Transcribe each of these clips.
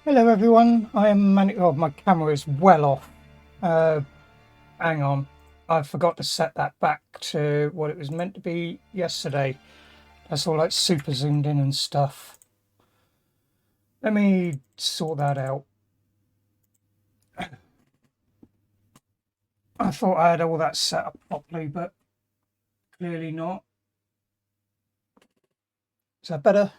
Hello everyone, I am Manic. Oh, my camera is well off. Uh, Hang on. I forgot to set that back to what it was meant to be yesterday. That's all like super zoomed in and stuff. Let me sort that out. I thought I had all that set up properly, but clearly not. Is that better?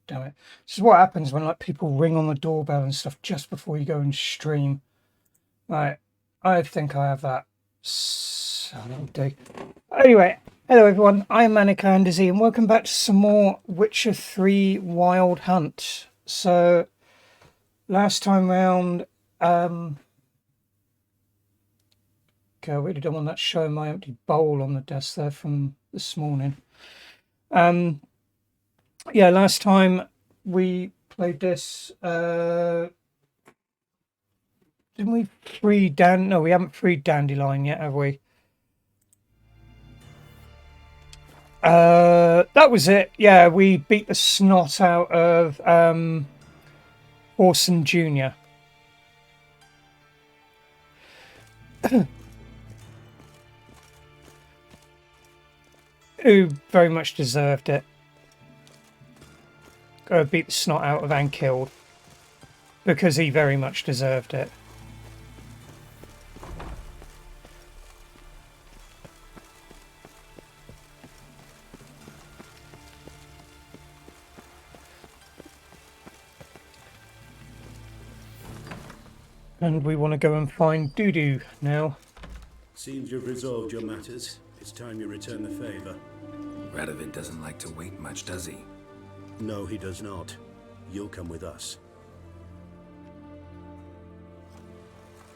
Damn it. This is what happens when like people ring on the doorbell and stuff just before you go and stream. Right. I think I have that. So that'll do. Anyway, hello everyone, I'm Manica Andersey and welcome back to some more Witcher 3 Wild Hunt. So, last time round, okay, I really don't want that showing my empty bowl on the desk there from this morning. Yeah, last time we played this, didn't we free no, we haven't freed Dandelion yet, have we? That was it. Yeah, we beat the snot out of Orson Jr. Who very much deserved it. Beat the snot out of Ankilled because he very much deserved it. And we want to go and find Dudu now. Seems you've resolved your matters. It's time you return the favor. Radovid doesn't like to wait much, does he? No, he does not. You'll come with us.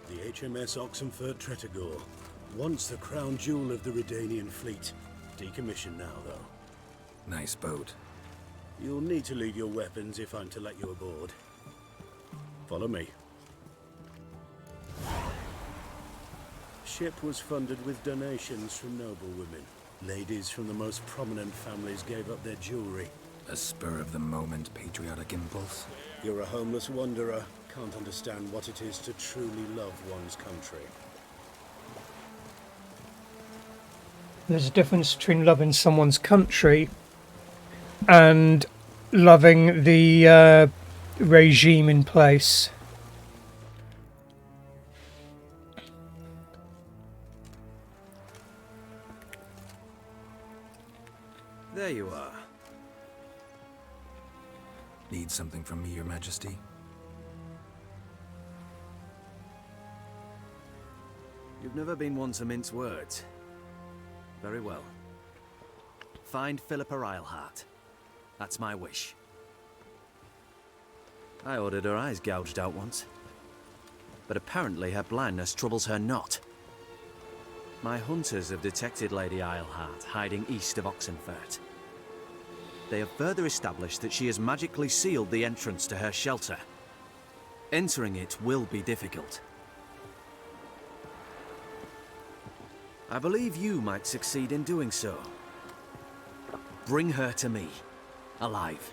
The HMS Oxenfurt Tretogor, once the crown jewel of the Redanian fleet. Decommissioned now, though. Nice boat. You'll need to leave your weapons if I'm to let you aboard. Follow me. Ship was funded with donations from noble women. Ladies from the most prominent families gave up their jewelry. A spur-of-the-moment patriotic impulse? You're a homeless wanderer, can't understand what it is to truly love one's country. There's a difference between loving someone's country and loving the regime in place. There you are. Need something from me, Your Majesty? You've never been one to mince words. Very well. Find Philippa Eilhart. That's my wish. I ordered her eyes gouged out once. But apparently her blindness troubles her not. My hunters have detected Lady Eilhart hiding east of Oxenfurt. They have further established that she has magically sealed the entrance to her shelter. Entering it will be difficult. I believe you might succeed in doing so. Bring her to me, alive.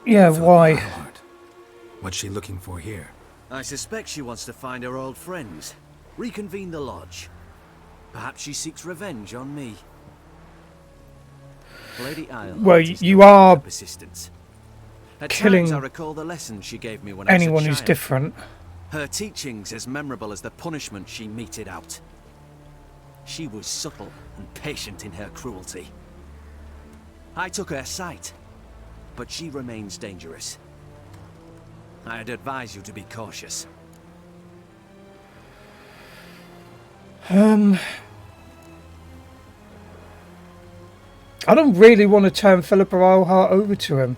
Yeah, why? Eilhart. What's she looking for here? I suspect she wants to find her old friends, reconvene the lodge. Perhaps she seeks revenge on me. Lady Eilhart Well, is you known for are her persistence. At killing times I recall the lessons she gave me when I was a anyone who's child. different. Her teachings as memorable as the punishment she meted out. She was subtle and patient in her cruelty. I took her sight, but she remains dangerous. I'd advise you to be cautious. I don't really want to turn Philippa Eilhart over to him.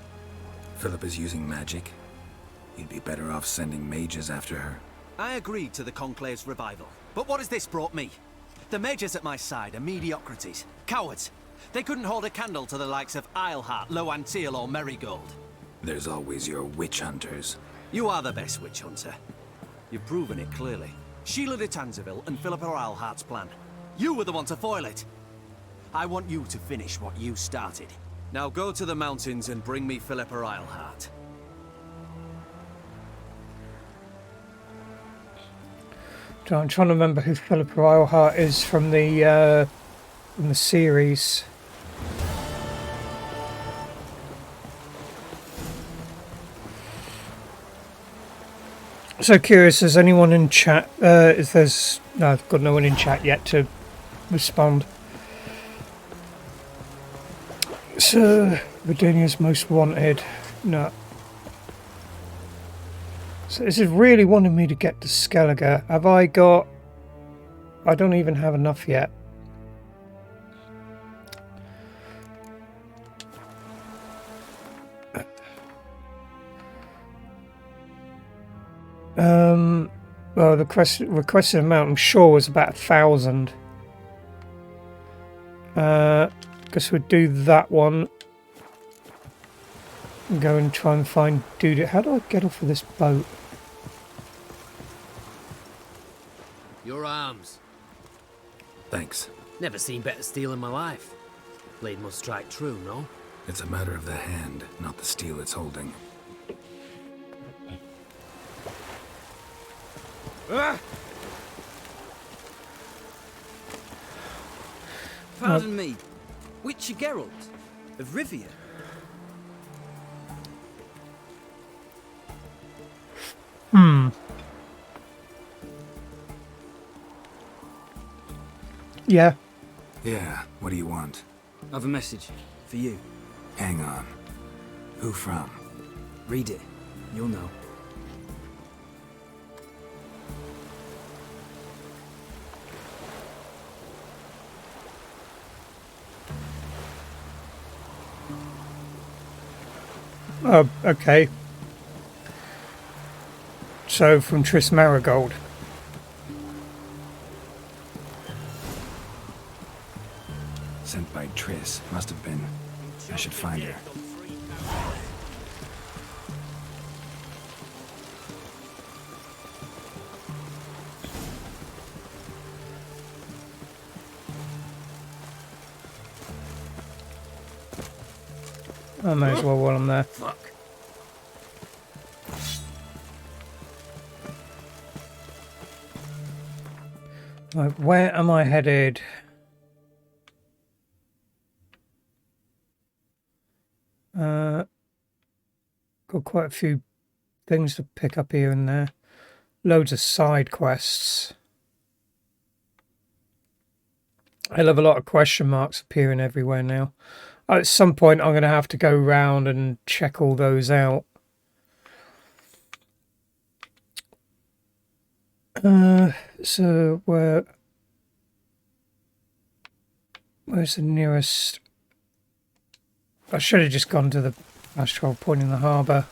Philip is using magic. You'd be better off sending mages after her. I agreed to the Conclave's revival, but what has this brought me? The mages at my side are mediocrities, cowards. They couldn't hold a candle to the likes of Eilhart, Loantil, or Merigold. There's always your witch hunters. You are the best witch hunter. You've proven it clearly. Sheila de Tanzeville and Philippa Eilhart's plan. You were the one to foil it. I want you to finish what you started. Now go to the mountains and bring me Philippa Eilhart. I'm trying to remember who Philippa Eilhart is from the series. So curious, is anyone in chat? No, I've got no one in chat yet to respond. So, Redania's most wanted. No. So this is really wanting me to get to Skellige. Have I got... I don't even have enough yet. Well, the requested amount, I'm sure, was about 1,000. Guess we'd do that one. And go and try and find Dude. How do I get off of this boat? Your arms. Thanks. Never seen better steel in my life. Blade must strike true, no? It's a matter of the hand, not the steel it's holding. Pardon me. Witcher Geralt of Rivia. Yeah. Yeah, what do you want? I've a message for you. Hang on. Who from? Read it. You'll know. Oh, okay. So, from Triss Marigold. Sent by Triss. Must have been. I should find her. I may as well while I'm there. Fuck. Right, where am I headed? Got quite a few things to pick up here and there. Loads of side quests. Hell of a lot of question marks appearing everywhere now. At some point I'm going to have to go round and check all those out. So where's the nearest? I should have just gone to the Astral Point in the harbour.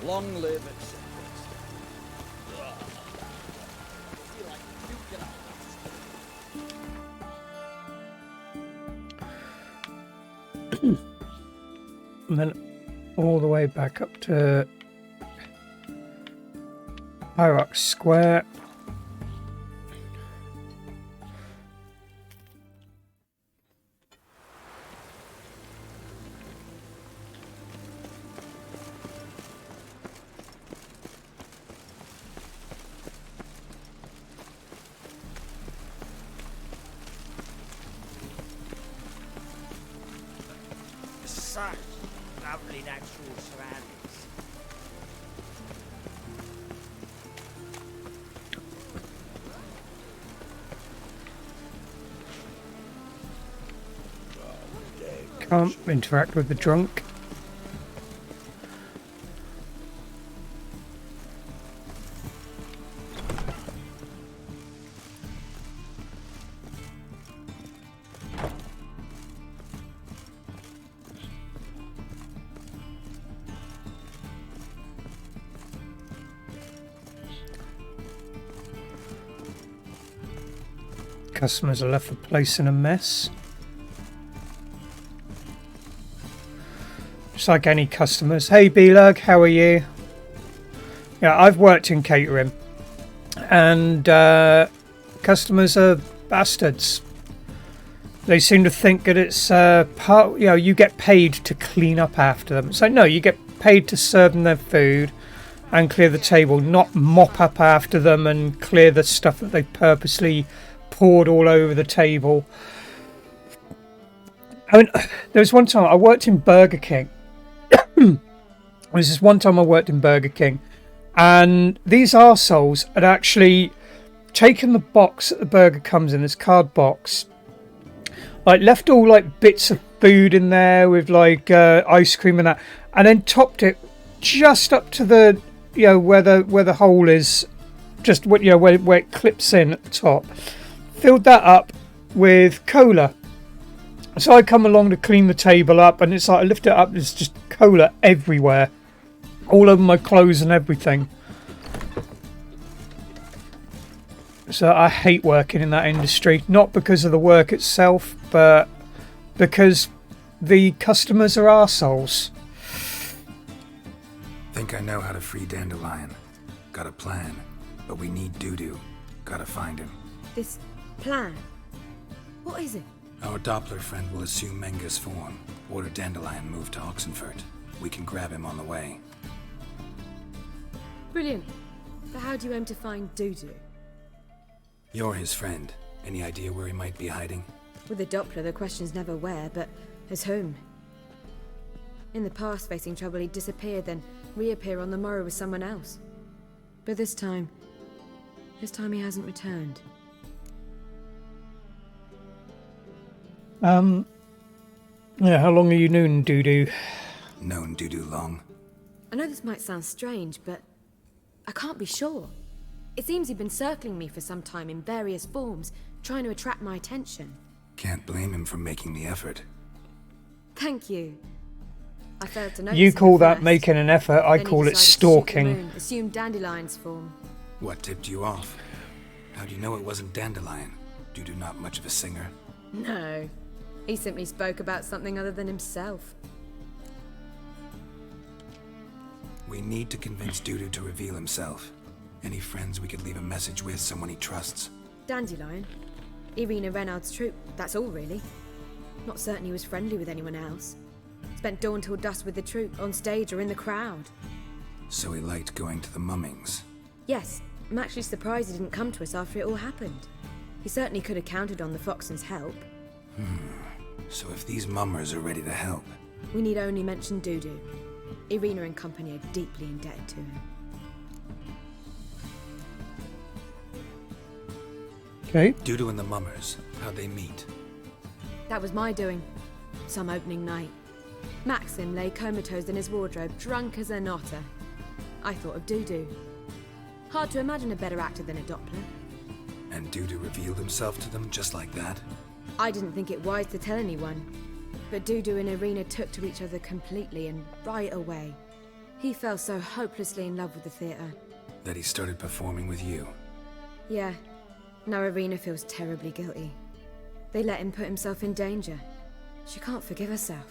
Long live it. And then all the way back up to Hyrox Square. Such lovely natural surroundings. Can't interact with the drunk. customers have left the place in a mess. Just like any customers. Hey B-Lug, how are you? Yeah, I've worked in catering. And customers are bastards. They seem to think that it's part, you know, you get paid to clean up after them. So no, you get paid to serve them their food and clear the table, not mop up after them and clear the stuff that they purposely poured all over the table. I mean, there was one time I worked in Burger King. There was this one time I worked in Burger King, and these arseholes had actually taken the box that the burger comes in, this card box, like left all like bits of food in there with like ice cream and that, and then topped it just up to the, you know, where the hole is, just what, you know, where it clips in at the top. Filled that up with cola. So I come along to clean the table up, and it's like I lift it up, there's just cola everywhere, all over my clothes and everything. So I hate working in that industry, not because of the work itself, but because the customers are arseholes. Think I know how to free Dandelion. Got a plan, but we need Dudu. Gotta find him. This plan? What is it? Our Doppler friend will assume Menga's form. Order Dandelion moved to Oxenfurt. We can grab him on the way. Brilliant. But how do you aim to find Dudu? You're his friend. Any idea where he might be hiding? With the Doppler, the question's never where, but as whom. In the past, facing trouble, he'd disappear, then reappear on the morrow with someone else. But this time he hasn't returned. Yeah, how long are you known Dudu? Known Dudu long. I know this might sound strange, but I can't be sure. It seems he'd been circling me for some time in various forms, trying to attract my attention. Can't blame him for making the effort. Thank you. I failed to notice You him call at that first. making an effort, I Then he call it decided to shoot the stalking. moon, assumed Dandelion's form. What tipped you off? How'd you know it wasn't Dandelion? Dudu not much of a singer. No. He simply spoke about something other than himself. We need to convince Dudu to reveal himself. Any friends we could leave a message with, someone he trusts? Dandelion? Irina Reynard's troop, that's all really. Not certain he was friendly with anyone else. Spent dawn till dusk with the troop, on stage or in the crowd. So he liked going to the mummings. Yes, I'm actually surprised he didn't come to us after it all happened. He certainly could have counted on the Foxen's help. So if these mummers are ready to help, We need only mention Dudu. Irina and company are deeply indebted to him. Okay. Dudu and the mummers, how'd they meet? That was my doing. Some opening night. Maxim lay comatose in his wardrobe, drunk as an otter. I thought of Dudu. Hard to imagine a better actor than a Doppler. And Dudu revealed himself to them just like that? I didn't think it wise to tell anyone, but Dudu and Irina took to each other completely and right away. He fell so hopelessly in love with the theatre. That he started performing with you? Yeah, now Irina feels terribly guilty. They let him put himself in danger. She can't forgive herself.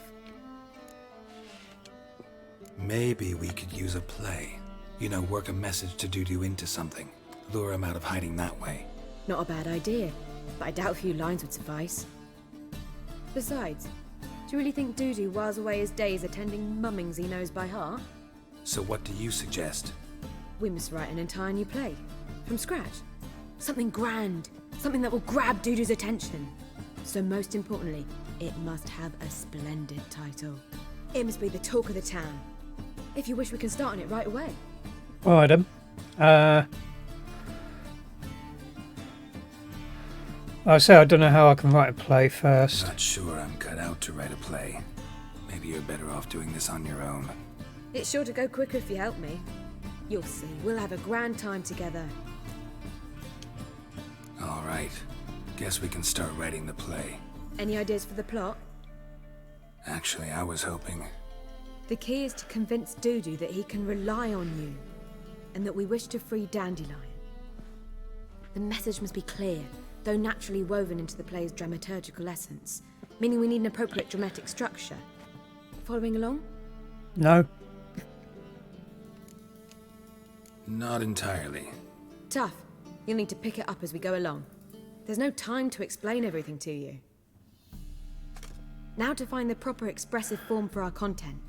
Maybe we could use a play. You know, work a message to Dudu into something. Lure him out of hiding that way. Not a bad idea, but I doubt a few lines would suffice. Besides, do you really think Dudu whiles away his days attending mummings he knows by heart? So what do you suggest? We must write an entire new play. From scratch. Something grand. Something that will grab Dudu's attention. So most importantly, it must have a splendid title. It must be the talk of the town. If you wish, we can start on it right away. Alright then. I say I don't know how I can write a play first. Not sure I'm cut out to write a play. Maybe you're better off doing this on your own. It's sure to go quicker if you help me. You'll see, we'll have a grand time together. All right. Guess we can start writing the play. Any ideas for the plot? Actually, I was hoping... The key is to convince Dudu that he can rely on you, and that we wish to free Dandelion. The message must be clear. though naturally woven into the play's dramaturgical essence, meaning we need an appropriate dramatic structure. Following along? No. Not entirely. Tough. You'll need to pick it up as we go along. There's no time to explain everything to you. Now to find the proper expressive form for our content.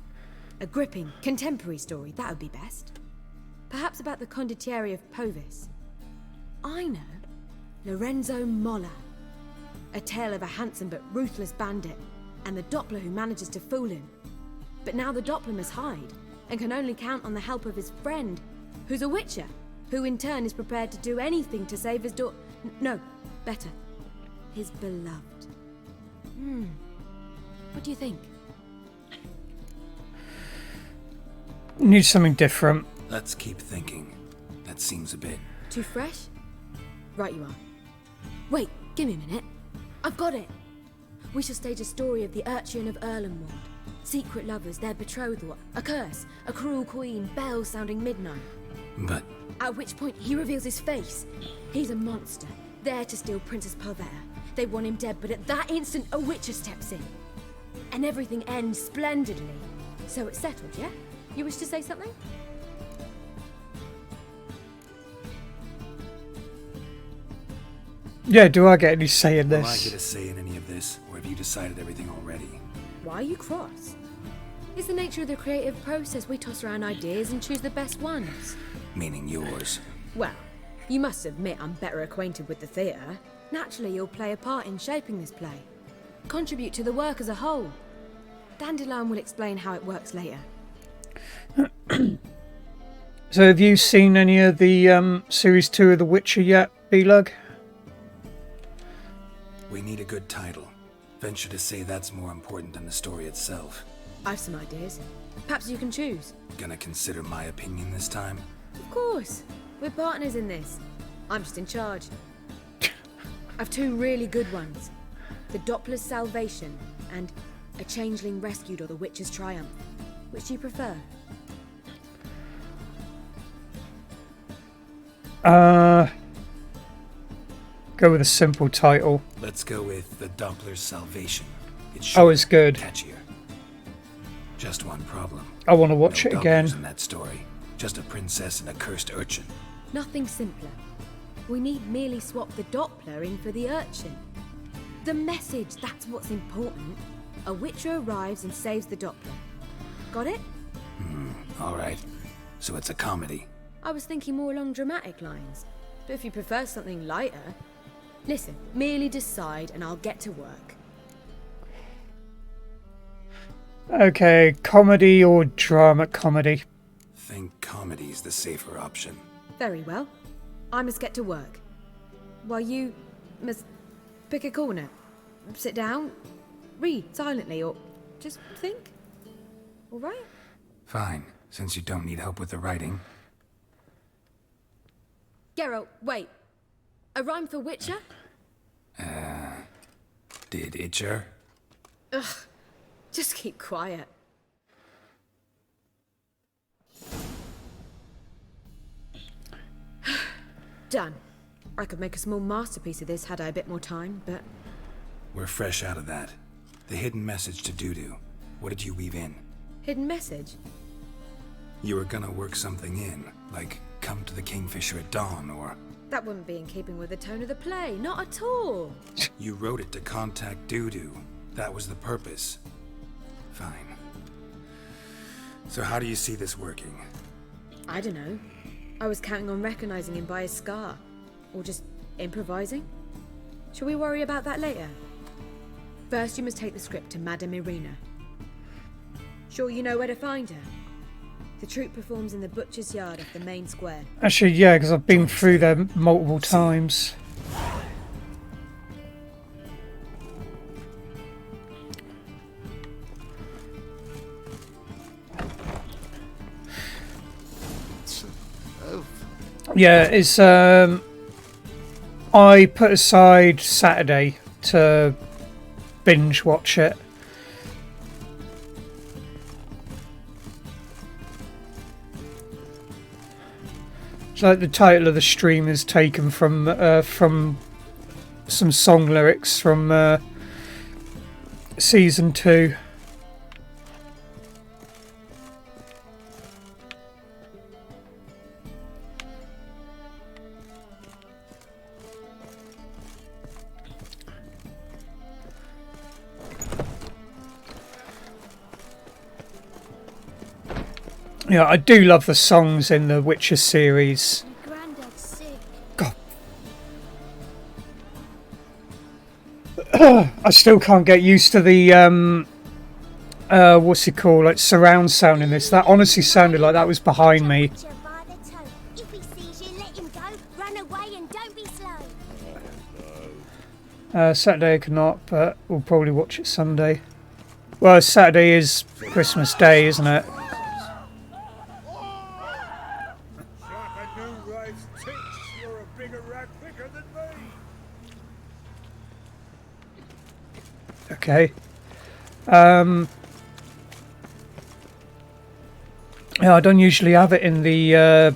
A gripping, contemporary story, that would be best. Perhaps about the condottieri of Povis. I know. Lorenzo Molla. A tale of a handsome but ruthless bandit, and the Doppler who manages to fool him. But now the Doppler must hide, and can only count on the help of his friend, who's a witcher, who in turn is prepared to do anything to save his no, better, his beloved. What do you think? Need something different. Let's keep thinking. That seems a bit... Too fresh? Right you are. Wait, give me a minute. I've got it! We shall stage a story of the Urchin of Erlenwald. Secret lovers, their betrothal, a curse, a cruel queen, bells sounding midnight. But... At which point he reveals his face. He's a monster, there to steal Princess Parvera. They want him dead, but at that instant a witcher steps in. And everything ends splendidly. So it's settled, yeah? You wish to say something? Yeah, do I get any say in Will I get this? a say in any of this, or have you decided everything already? Why are you cross? It's the nature of the creative process. We toss around ideas and choose the best ones. Meaning yours. Well, you must admit I'm better acquainted with the theatre. Naturally, you'll play a part in shaping this play. Contribute to the work as a whole. Dandelion will explain how it works later. So have you seen any of the series 2 of The Witcher yet, B-Lug? We need a good title. Venture to say that's more important than the story itself. I've some ideas. Perhaps you can choose. Gonna consider my opinion this time? Of course. We're partners in this. I'm just in charge. I've two really good ones. The Doppler's Salvation and A Changeling Rescued or The Witcher's Triumph. Which do you prefer? Go with a simple title. Let's go with The Doppler's Salvation. It's Oh, it's good. catchier. Just one problem. I want to watch No it again. Dopplers in that story. Just a princess and a cursed urchin. Nothing simpler. We need merely swap the Doppler in for the urchin. The message, that's what's important. A witcher arrives and saves the Doppler. Got it? Alright. So it's a comedy. I was thinking more along dramatic lines. But if you prefer something lighter... Listen, merely decide and I'll get to work. Okay, comedy or drama comedy? Think comedy's the safer option. Very well. I must get to work. While you must pick a corner. Sit down, read silently, or just think. All right? Fine, since you don't need help with the writing. Geralt, wait. A rhyme for Witcher? Did Itcher? Just keep quiet. Done. I could make a small masterpiece of this had I a bit more time, but... We're fresh out of that. The hidden message to Dudu. What did you weave in? Hidden message? You were gonna work something in, like come to the Kingfisher at dawn, or... That wouldn't be in keeping with the tone of the play, not at all. You wrote it to contact Dudu. That was the purpose. Fine. So how do you see this working? I don't know. I was counting on recognizing him by his scar. Or just improvising. Shall we worry about that later? First, you must take the script to Madame Irina. Sure you know where to find her? The troupe performs in the butcher's yard off the main square. Actually, yeah, because I've been through there multiple times. Yeah, it's I put aside Saturday to binge watch it. It's like the title of the stream is taken from some song lyrics from season 2. Yeah, I do love the songs in the Witcher series. Granddad's sick. God. I still can't get used to the what's it called, like surround sound in this. That honestly sounded like that was behind me. Catch her by the toe. If he sees you, let him go. Run away and don't be slow. Saturday I cannot, but we'll probably watch it Sunday. Well, Saturday is Christmas Day, isn't it? You're a bigger rat quicker than me. Okay. Yeah, I don't usually have it in the. I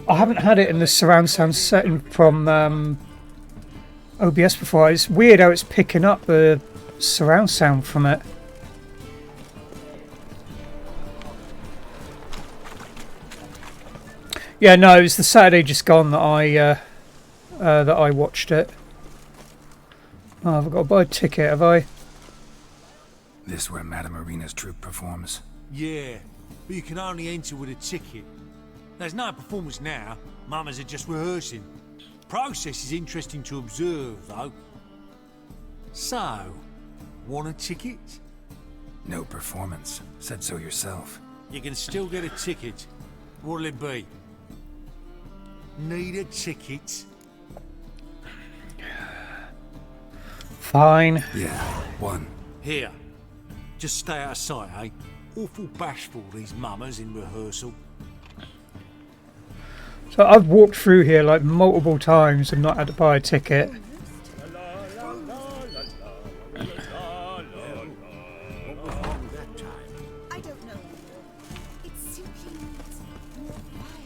haven't had it in the surround sound setting from OBS before. It's weird how it's picking up the surround sound from it. Yeah, no, it was the Saturday just gone that I watched it. Oh, I've got to buy a ticket, have I? This where Madame Irina's troupe performs? Yeah, but you can only enter with a ticket. There's no performance now. Mamas are just rehearsing. Process is interesting to observe, though. So, want a ticket? No performance. Said so yourself. You can still get a ticket. What'll it be? Need a ticket? Fine. Yeah, one. Here. Just stay out of sight, eh? Awful bashful, these mamas in rehearsal. So I've walked through here like multiple times and not had to buy a ticket. I don't know. It simply needs more fire.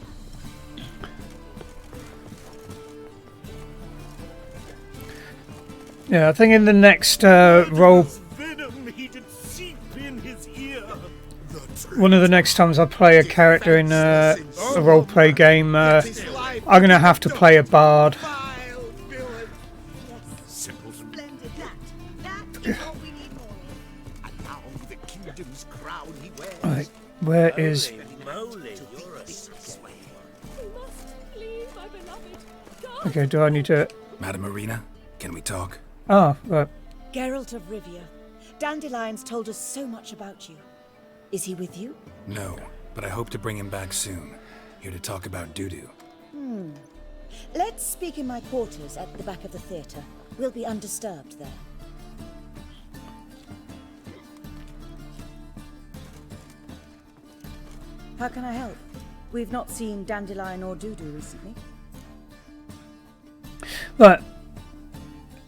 Yeah, I think in the next role, one of the next times I play a character in a roleplay game, I'm going to have to play a bard. Splendid. That is what we need more of. Allow the kingdom's crown he wears. Right, where is... Okay, do I need to... Madame Irina, can we talk? Oh, right. Geralt of Rivia. Dandelion's told us so much about you. Is he with you? No, but I hope to bring him back soon. Here to talk about Dudu. Let's speak in my quarters at the back of the theatre. We'll be undisturbed there. How can I help? We've not seen Dandelion or Dudu recently. Right.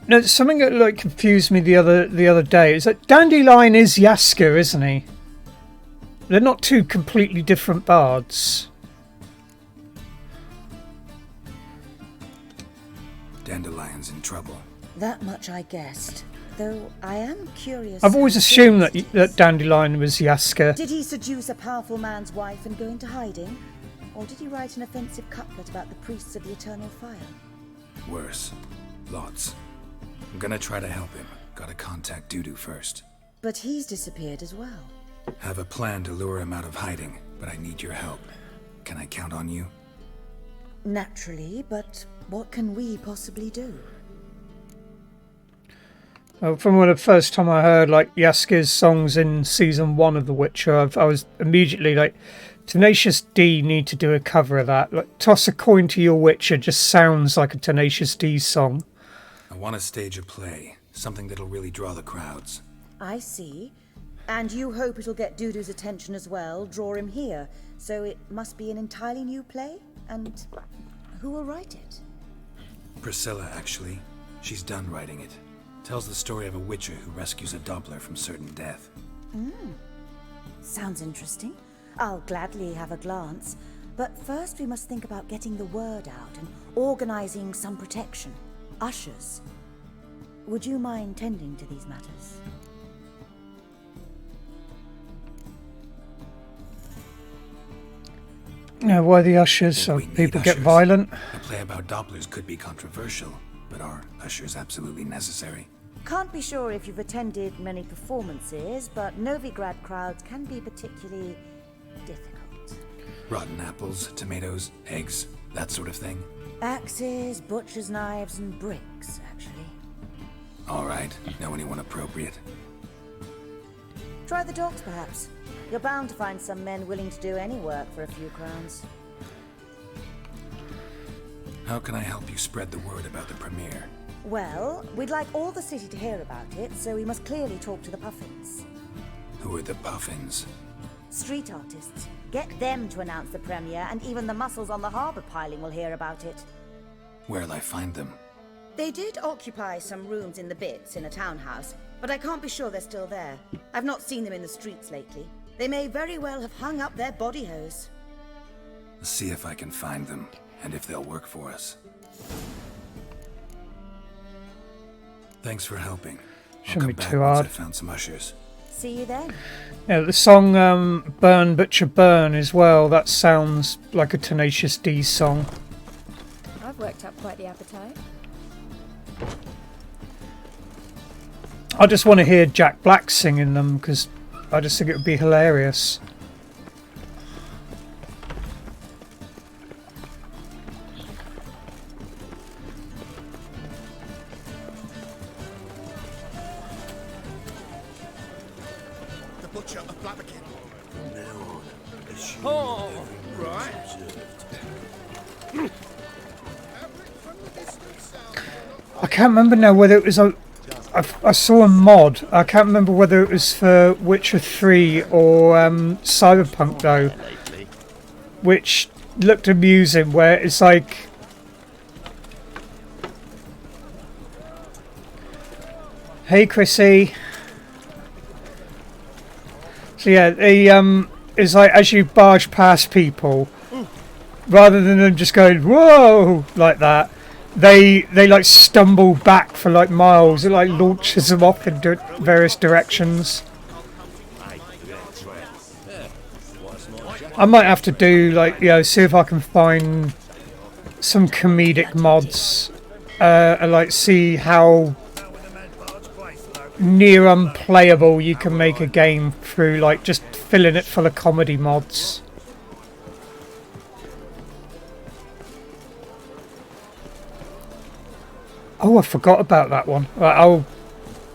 No, something that like confused me the other day is that Dandelion is Yaska, isn't he? They're not two completely different bards. Dandelion's in trouble. That much I guessed. Though I am curious... I've always assumed that Dandelion was Yaska. Did he seduce a powerful man's wife and go into hiding? Or did he write an offensive couplet about the priests of the eternal fire? Worse. Lots. I'm gonna try to help him. Gotta contact Dudu first. But he's disappeared as well. Have a plan to lure him out of hiding, but I need your help. Can I count on you? Naturally, but what can we possibly do? Well, from the first time I heard like Yaska's songs in season 1 of The Witcher, I was immediately like, Tenacious D need to do a cover of that. Like, Toss a Coin to Your Witcher just sounds like a Tenacious D song. I want to stage a play, something that'll really draw the crowds. I see. And you hope it'll get Dudu's attention as well, draw him here. So it must be an entirely new play? And who will write it? Priscilla, actually. She's done writing it. Tells the story of a witcher who rescues a Doppler from certain death. Sounds interesting. I'll gladly have a glance. But first we must think about getting the word out and organizing some protection. ushers. Would you mind tending to these matters? Yeah, why the ushers? So We need people get ushers. violent. A play about Dopplers could be controversial, but are ushers absolutely necessary? Can't be sure if you've attended many performances, but Novigrad crowds can be particularly difficult. Rotten apples, tomatoes, eggs, that sort of thing? Axes, butcher's knives, and bricks, actually. All right. Know anyone appropriate? Try the docks, perhaps. You're bound to find some men willing to do any work for a few crowns. How can I help you spread the word about the premiere? Well, we'd like all the city to hear about it, so we must clearly talk to the Puffins. Who are the Puffins? Street artists. Get them to announce the premiere, and even the muscles on the harbour piling will hear about it. Where'll I find them? They did occupy some rooms in the Bits in a townhouse, but I can't be sure they're still there. I've not seen them in the streets lately. They may very well have hung up their body hose. See if I can find them, and if they'll work for us. Thanks for helping. Shouldn't be I'll come back too once hard. I found some ushers. See you then. Yeah, the song Burn Butcher Burn as well, that sounds like a Tenacious D song. I've worked up quite the appetite. I just want to hear Jack Black singing them because I just think it would be hilarious. The butcher of Blaviken. Oh, right. I can't remember now whether it was I saw a mod. I can't remember whether it was for Witcher 3 or Cyberpunk though, which looked amusing. Where it's like, hey Chrissy. So yeah, it's like as you barge past people, rather than them just going whoa like that. They like stumble back for like miles. It like launches them off in various directions. I might have to do like, you know, see if I can find some comedic mods and like see how near unplayable you can make a game through like just filling it full of comedy mods. Oh, I forgot about that one. Right, I'll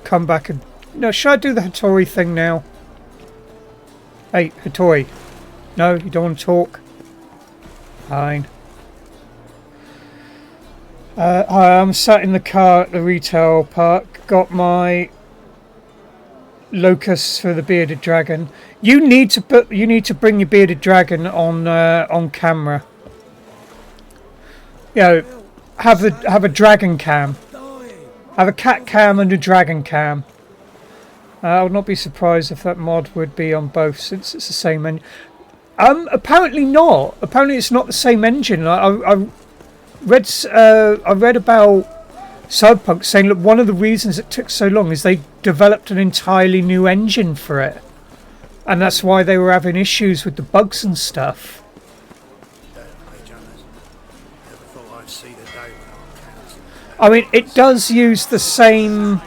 come back and... No, should I do the Hattori thing now? Hey, Hattori. No, you don't want to talk? Fine. I'm sat in the car at the retail park. Got my locusts for the bearded dragon. You need to bring your bearded dragon on camera. You know, have a dragon cam. Have a cat cam and a dragon cam. I would not be surprised if that mod would be on both, since it's the same engine. Apparently not. Apparently it's not the same engine. I read about Cyberpunk saying, look, one of the reasons it took so long is they developed an entirely new engine for it, and that's why they were having issues with the bugs and stuff. I mean, it does use the same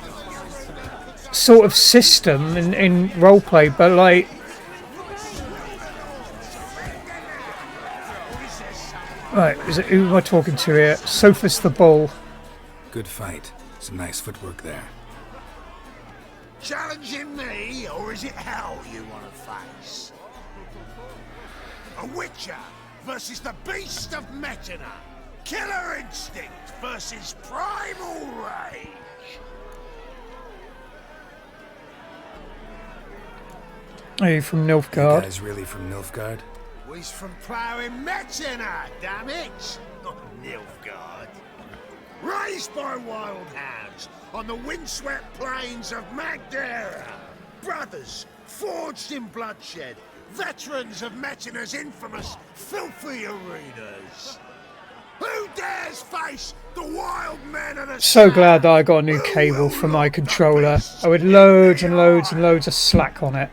sort of system in roleplay, but like, right, who am I talking to here? Sophus the Bull. Good fight. Some nice footwork there. Challenging me, or is it hell you want to face? A Witcher versus the Beast of Metina. Killer instinct versus primal rage. Are you from That Nilfgaard? guy's really from Nilfgaard? He's from ploughing Metina, damn it! Not Nilfgaard. Raised by wild hounds on the windswept plains of Magdera. Brothers forged in bloodshed. Veterans of Metina's infamous filthy arenas. Who dares face the wild men of the So glad that I got a new cable for my controller. I had loads and loads and loads of slack on it.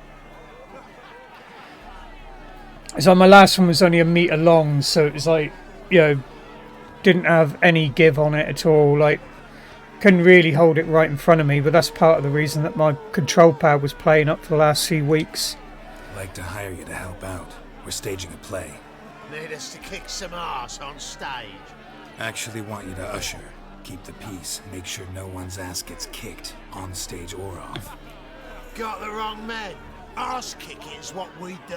So my last one was only a metre long, so it was like, you know, didn't have any give on it at all. Like, couldn't really hold it right in front of me, but that's part of the reason that my control pad was playing up for the last few weeks. I'd like to hire you to help out. We're staging a play. Need us to kick some ass on stage. Actually want you to usher. Keep the peace. Make sure no one's ass gets kicked, on stage or off. Got the wrong man. Ass kicking's what we do.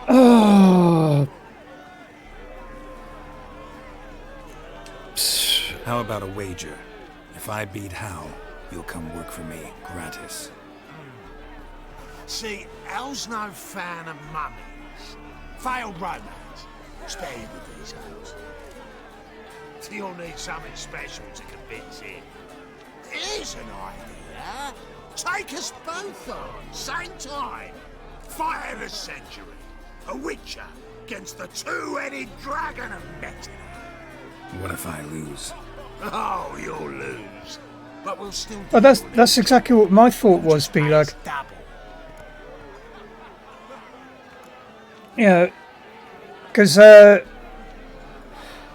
Oh. How about a wager? If I beat Hal, you'll come work for me, gratis. See, Hal's no fan of mummies. Failed romance. Spare you with these Hals. You'll need something special to convince him. Here's an idea. Take us both on, same time. Fight of the century. A Witcher against the two-headed dragon of Metina. What if I lose? Oh, you'll lose. But we'll still Oh, that's exactly what my thought was, be like. double. Yeah, because it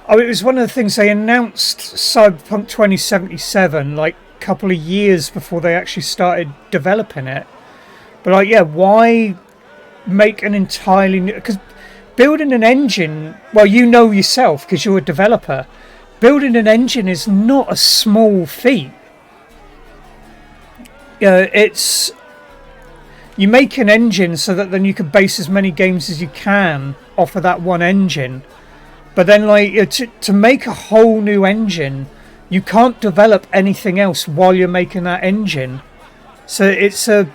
was one of the things they announced Cyberpunk 2077 like a couple of years before they actually started developing it. But like, yeah, why make an entirely new? Because building an engine, well, you know yourself because you're a developer. Building an engine is not a small feat. It's you make an engine so that then you can base as many games as you can off of that one engine. But then, like, to make a whole new engine, you can't develop anything else while you're making that engine. So it's a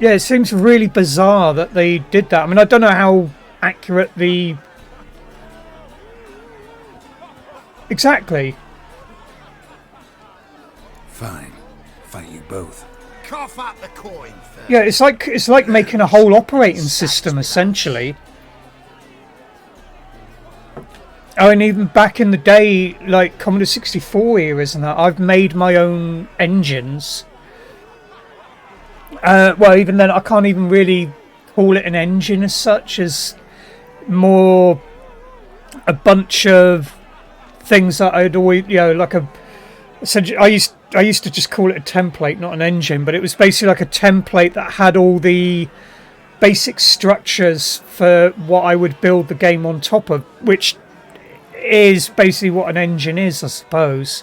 yeah, it seems really bizarre that they did that. I mean, I don't know how accurate the exactly. Fine, fight you both. Cough up the coin first. Yeah, it's like making a whole operating system essentially. Oh, and even back in the day, like Commodore 64 eras and that, I've made my own engines. Well, even then, I can't even really call it an engine as such, as more a bunch of things that I'd always, you know, like a. I used to just call it a template, not an engine, but it was basically like a template that had all the basic structures for what I would build the game on top of, which is basically what an engine is, I suppose.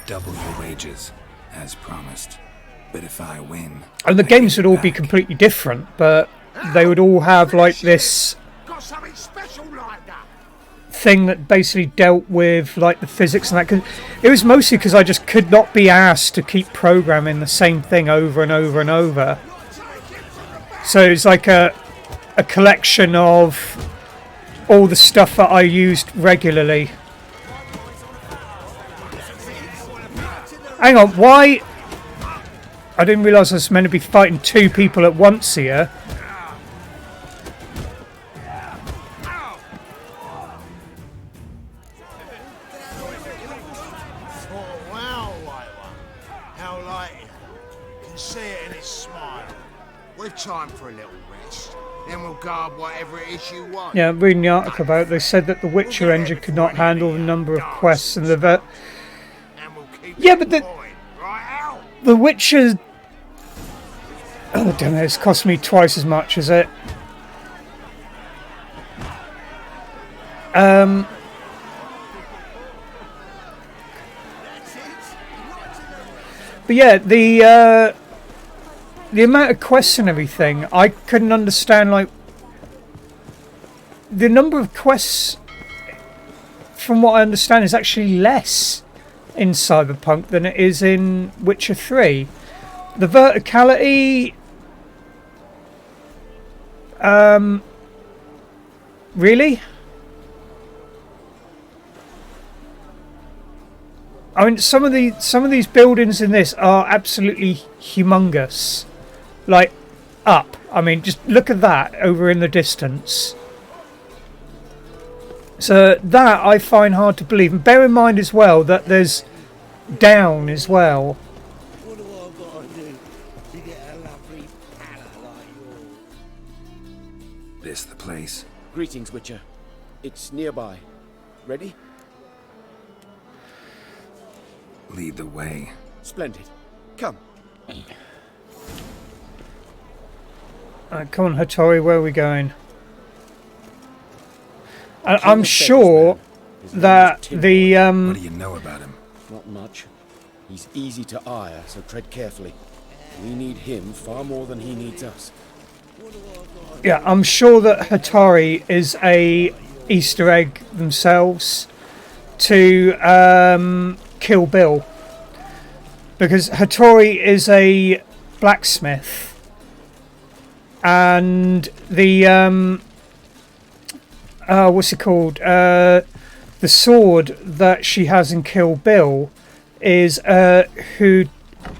Double your wages, as promised. But if I win, And the games would all be completely different, but they would all have like this Got something special like that. thing that basically dealt with like the physics and that. 'Cause it was mostly because I just could not be asked to keep programming the same thing over and over and over. So it's like a collection of all the stuff that I used regularly. Hang on, why? I didn't realise I was meant to be fighting two people at once here. Oh, well, Layla. How like you can see it in his smile. We've time for a little rest. Then we'll guard whatever it is you want. Yeah, reading the article about it, they said that the Witcher engine could not handle the number of quests and the And we'll keep yeah, but the going. Right out. The Witcher. Oh damn it! It's cost me twice as much as it. But yeah, the amount of quests and everything, I couldn't understand. Like the number of quests, from what I understand, is actually less in Cyberpunk than it is in Witcher 3. The verticality, really? I mean, some of these buildings in this are absolutely humongous, like up I mean, just look at that over in the distance. So that I find hard to believe. And bear in mind as well that there's down as well. What do I gotta do to get a lovely palace like yours? This the place? Greetings, Witcher. It's nearby. Ready? Lead the way. Splendid. Come. Come on, Hattori, where are we going? I'm sure that the What do you know about him? Not much. He's easy to ire, so tread carefully. We need him far more than he needs us. yeah, I'm sure that Hattori is a Easter egg themselves to Kill Bill, because Hattori is a blacksmith, and the what's it called? The sword that she has in Kill Bill is who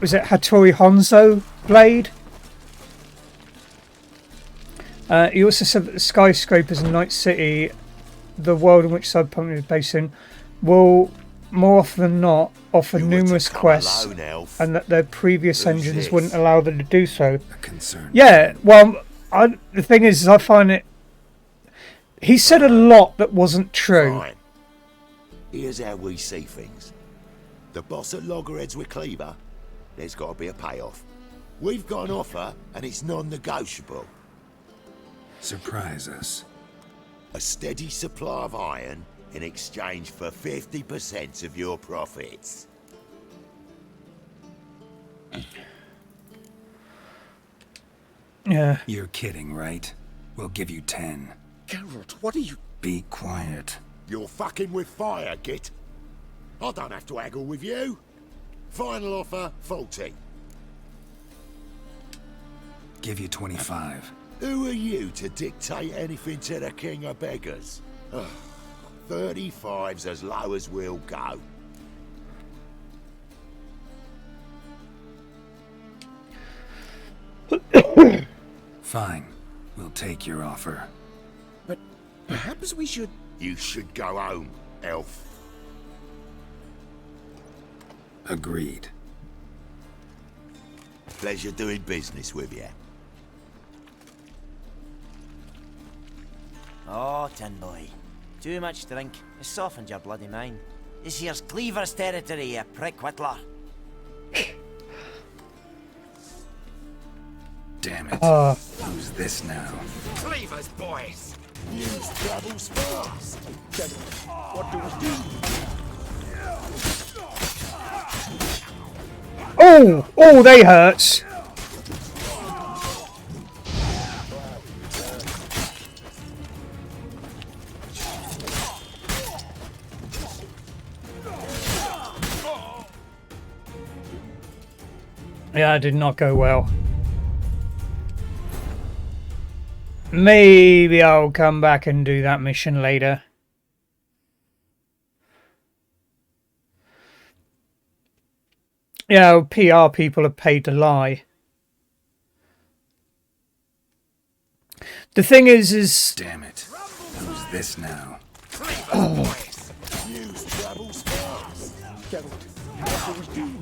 was it? Hattori Hanzo blade. He also said that the skyscrapers in Night City, the world in which Cyberpunk is based in, will more often than not offer numerous quests, and that their previous engines wouldn't allow them to do so. Yeah, well, the thing is I find it. He said a lot that wasn't true. Fine. Here's how we see things. The boss at Loggerheads with Cleaver, there's got to be a payoff. We've got an offer, and it's non-negotiable. Surprise us. A steady supply of iron in exchange for 50% of your profits. Yeah. You're kidding, right? We'll give you 10. Geralt, what are you... Be quiet. You're fucking with fire, Git. I don't have to haggle with you. Final offer, 40. Give you 25. Who are you to dictate anything to the king of beggars? Ugh, 35's as low as we'll go. Fine. We'll take your offer. But perhaps we should... You should go home, elf. Agreed. Pleasure doing business with you. Oh, Tin Boy. Too much drink. It softened your bloody mind. This here's Cleaver's territory, you prick whittler. Damn it. Who's this now? Cleaver's boys! Use troubles fast! What do we do? Oh, they hurts. Yeah, it did not go well. Maybe I'll come back and do that mission later. Yeah, PR people are paid to lie. The thing is... Damn it. Who's this now? Use troubles fast! What do we do?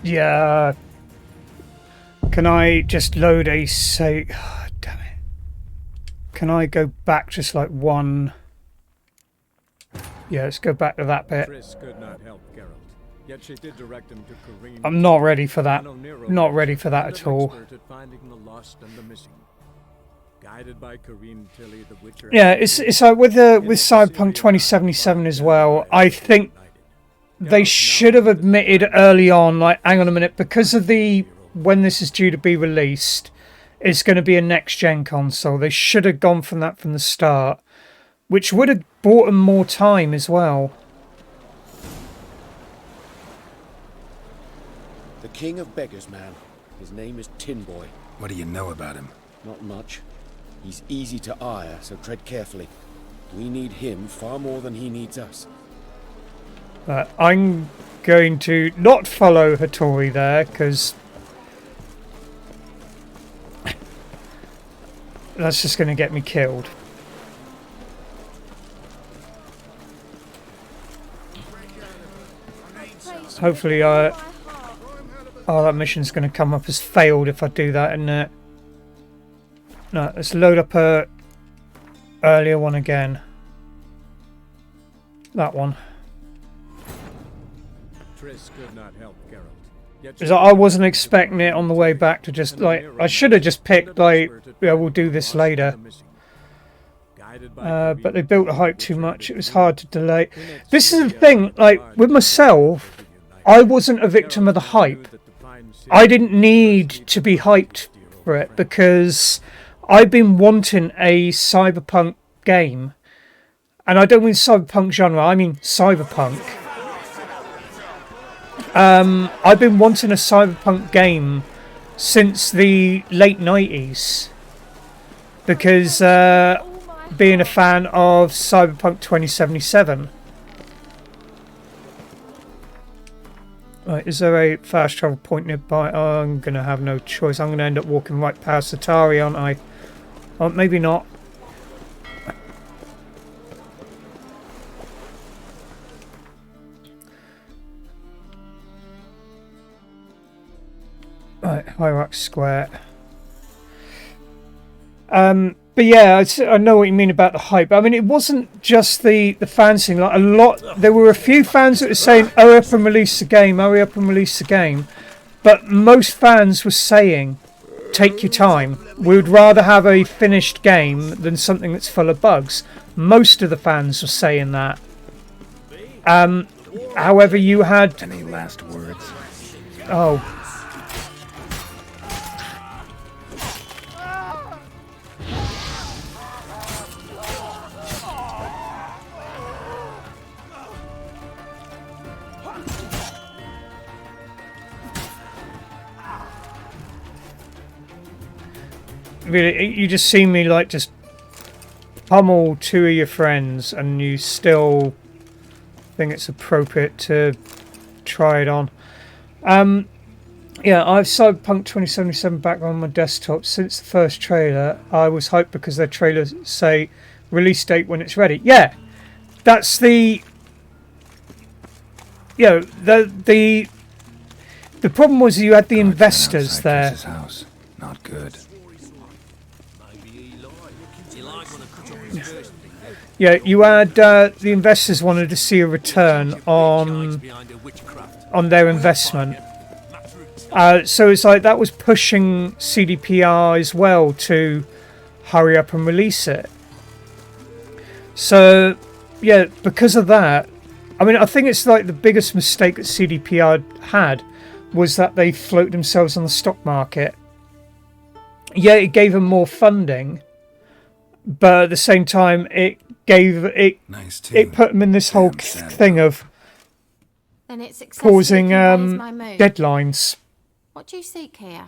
Yeah. Can I just load a save? Oh, damn it. Can I go back just like one? Yeah, let's go back to that bit. Triss could not help Geralt. Yet she did direct him to Corrine. I'm not ready for that. Anno Nero Not ready for that and at an all. expert at finding the lost and the missing. Guided by Corrine Tilly, the Witcher. Yeah, it's like with Cyberpunk 2077 as well. I think they should have admitted early on, like, hang on a minute, because of when this is due to be released, it's going to be a next-gen console. They should have gone from that from the start, which would have bought them more time as well. The king of beggars, man. His name is Tin Boy. What do you know about him? Not much. He's easy to ire, so tread carefully. We need him far more than he needs us. I'm going to not follow Hattori there, because that's just going to get me killed. Hopefully, oh, that mission's going to come up as failed if I do that, isn't it? No, let's load up a earlier one again. That one. Triss could not help Geralt. Yet Because I wasn't expecting it on the way back to just, like, I should have just picked, like, yeah, we'll do this later. But they built the hype too much. It was hard to delay. This is the thing, like, with myself, I wasn't a victim of the hype. I didn't need to be hyped for it because I've been wanting a cyberpunk game. And I don't mean cyberpunk genre, I mean cyberpunk. I've been wanting a cyberpunk game since the late 90s. Because being a fan of Cyberpunk 2077. Right, is there a fast travel point nearby? Oh, I'm going to have no choice. I'm going to end up walking right past Atari, aren't I? Oh, maybe not. Right, Hyrax Square. But yeah, I know what you mean about the hype. I mean, it wasn't just the fans thing. Like there were a few fans that were saying, "Hurry up and release the game! Hurry up and release the game!" But most fans were saying, "Take your time. We would rather have a finished game than something that's full of bugs." Most of the fans were saying that. However, you had Any last words? oh. Really, you just see me like just pummel two of your friends and you still think it's appropriate to try it on. Yeah, I've Cyberpunk 2077 back on my desktop since the first trailer. I was hyped because their trailers say release date when it's ready. Yeah, that's the... You know, the problem was you had the investors there. His house. Not good. Yeah, you had the investors wanted to see a return on their investment. So it's like that was pushing CDPR as well to hurry up and release it. So, yeah, because of that, I mean, I think it's like the biggest mistake that CDPR had was that they floated themselves on the stock market. Yeah, it gave them more funding, but at the same time, it put them in this whole thing of Then it successfully causing conveys my mood. deadlines. What do you seek here?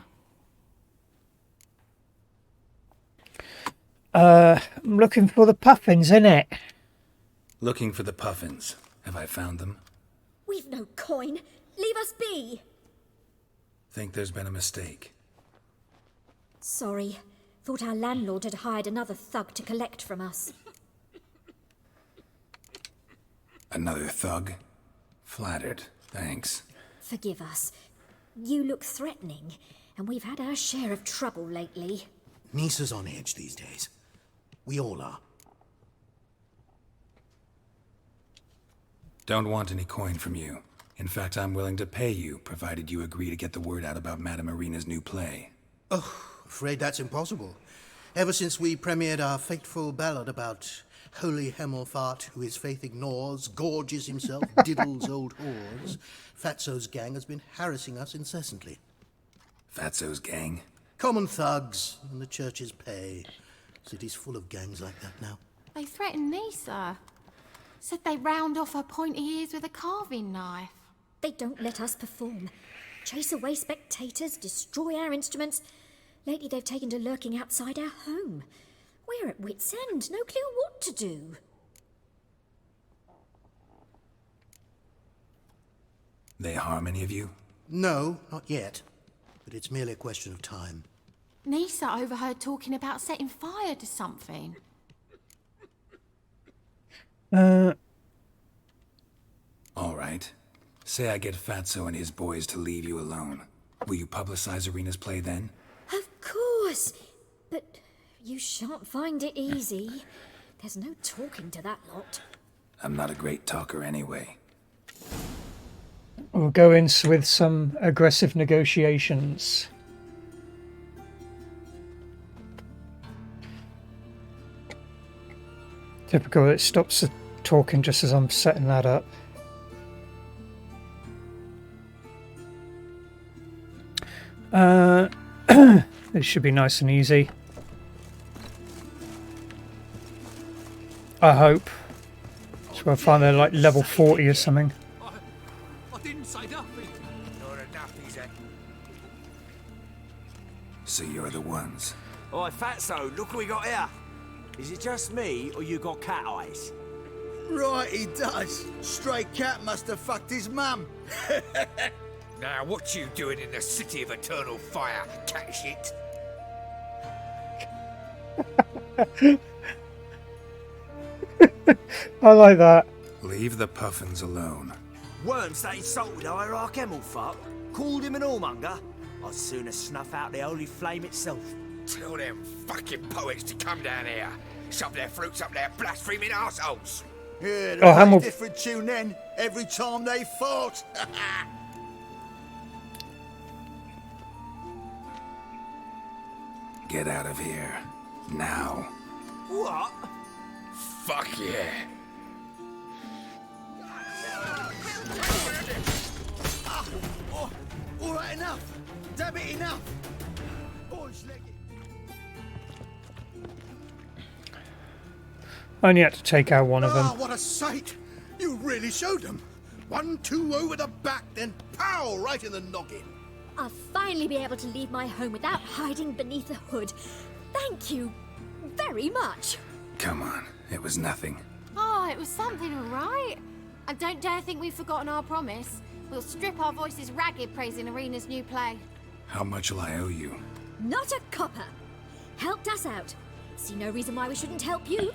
I'm looking for the puffins, innit? Looking for the puffins. Have I found them? We've no coin. Leave us be. Think there's been a mistake. Sorry. Thought our landlord had hired another thug to collect from us. Another thug? Flattered. Thanks. Forgive us. You look threatening, and we've had our share of trouble lately. Nisa's on edge these days. We all are. Don't want any coin from you. In fact, I'm willing to pay you, provided you agree to get the word out about Madame Irina's new play. Oh, afraid that's impossible. Ever since we premiered our fateful ballad about Holy Hemelfart, who his faith ignores, gorges himself, diddles old whores, Fatso's gang has been harassing us incessantly. Fatso's gang? Common thugs in the church's pay. City's full of gangs like that now. They threatened Nisa. Said they round off her pointy ears with a carving knife. They don't let us perform. Chase away spectators, destroy our instruments. Lately they've taken to lurking outside our home. We're at wit's end, no clue what to do. They harm any of you? No, not yet. But it's merely a question of time. Nisa overheard talking about setting fire to something. All right. Say I get Fatso and his boys to leave you alone. Will you publicize Irina's play then? Of course. But you shan't find it easy. There's no talking to that lot. I'm not a great talker anyway. We'll go in with some aggressive negotiations. Typical, it stops the talking just as I'm setting that up. This should be nice and easy. I hope. So I'll find they're like level 40 or something. I didn't say nothing. You're a daffy, eh? So you're the ones. Oi, Fatso, look what we got here. Is it just me, or you got cat eyes? Right, he does. Stray cat must have fucked his mum. Now, what you doing in the city of eternal fire, cat shit? I like that. Leave the puffins alone. Worms that insulted Hierarch Hemelfart, called him an whoremonger. I'd sooner snuff out the holy flame itself. Tell them fucking poets to come down here. Shove their fruits up their blaspheming arseholes. Yeah, Oh, there's Hamel- a different tune then, every time they fought. Get out of here. Now. What? Fuck yeah. All right, enough. Damn it, enough. Boys, leg it. Only had to take out one of them. Ah, what a sight! You really showed them. 1-2 over the back, then pow, right in the noggin. I'll finally be able to leave my home without hiding beneath a hood. Thank you very much. Come on. It was nothing. Oh, it was something, all right. And don't dare think we've forgotten our promise. We'll strip our voices ragged praising Irina's new play. How much will I owe you? Not a copper. Helped us out. See no reason why we shouldn't help you.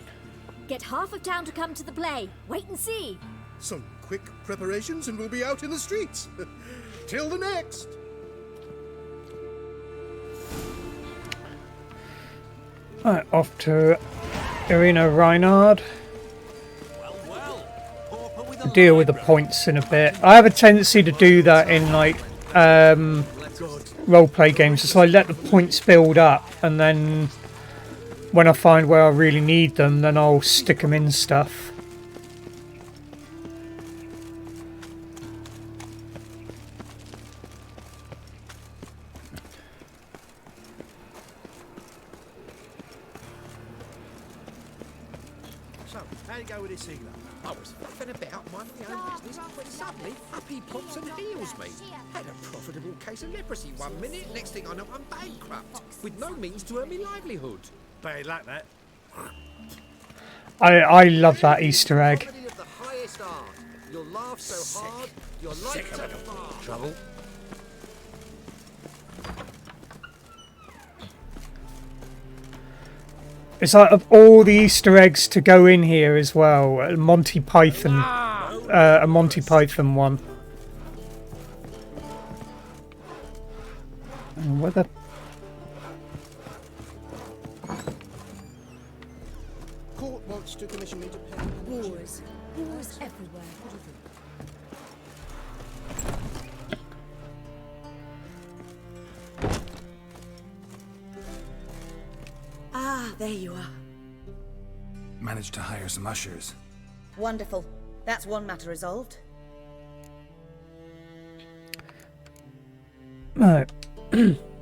Get half of town to come to the play. Wait and see. Some quick preparations and we'll be out in the streets. Till the next. Right, off to Irina Reinhard. Deal with the points in a bit. I have a tendency to do that in like roleplay games. So I let the points build up, and then when I find where I really need them, then I'll stick them in stuff. So, how you go with this Igla? I was faffing about, minding my own business, when suddenly up he pops and heals me. Had a profitable case of leprosy 1 minute, next thing I know I'm bankrupt, with no means to earn me livelihood. Bad luck, that. I love that Easter egg. Comedy of the highest art. You'll laugh so hard, you're like to fart. Trouble. It's like of all the Easter eggs to go in here as well, a Monty Python one. And where the Court wants to commission me to pen. Wars. Wars everywhere. there you are. Managed to hire some ushers. Wonderful. That's one matter resolved. Right.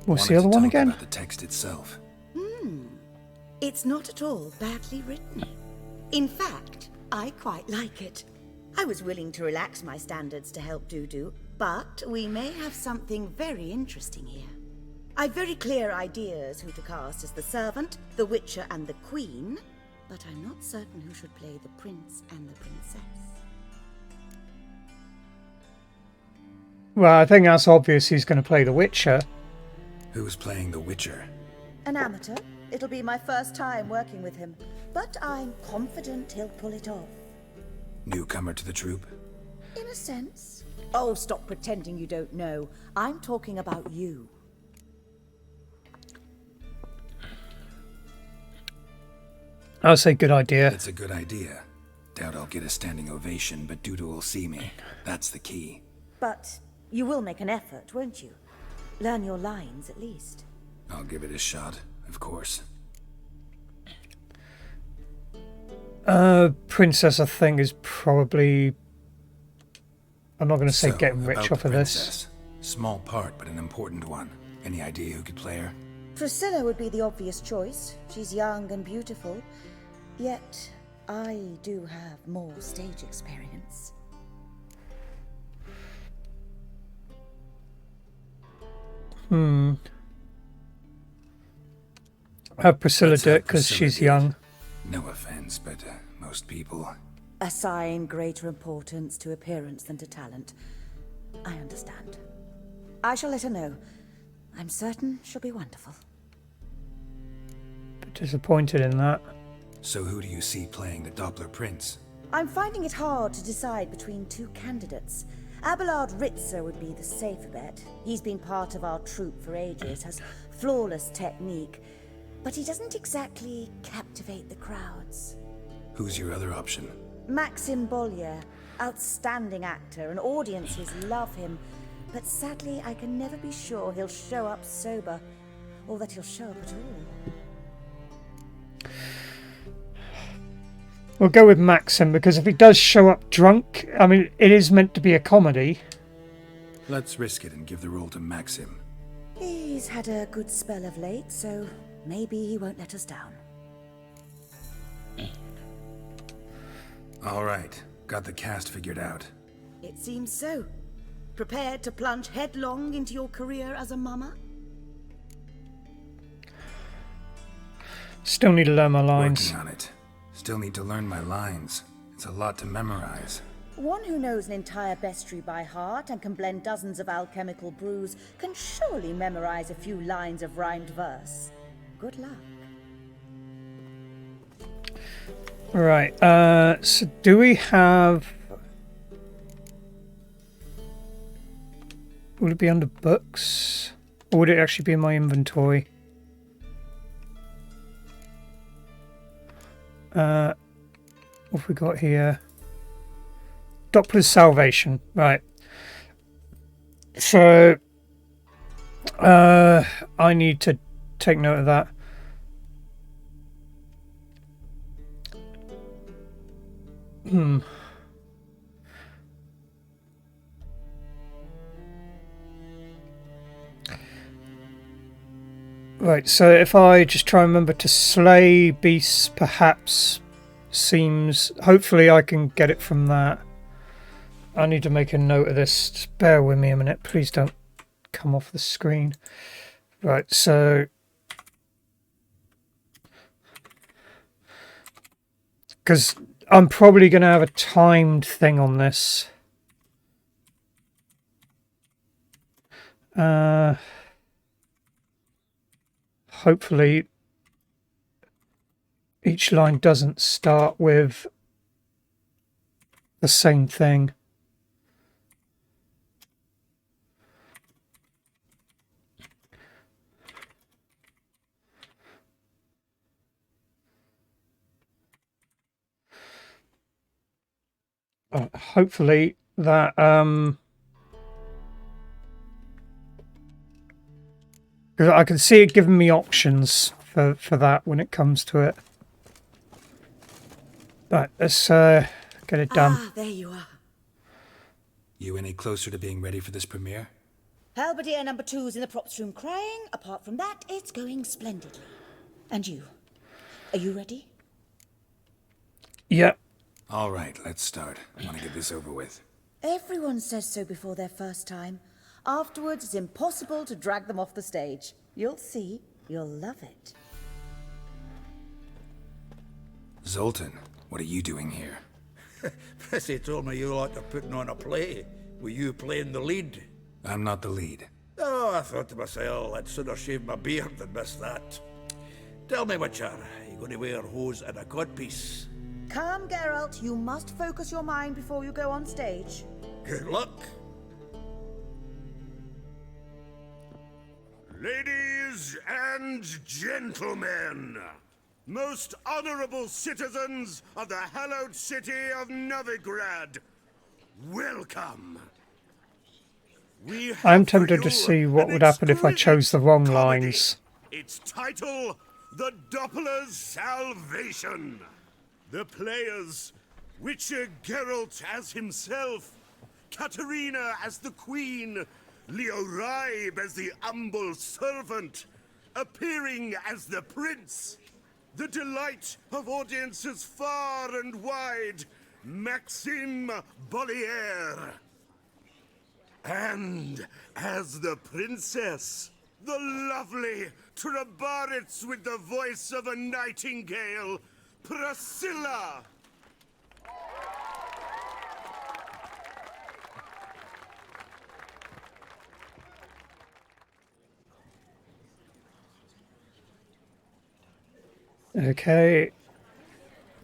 What's the other one again? About the text itself. It's not at all badly written. In fact, I quite like it. I was willing to relax my standards to help Dudu, but we may have something very interesting here. I've very clear ideas who to cast as the servant, the Witcher, and the Queen, but I'm not certain who should play the prince and the princess. Well, I think that's obvious who's going to play the Witcher. Who's playing the Witcher? An amateur. It'll be my first time working with him, but I'm confident he'll pull it off. Newcomer to the troupe? In a sense. Oh, stop pretending you don't know. I'm talking about you. I'll say good idea. It's a good idea. Doubt I'll get a standing ovation, but Dudu will see me. That's the key. But you will make an effort, won't you? Learn your lines, at least. I'll give it a shot, of course. Princess, I think, is probably... I'm not going to say getting rich off of this. Small part, but an important one. Any idea who could play her? Priscilla would be the obvious choice. She's young and beautiful. Yet, I do have more stage experience. Have Priscilla do it because she's young. No offense, but most people... Assign greater importance to appearance than to talent. I understand. I shall let her know. I'm certain she'll be wonderful. Bit disappointed in that. So who do you see playing the Doppler Prince? I'm finding it hard to decide between two candidates. Abelard Ritzer would be the safer bet. He's been part of our troupe for ages, has flawless technique, but he doesn't exactly captivate the crowds. Who's your other option? Maxim Bollier, outstanding actor, and audiences love him. But sadly, I can never be sure he'll show up sober, or that he'll show up at all. We'll go with Maxim, because if he does show up drunk, I mean, it is meant to be a comedy. Let's risk it and give the role to Maxim. He's had a good spell of late, so maybe he won't let us down. All right, got the cast figured out. It seems so. Prepared to plunge headlong into your career as a mama? Still need to learn my lines. Working on it. Still need to learn my lines. It's a lot to memorize. One who knows an entire bestiary by heart and can blend dozens of alchemical brews can surely memorize a few lines of rhymed verse. Good luck. Right, so do we have... Would it be under books? Or would it actually be in my inventory? What have we got here? Doppler's Salvation, right. So, I need to take note of that. Right, so if I just try and remember to slay beasts, perhaps seems... Hopefully I can get it from that. I need to make a note of this. Just bear with me a minute. Please don't come off the screen. Right, so... Because I'm probably going to have a timed thing on this. Hopefully each line doesn't start with the same thing. Hopefully that because I can see it giving me options for that when it comes to it. But let's get it done. Ah, there you are. You any closer to being ready for this premiere? Halberdier number 2's in the props room crying. Apart from that, it's going splendidly. And you? Are you ready? Yep. All right, let's start. I want to get this over with. Everyone says so before their first time. Afterwards, it's impossible to drag them off the stage. You'll see. You'll love it. Zoltan, what are you doing here? Prissy told me you like to putting on a play. Were you playing the lead? I'm not the lead. Oh, I thought to myself, I'd sooner shave my beard than miss that. Tell me, Witcher, are you going to wear hose and a codpiece? Calm, Geralt. You must focus your mind before you go on stage. Good luck. Ladies and gentlemen, most honorable citizens of the hallowed city of Novigrad, welcome. I'm tempted to see what would happen if I chose the wrong lines. Its title, The Doppler's Salvation. The players, Witcher Geralt as himself, Katarina as the Queen, Leo Raib as the humble servant, appearing as the Prince, the delight of audiences far and wide, Maxime Bollier. And as the Princess, the lovely Trebaritz with the voice of a nightingale, Priscilla. Okay.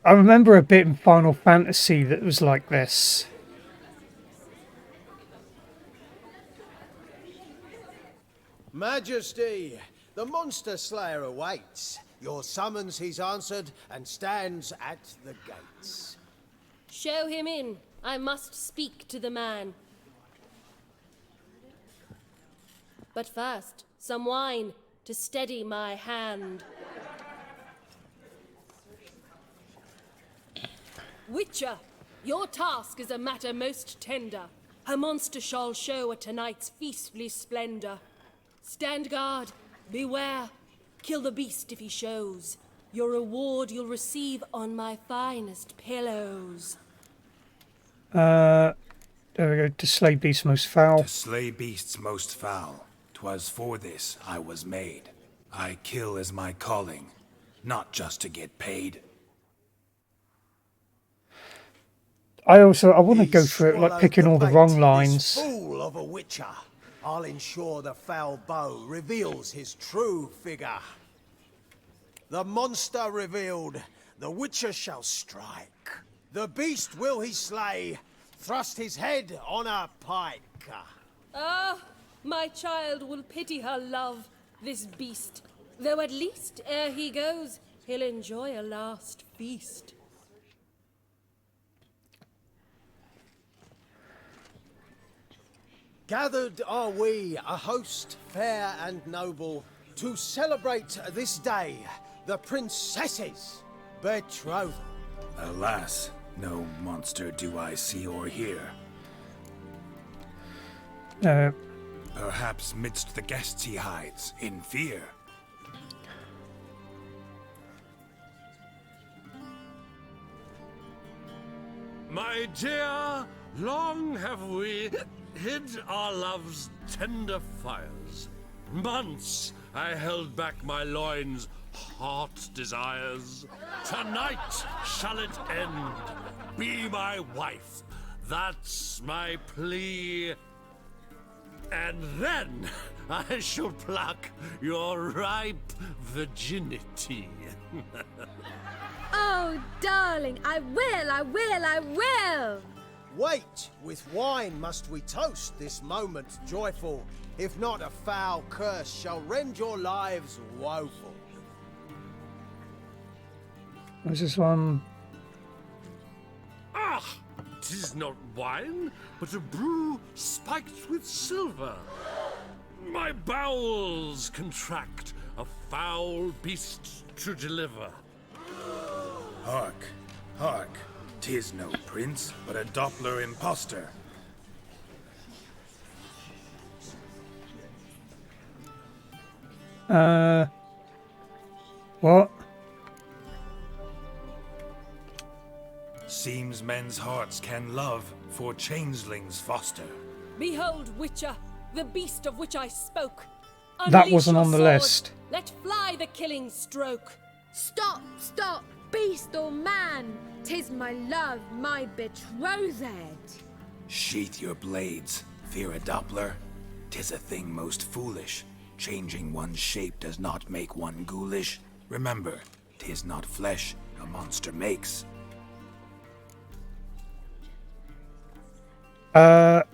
I remember a bit in Final Fantasy that was like this. Majesty, the Monster Slayer awaits. Your summons he's answered and stands at the gates. Show him in. I must speak to the man. But first, some wine to steady my hand. Witcher, your task is a matter most tender. A monster shall show at tonight's feastly splendor. Stand guard, beware, kill the beast if he shows. Your reward you'll receive on my finest pillows. There we go. To slay beasts most foul. To slay beasts most foul. 'Twas for this I was made. I kill as my calling, not just to get paid. I want to go through it like picking all the wrong lines. Fool of a Witcher. I'll ensure the foul bow reveals his true figure. The monster revealed, the Witcher shall strike. The beast will he slay, thrust his head on a pike. Ah, my child will pity her love, this beast. Though at least, ere he goes, he'll enjoy a last feast. Gathered are we, a host fair and noble, to celebrate this day, the princess's betrothal. Alas, no monster do I see or hear. Perhaps midst the guests he hides, in fear. My dear, long have we hid our love's tender fires. Months I held back my loins' hot desires. Tonight shall it end. Be my wife. That's my plea. And then I shall pluck your ripe virginity. Oh, darling, I will! Wait, with wine must we toast this moment joyful. If not, a foul curse shall rend your lives woeful. What's this one? Ah! 'Tis not wine, but a brew spiked with silver. My bowels contract, a foul beast to deliver. Hark, hark. 'Tis no prince, but a Doppler impostor. What? Seems men's hearts can love, for changelings foster. Behold, Witcher, the beast of which I spoke. That Unleash wasn't your on the sword. list. Let fly the killing stroke. Stop, stop, beast or man! 'Tis my love, my betrothed. Sheath your blades, fear a Doppler. 'Tis a thing most foolish. Changing one's shape does not make one ghoulish. Remember, 'tis not flesh a monster makes. But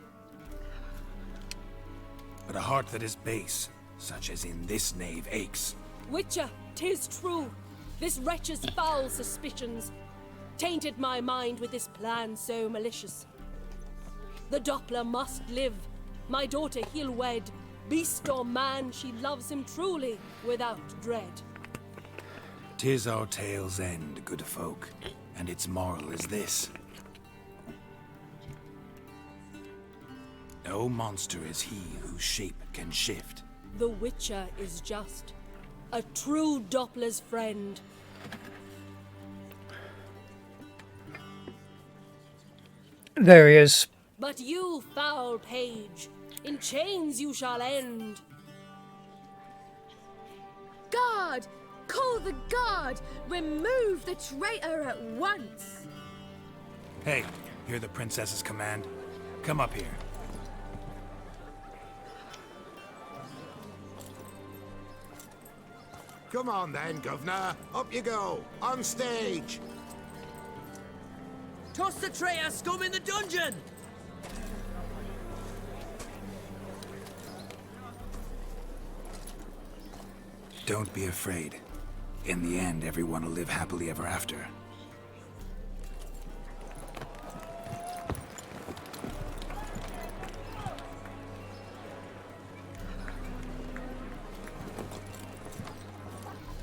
a heart that is base, such as in this knave aches. Witcher, 'tis true. This wretch's foul suspicions tainted my mind with this plan so malicious. The Doppler must live. My daughter he'll wed. Beast or man, she loves him truly, without dread. 'Tis our tale's end, good folk, and its moral is this. No monster is he whose shape can shift. The Witcher is just a true Doppler's friend. There he is. But you, foul page, in chains you shall end. Guard! Call the guard! Remove the traitor at once! Hey, hear the princess's command? Come up here. Come on then, Governor. Up you go. On stage. Toss the traitor scum in the dungeon! Don't be afraid. In the end, everyone will live happily ever after.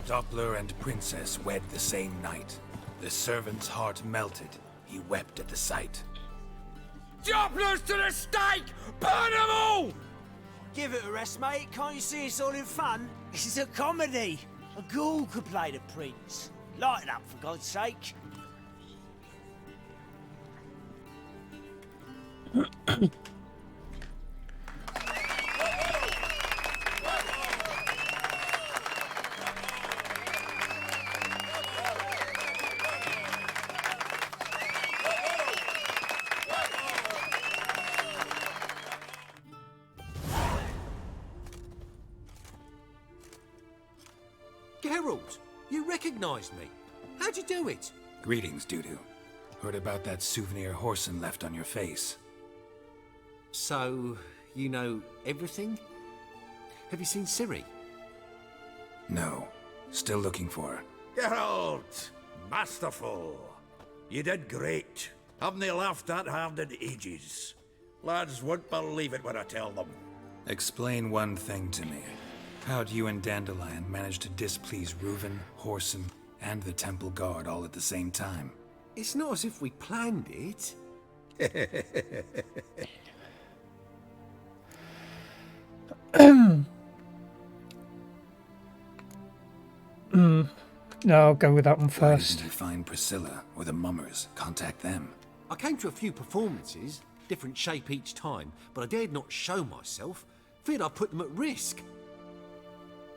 Doppler and princess wed the same night. The servant's heart melted. He wept at the sight. Dopplers to the stake! Burn them all! Give it a rest, mate. Can't you see it's all in fun? This is a comedy. A ghoul could play the prince. Lighten up, for God's sake. Geralt, you recognized me. How'd you do it? Greetings, Dudu. Heard about that souvenir Whoreson left on your face. So, you know everything? Have you seen Ciri? No. Still looking for her. Geralt! Masterful! You did great. Haven't they laughed that hard in ages? Lads won't believe it when I tell them. Explain one thing to me. How'd you and Dandelion manage to displease Reuven, Whoreson, and the Temple Guard all at the same time? It's not as if we planned it. No, I'll go with that one Why first. didn't you find Priscilla or the Mummers? Contact them. I came to a few performances, different shape each time, but I dared not show myself. Feared I'd put them at risk.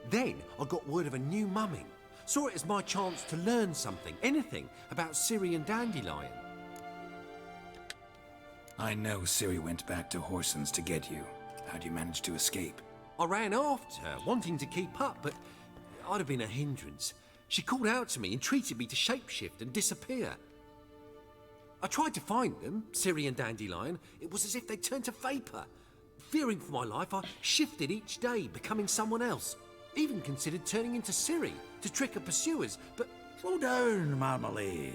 Then I got word of a new mumming. Saw it as my chance to learn something, anything, about Ciri and Dandelion. I know Ciri went back to Whoreson's to get you. How'd you manage to escape? I ran after her, wanting to keep up, but I'd have been a hindrance. She called out to me, entreated me to shapeshift and disappear. I tried to find them, Ciri and Dandelion. It was as if they'd turned to vapour. Fearing for my life, I shifted each day, becoming someone else. Even considered turning into Ciri to trick her pursuers, but... Slow down, Marmalade.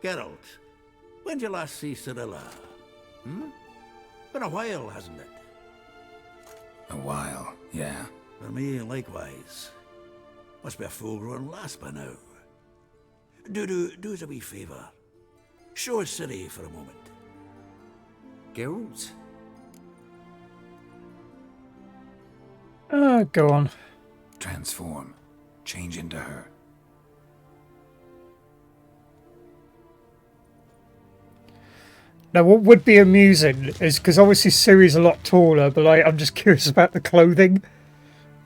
Geralt, when did you last see Cirilla? Been a while, hasn't it? A while. Yeah. For me, likewise. Must be a full-grown lass by now. Do us a wee favour. Show us City for a moment. Geralt? Go on. Transform. Change into her. Now, what would be amusing is because obviously Ciri's a lot taller, but I'm just curious about the clothing.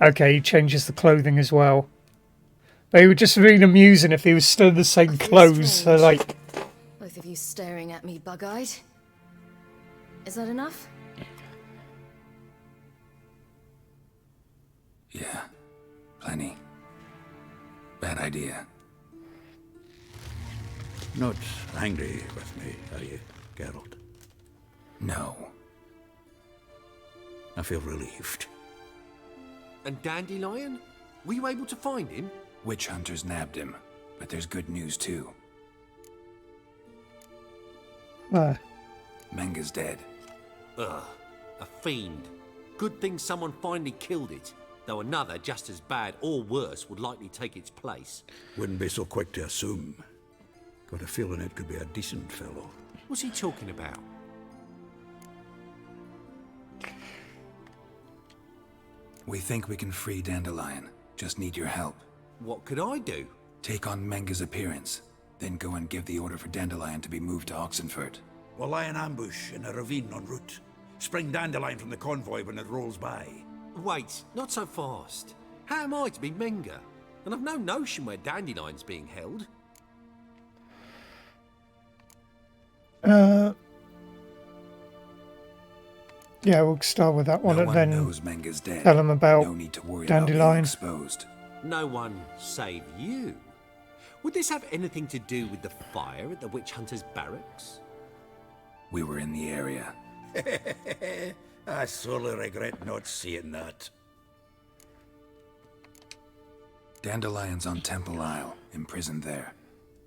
Okay, he changes the clothing as well. But it would just really amusing if he was still in the same clothes. So, like, Both of you staring at me bug-eyed. Is that enough? Yeah. Plenty. Bad idea. Not angry with me, are you, Geralt? No. I feel relieved. And Dandelion? Were you able to find him? Witch hunters nabbed him, but there's good news too. Menga's dead. Ugh, a fiend. Good thing someone finally killed it, though another just as bad or worse would likely take its place. Wouldn't be so quick to assume. Got a feeling it could be a decent fellow. What's he talking about? We think we can free Dandelion. Just need your help. What could I do? Take on Menga's appearance, then go and give the order for Dandelion to be moved to Oxenfurt. We'll lie in ambush in a ravine en route. Spring Dandelion from the convoy when it rolls by. Wait, not so fast. How am I to be Menga? And I've no notion where Dandelion's being held. Yeah, we'll start with that one No and one then knows Menga's dead. tell him about No need to worry about being Dandelion. exposed. No one save you. Would this have anything to do with the fire at the witch hunters' barracks? We were in the area. I sorely regret not seeing that. Dandelion's on Temple Isle, imprisoned there.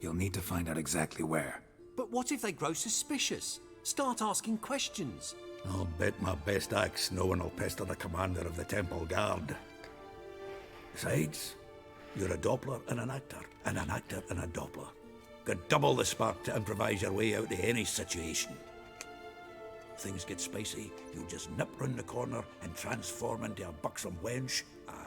You'll need to find out exactly where. But what if they grow suspicious? Start asking questions? I'll bet my best axe no one will pester the commander of the Temple Guard. Besides, you're a Doppler and an actor and a Doppler. Got double the spark to improvise your way out of any situation. If things get spicy, you'll just nip round the corner and transform into a buxom wench,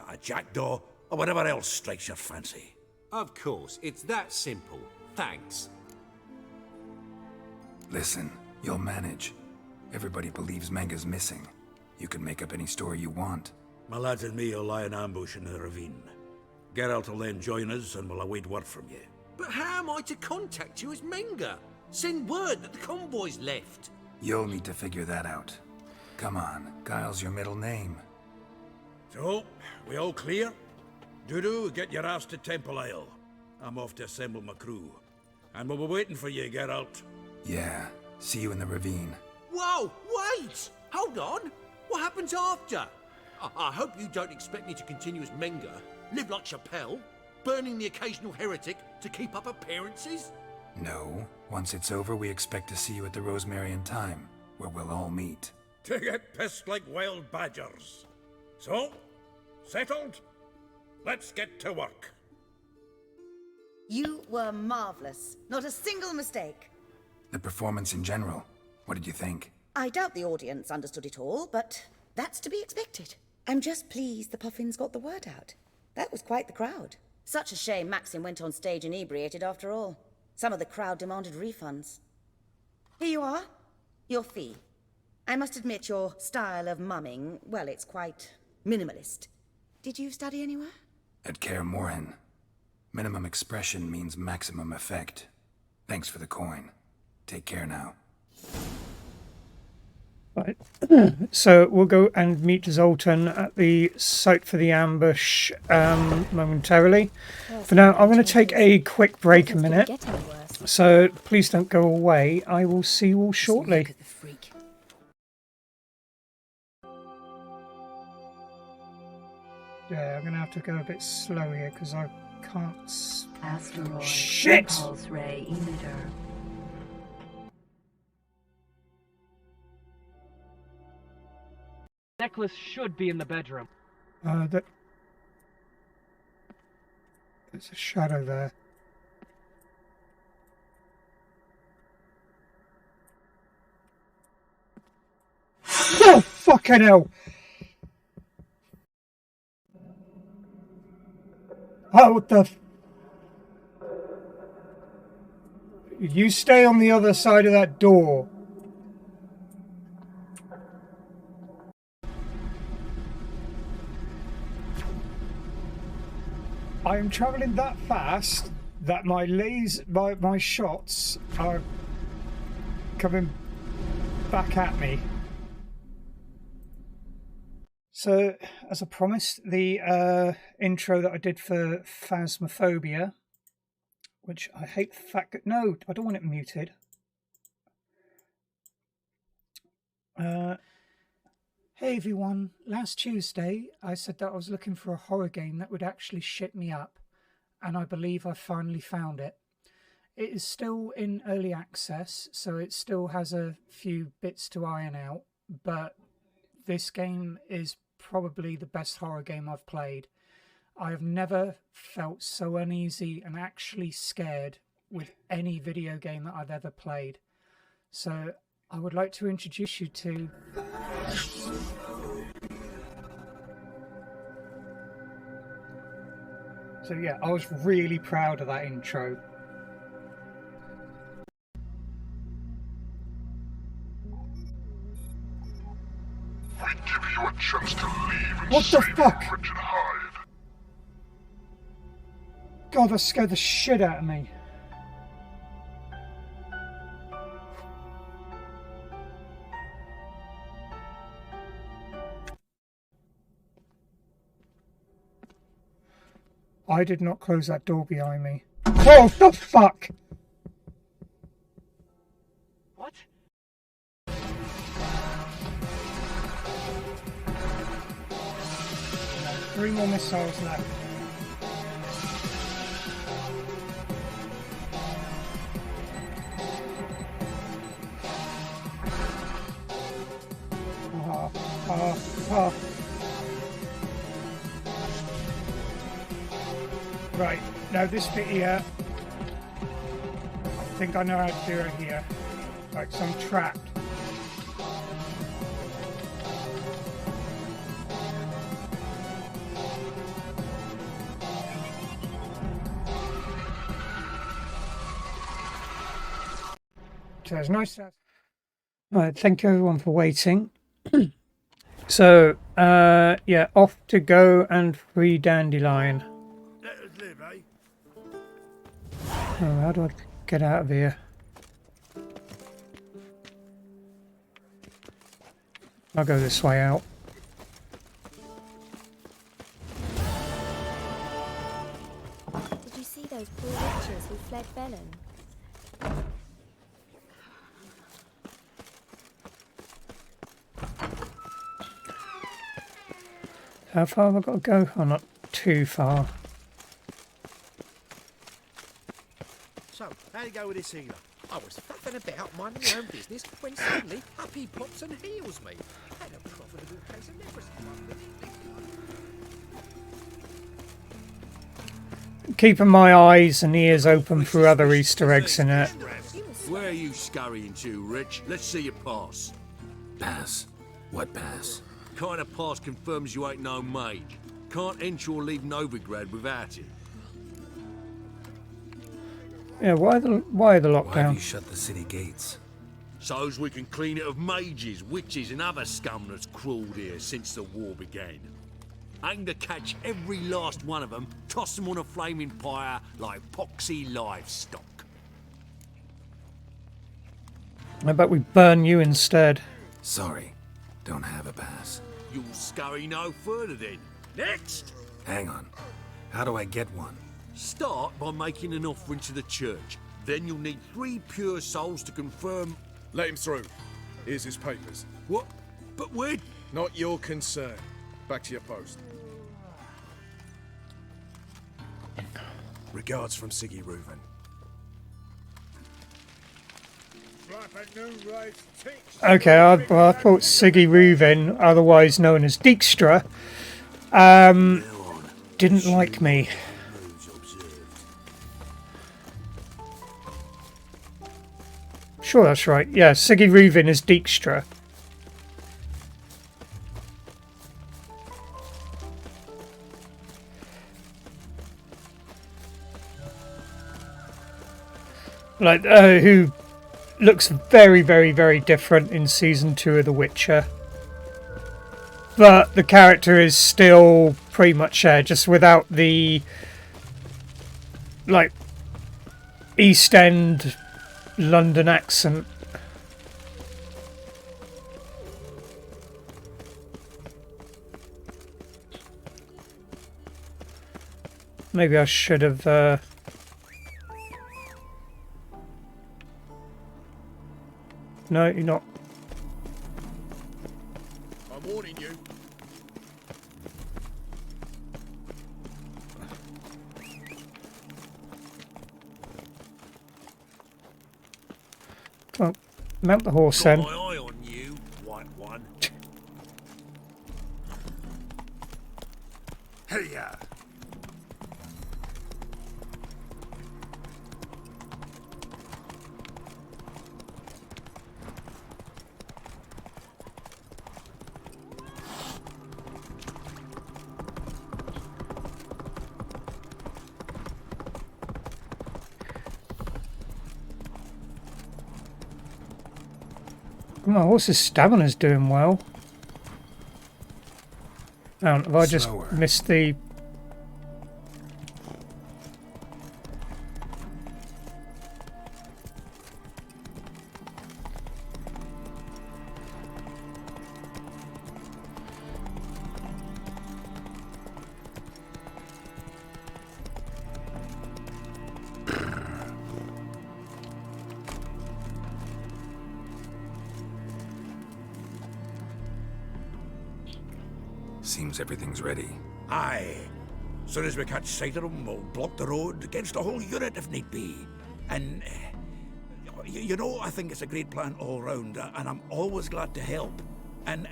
a jackdaw, or whatever else strikes your fancy. Of course, it's that simple. Thanks. Listen, you'll manage. Everybody believes Menga's missing. You can make up any story you want. My lads and me will lie in ambush in the ravine. Geralt will then join us and we'll await word from you. But how am I to contact you as Menga? Send word that the convoy's left. You'll need to figure that out. Come on, Guile's your middle name. So, we all clear? Dudu, get your ass to Temple Isle. I'm off to assemble my crew. And we'll be waiting for you, Geralt. Yeah, see you in the ravine. Whoa, wait! Hold on! What happens after? I hope you don't expect me to continue as Menga, live like Chappelle, burning the occasional heretic to keep up appearances? No, once it's over, we expect to see you at the Rosemary in Time, where we'll all meet. To get pissed like wild badgers. So, settled? Let's get to work. You were marvelous. Not a single mistake. The performance in general, what did you think? I doubt the audience understood it all, but that's to be expected. I'm just pleased the Puffins got the word out. That was quite the crowd. Such a shame Maxim went on stage inebriated after all. Some of the crowd demanded refunds. Here you are. Your fee. I must admit your style of mumming, well, it's quite minimalist. Did you study anywhere? At Kaer Morhen. Minimum expression means maximum effect. Thanks for the coin. Take care now. Right. So we'll go and meet Zoltan at the site for the ambush momentarily. For now, I'm going to take a quick break a minute. So please don't go away. I will see you all shortly. Yeah, I'm going to have to go a bit slow here because I can't... Asteroid Shit! Impulse ray emitter. Necklace should be in the bedroom. There's a shadow there. Oh, fucking hell! Oh, what the... You stay on the other side of that door. I am travelling that fast that my shots are coming back at me. So, as I promised, the intro that I did for Phasmophobia, which I hate the fact that... No, I don't want it muted. Hey everyone, last Tuesday I said that I was looking for a horror game that would actually shit me up, and I believe I finally found it. It is still in early access, so it still has a few bits to iron out, but this game is probably the best horror game I've played. I have never felt so uneasy and actually scared with any video game that I've ever played. So I would like to introduce you to... So yeah, I was really proud of that intro. I give you a chance to leave and what the fuck? Richard Hyde. God, that scared the shit out of me. I did not close that door behind me. Oh, the fuck! What? 3 more missiles left. Right, now this bit here, I think I know how to do it here. Right, so I'm trapped. So it's nice to have... Right, thank you everyone for waiting. So, yeah, off to go and free Dandelion. Let us live, eh? Oh, how do I get out of here? I'll go this way out. Did you see those poor witches who fled Velen? How far have I got to go? Oh, not too far. So, how'd it go with this healer? I was faffing about minding my own business when suddenly up he pops and heals me. Had a profitable case of leprosy. Keeping my eyes and ears open for other Easter eggs in it. Where are you scurrying to, Rich? Let's see your pass. Pass? What pass? Kind of pass confirms you ain't no mage. Can't enter or leave Novigrad without it. Yeah, why the Why have lockdown? you shut the city gates? So's we can clean it of mages, witches and other scum that's crawled here since the war began. Aim to catch every last one of them, toss them on a flaming pyre like poxy livestock. I bet we burn you instead. Sorry, don't have a pass. You'll scurry no further then. Next! Hang on. How do I get one? Start by making an offering to the church. Then you'll need 3 pure souls to confirm... Let him through. Here's his papers. What? But where... Not your concern. Back to your post. Regards from Siggy Reuven. Okay, I thought Siggy Reuven, otherwise known as Dijkstra, didn't like me. Sure, that's right. Yeah, Siggy Ruvin is Dijkstra. Like, who looks very, very, very different in season 2 of The Witcher. But the character is still pretty much there, just without the, like, East End London accent. Maybe I should have... No, you're not. I'm warning you. Well, mount the horse then. Got my eye on you, white one. Hey-ya! My horse's stamina's doing well. Have I just Slower. missed the... Seems everything's ready. Aye. Soon as we catch sight of them, we'll block the road against the whole unit if need be. And, you know, I think it's a great plan all round, and I'm always glad to help. And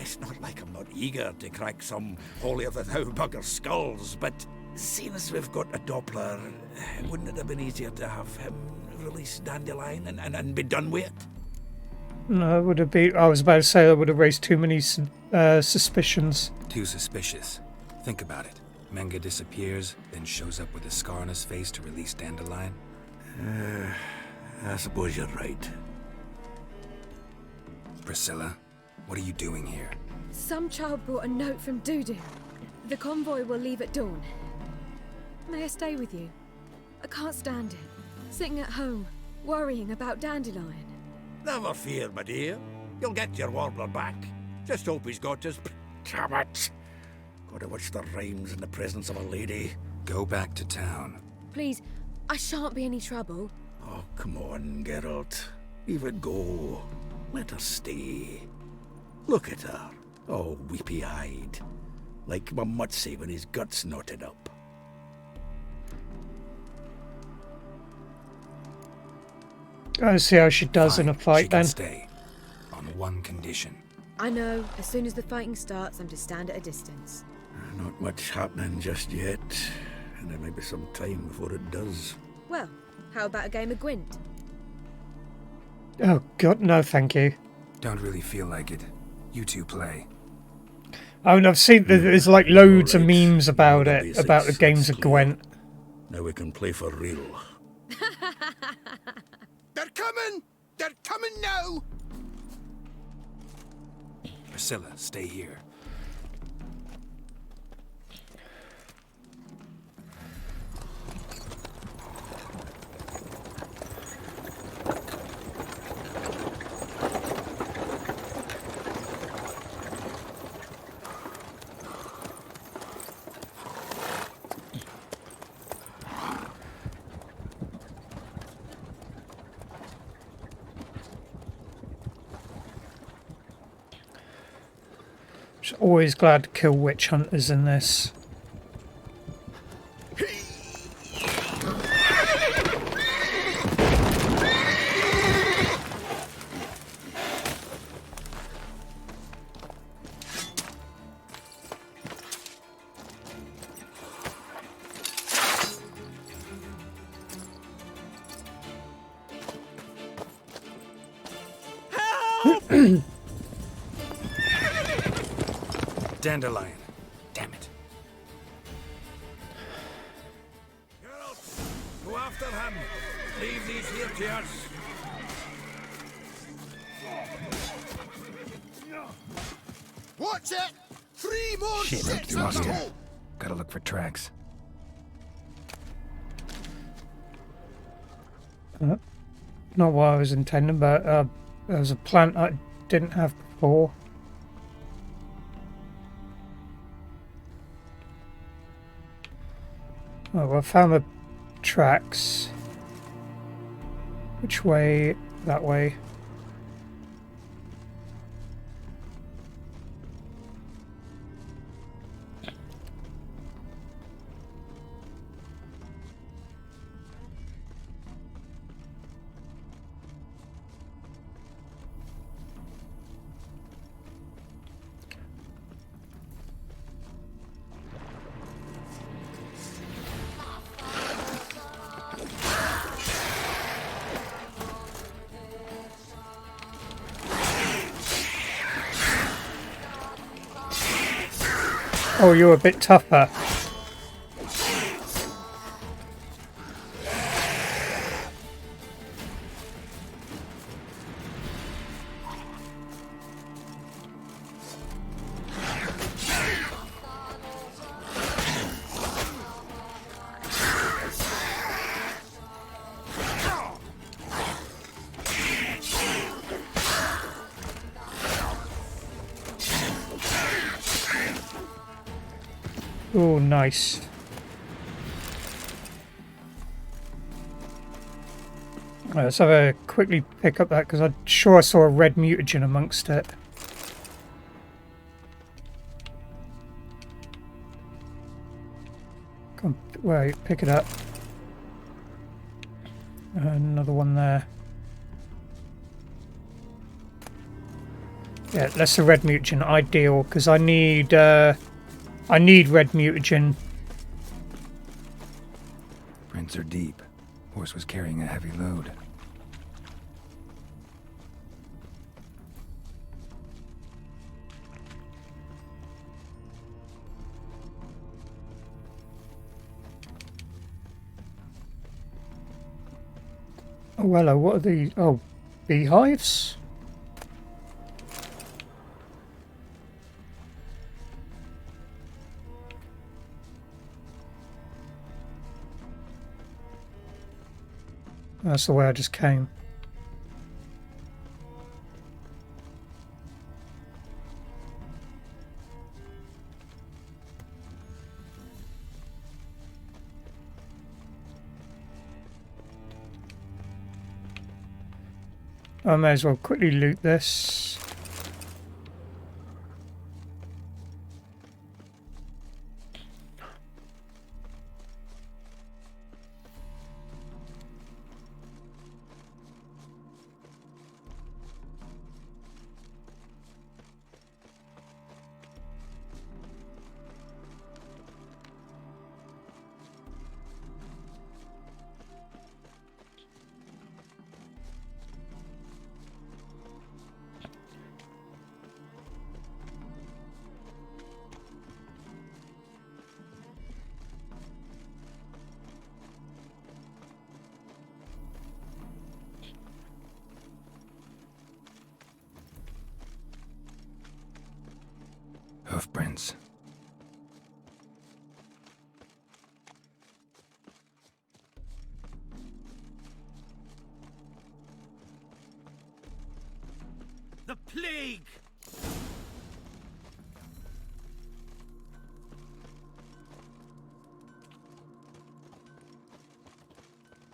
it's not like I'm not eager to crack some holier-than-thou bugger skulls, but seeing as we've got a Doppler, wouldn't it have been easier to have him release Dandelion and be done with it? No, it would have been... I was about to say that would have raised too many suspicions. Too suspicious. Think about it. Menga disappears, then shows up with a scar on his face to release Dandelion. I suppose you're right. Priscilla, what are you doing here? Some child brought a note from Dudu. The convoy will leave at dawn. May I stay with you? I can't stand it. Sitting at home, worrying about Dandelion. Never fear, my dear. You'll get your warbler back. Just hope he's got his... Damn it! Gotta watch the rhymes in the presence of a lady. Go back to town. Please, I shan't be any trouble. Oh, come on, Geralt. Leave it go. Let her stay. Look at her. Oh, weepy-eyed. Like my Mutsy when his guts knotted up. I'll see how she does in a fight She can then. stay. On one condition. I know, as soon as the fighting starts, I'm to stand at a distance. Not much happening just yet. And there may be some time before it does. Well, how about a game of Gwent? Oh god, no thank you. Don't really feel like it. You two play. I mean, I've seen there's like loads of memes about it, about the games of Gwent. Now we can play for real. They're coming! They're coming now! Priscilla, stay here. Just always glad to kill witch hunters in this. Dandelion. Damn it. Go after him. Leave these here to us. Watch it! 3 more Shit, ships we on lost the her. wall! Gotta look for tracks. Not what I was intending, but there was a plant I didn't have before. Oh, well, I found the tracks. Which way? That way. Oh, you're a bit tougher. Oh, nice. Right, let's have a quickly pick up that because I'm sure I saw a red mutagen amongst it. Come on, wait, pick it up. Another one there. Yeah, that's a red mutagen, ideal, because I need red mutagen. Prints are deep. Horse was carrying a heavy load. Oh, hello, what are these? Oh, beehives? That's the way I just came. I may as well quickly loot this. Hoofprints. The plague!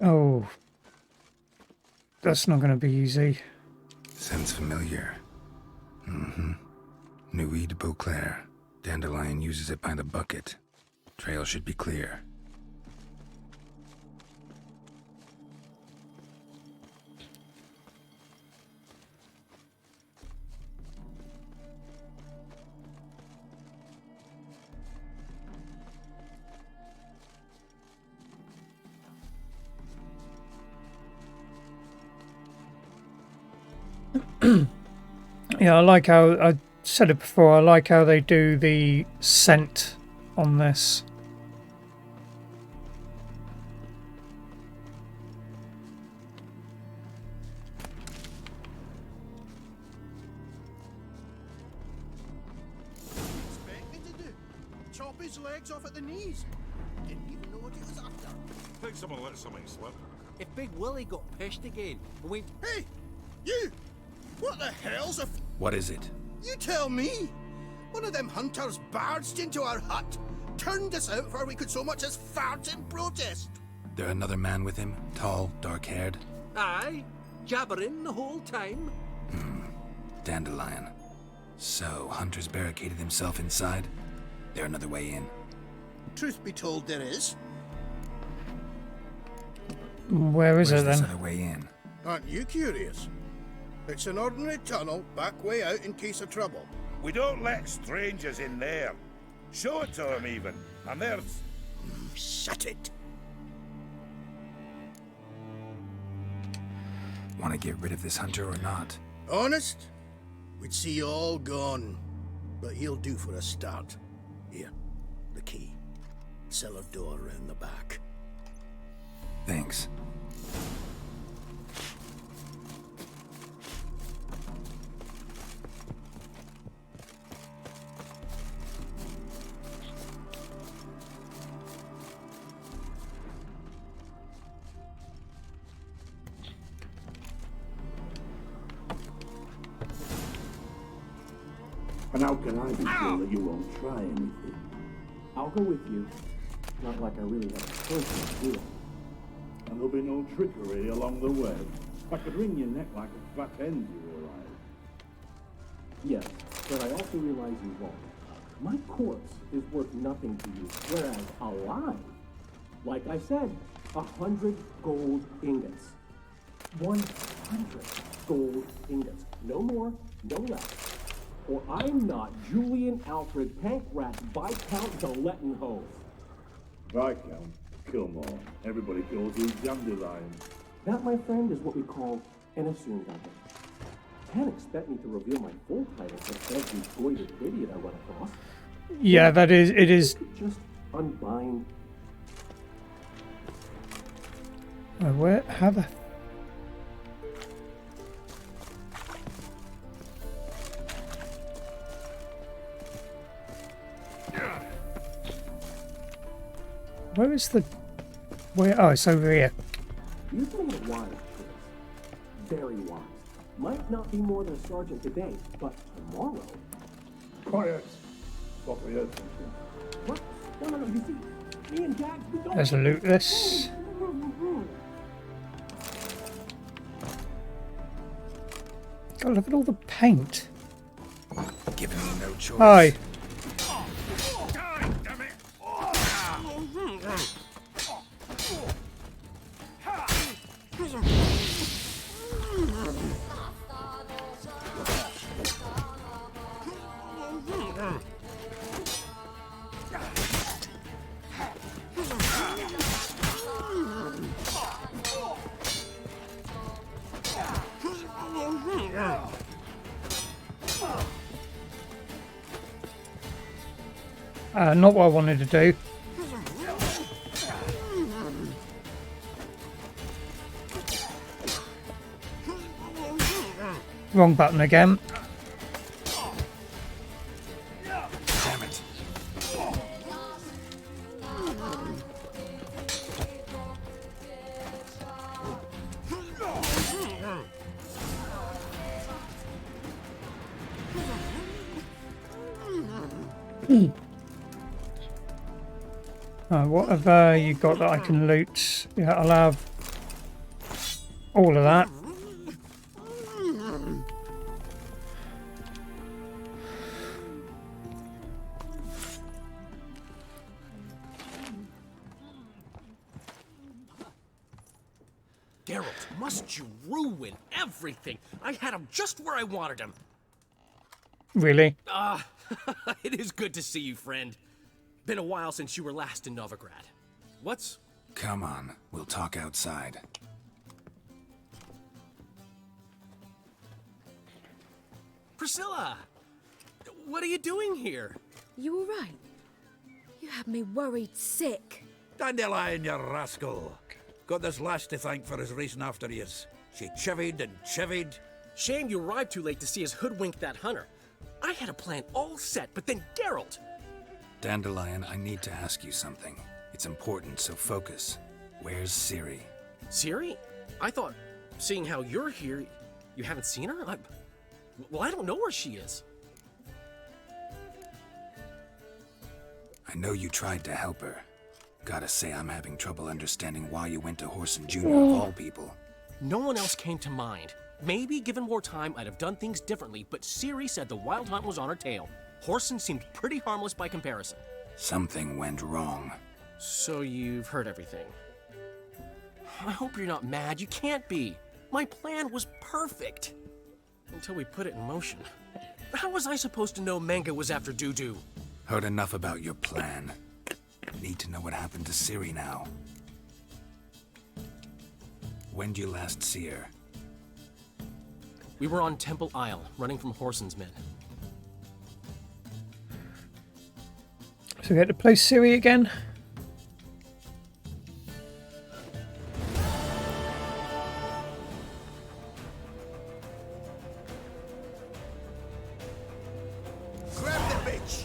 Oh, that's not going to be easy. Sounds familiar. Nuit de Beauclair. Dandelion uses it by the bucket. Trail should be clear. Yeah, I like how, I said it before, I like how they do the scent on this. Expect me to do? Chop his legs off at the knees. Didn't even know what he was after. Think someone let something slip. If Big Willie got pissed again and went, Hey, you! What the hell's a... What is it? You tell me! One of them hunters barged into our hut, turned us out before we could so much as fart in protest. There another man with him? Tall, dark-haired? aye, jabbering the whole time. Dandelion. So, Hunter's barricaded himself inside? There another way in? Truth be told, there is. Where is Where's it this then? other way in? Aren't you curious? It's an ordinary tunnel, back way out in case of trouble. We don't let strangers in there. Show it to them even. And there's... Shut it. Want to get rid of this Hunter or not? Honest? We'd see you all gone. But he'll do for a start. Here, the key. Cellar door round the back. Thanks. And how can I be sure that you won't try anything? I'll go with you. Not like I really have a choice to do it. And there'll be no trickery along the way. I could wring your neck like a fat end, you realize. Yes, but I also realize you won't. My corpse is worth nothing to you, whereas alive, like I said, 100 gold ingots. 100 gold ingots. No more, no less. Or I'm not Julian Alfred Pankrat Viscount de Lettenhove. Viscount? Come on. Everybody calls you Dandelion. That, my friend, is what we call an assumed title. Can't expect me to reveal my full title to every goited idiot I run across. Yeah, that is, it is. Just unbind. Where, how the... Where is the... Where? Oh, it's over here. You've made a wise choice. Very wise. Might not be more than a sergeant today, but tomorrow... Quiet. Thought we heard something. What? No, you see, me and Jack, we don't... Let's loot this. God, look at all the paint. Giving me no choice. Hi. Not what I wanted to do. Wrong button again. Damn it. What have you got that I can loot? Yeah, I'll have all of that. Geralt, must you ruin everything? I had him just where I wanted him. Really? It is good to see you, friend. Been a while since you were last in Novigrad. What's... Come on, we'll talk outside. Priscilla! What are you doing here? You all right? You had me worried sick. Dandelion, you rascal. Got this lass to thank for his racing after yous. She chivied and chivied. Shame you arrived too late to see us hoodwink that hunter. I had a plan all set, but then Geralt. Dandelion, I need to ask you something. It's important, so focus. Where's Ciri? Ciri? I thought, seeing how you're here, you haven't seen her? Well, I don't know where she is. I know you tried to help her. Gotta say, I'm having trouble understanding why you went to Whoreson Jr. of all people. No one else came to mind. Maybe, given more time, I'd have done things differently, but Ciri said the Wild Hunt was on her tail. Whoreson seemed pretty harmless by comparison. Something went wrong. So you've heard everything. I hope you're not mad. You can't be. My plan was perfect. Until we put it in motion. How was I supposed to know Manga was after Dudu? Heard enough about your plan. Need to know what happened to Ciri now. When'd you last see her? We were on Temple Isle, running from Whoreson's men. So we get to play Ciri again. Grab the bitch!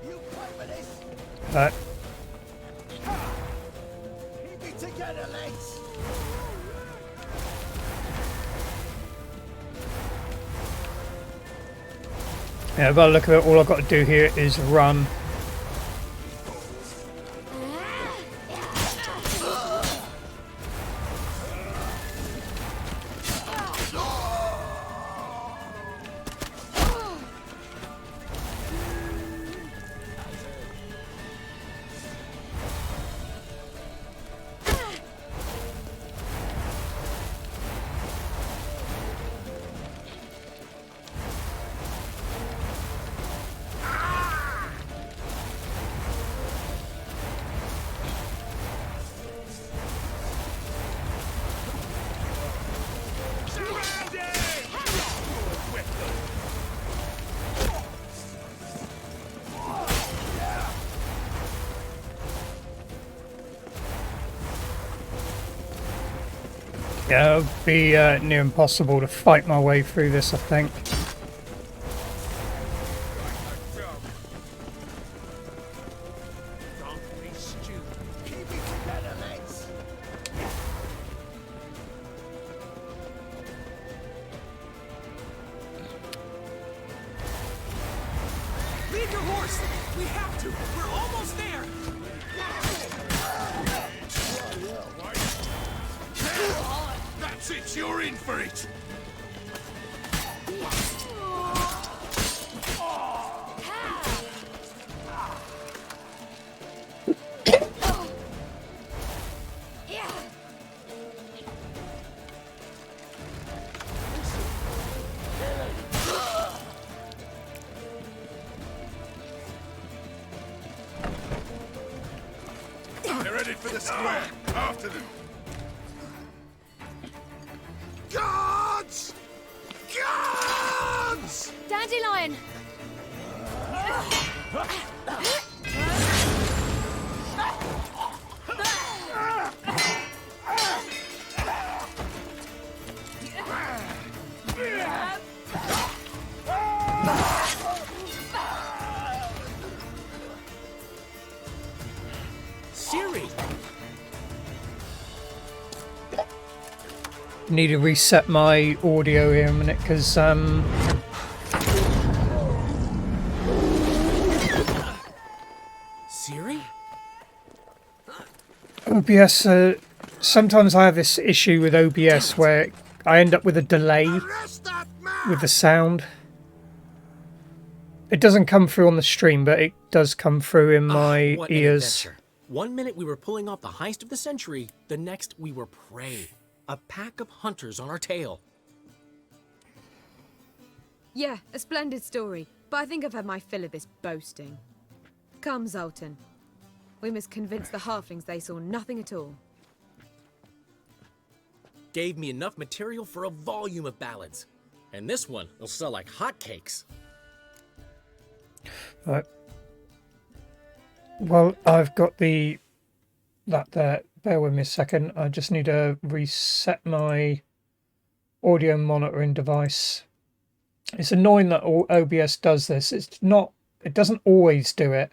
You play with this? Right. Keep it together, lads! Yeah, by the look of it, all I've got to do here is run. Yeah, it would be near impossible to fight my way through this, I think. Don't be stupid. Keep it together, lads! Leave your horse! We have to! We're almost there! That's it, you're in for it! They're headed for the square. After them. Guards! Guards! Dandelion! Ciri! Need to reset my audio here a minute because Ciri? OBS. Sometimes I have this issue with OBS where I end up with a delay with the sound. It doesn't come through on the stream, but it does come through in my What an ears. adventure. 1 minute we were pulling off the heist of the century, the next we were prey. A pack of hunters on our tail. Yeah, a splendid story, but I think I've had my fill of this boasting. Come, Zoltan. We must convince the halflings they saw nothing at all. Gave me enough material for a volume of ballads. And this one will sell like hotcakes. Right. Well, I've got that there. Bear with me a second. I just need to reset my audio monitoring device. It's annoying that OBS does this. It doesn't always do it.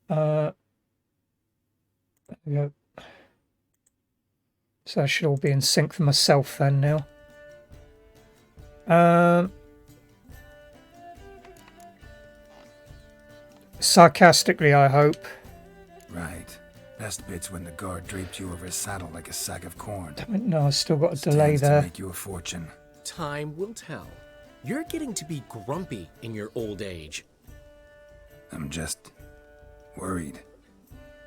There we go. So I should all be in sync for myself then now. Sarcastically, I hope. Right. Best bit's when the guard draped you over his saddle like a sack of corn. Damn it, no, I've still got a delay Stands there. to make you a fortune. Time will tell. You're getting to be grumpy in your old age. I'm just worried.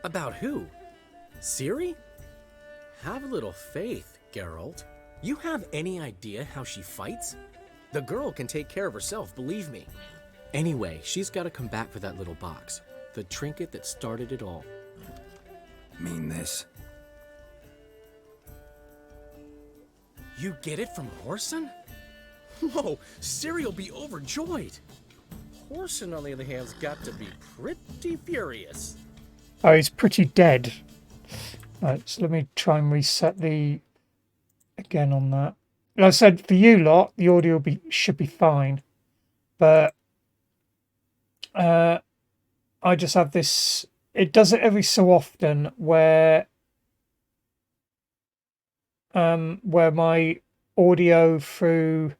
About who? Ciri? Have a little faith, Geralt. You have any idea how she fights? The girl can take care of herself, believe me. Anyway, she's got to come back for that little box. The trinket that started it all. Mean this? You get it from Whoreson? Whoa, Ciri will be overjoyed. Whoreson, on the other hand, has got to be pretty furious. Oh, he's pretty dead. Right, so let me try and reset again on that. Like I said, for you lot, the audio should be fine. But I just have this. It does it every so often where my audio through.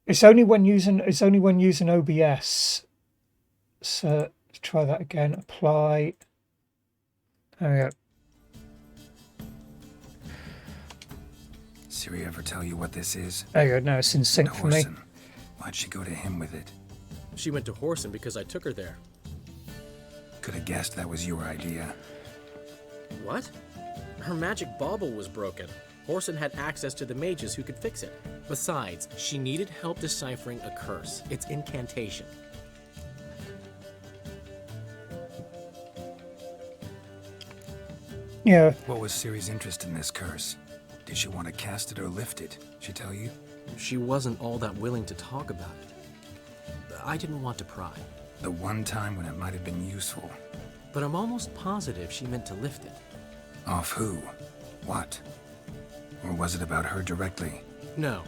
It's only when using OBS. So let's try that again. Apply. There we go. Ciri ever tell you what this is? There you go. Now it's in sync for me. Why'd she go to him with it? She went to Whoreson because I took her there. Could have guessed that was your idea. What? Her magic bauble was broken. Whoreson had access to the mages who could fix it. Besides, she needed help deciphering a curse. It's incantation. Yeah. What was Ciri's interest in this curse? Did she want to cast it or lift it? She tell you? She wasn't all that willing to talk about it. I didn't want to pry. The one time when it might have been useful. But I'm almost positive she meant to lift it. Off who? What? Or was it about her directly? No.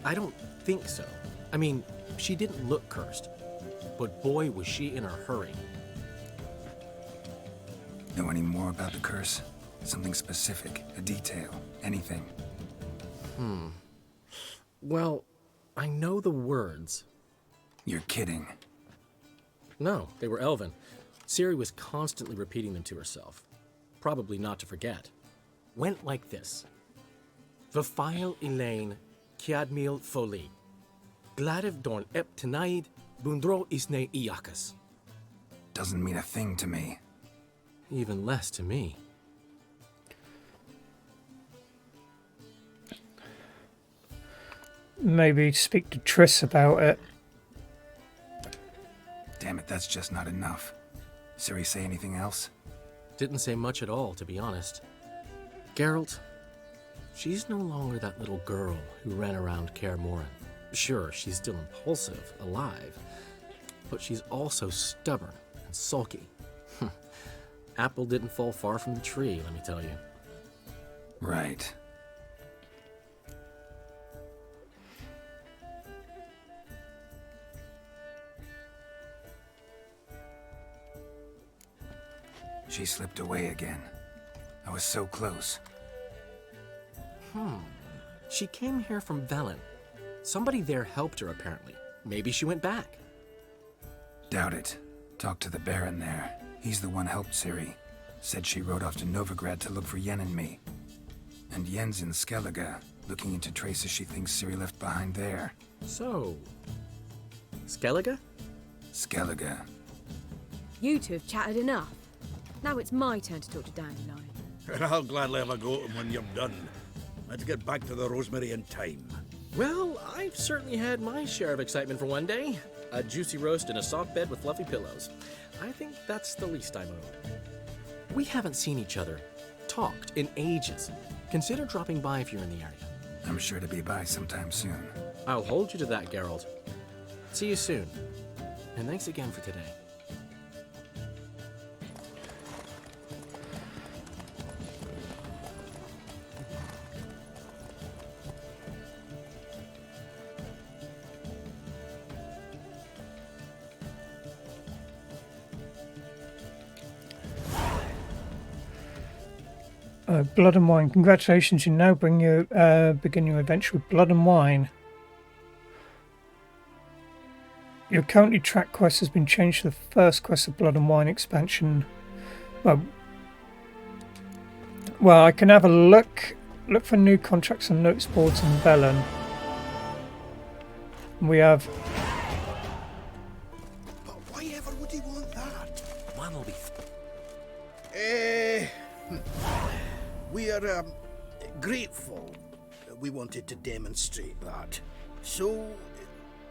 I don't think so. I mean, she didn't look cursed. But boy, was she in a hurry. Know any more about the curse? Something specific, a detail, anything? Well, I know the words. You're kidding. No, they were Elven. Ciri was constantly repeating them to herself. Probably not to forget. Went like this. Vafile Elaine, Kiadmil Foli. Gladiv Dorn Ep Tenaid, Bundro Isne Iakas. Doesn't mean a thing to me. Even less to me. Maybe speak to Triss about it. Damn it, that's just not enough. Ciri say anything else? Didn't say much at all, to be honest. Geralt, she's no longer that little girl who ran around Kaer Morhen. Sure, she's still impulsive, alive, but she's also stubborn and sulky. Apple didn't fall far from the tree, let me tell you. Right. She slipped away again. I was so close. She came here from Velen. Somebody there helped her, apparently. Maybe she went back. Doubt it. Talked to the Baron there. He's the one helped Ciri. Said she rode off to Novigrad to look for Yen and me. And Yen's in Skellige, looking into traces she thinks Ciri left behind there. So, Skellige? Skellige. You two have chatted enough. Now it's my turn to talk to Dandelion. And I'll gladly have a go at him when you're done. Let's get back to the Rosemary in time. Well, I've certainly had my share of excitement for one day. A juicy roast in a soft bed with fluffy pillows. I think that's the least I'm owed. We haven't seen each other, talked in ages. Consider dropping by if you're in the area. I'm sure to be by sometime soon. I'll hold you to that, Geralt. See you soon. And thanks again for today. Blood and Wine. Congratulations, you now begin your adventure with Blood and Wine. Your currently track quest has been changed to the first quest of Blood and Wine expansion. Well, I can have a look for new contracts and notice boards in Velen. We have... But why ever would he want that? One will be... We are grateful. We wanted to demonstrate that. So,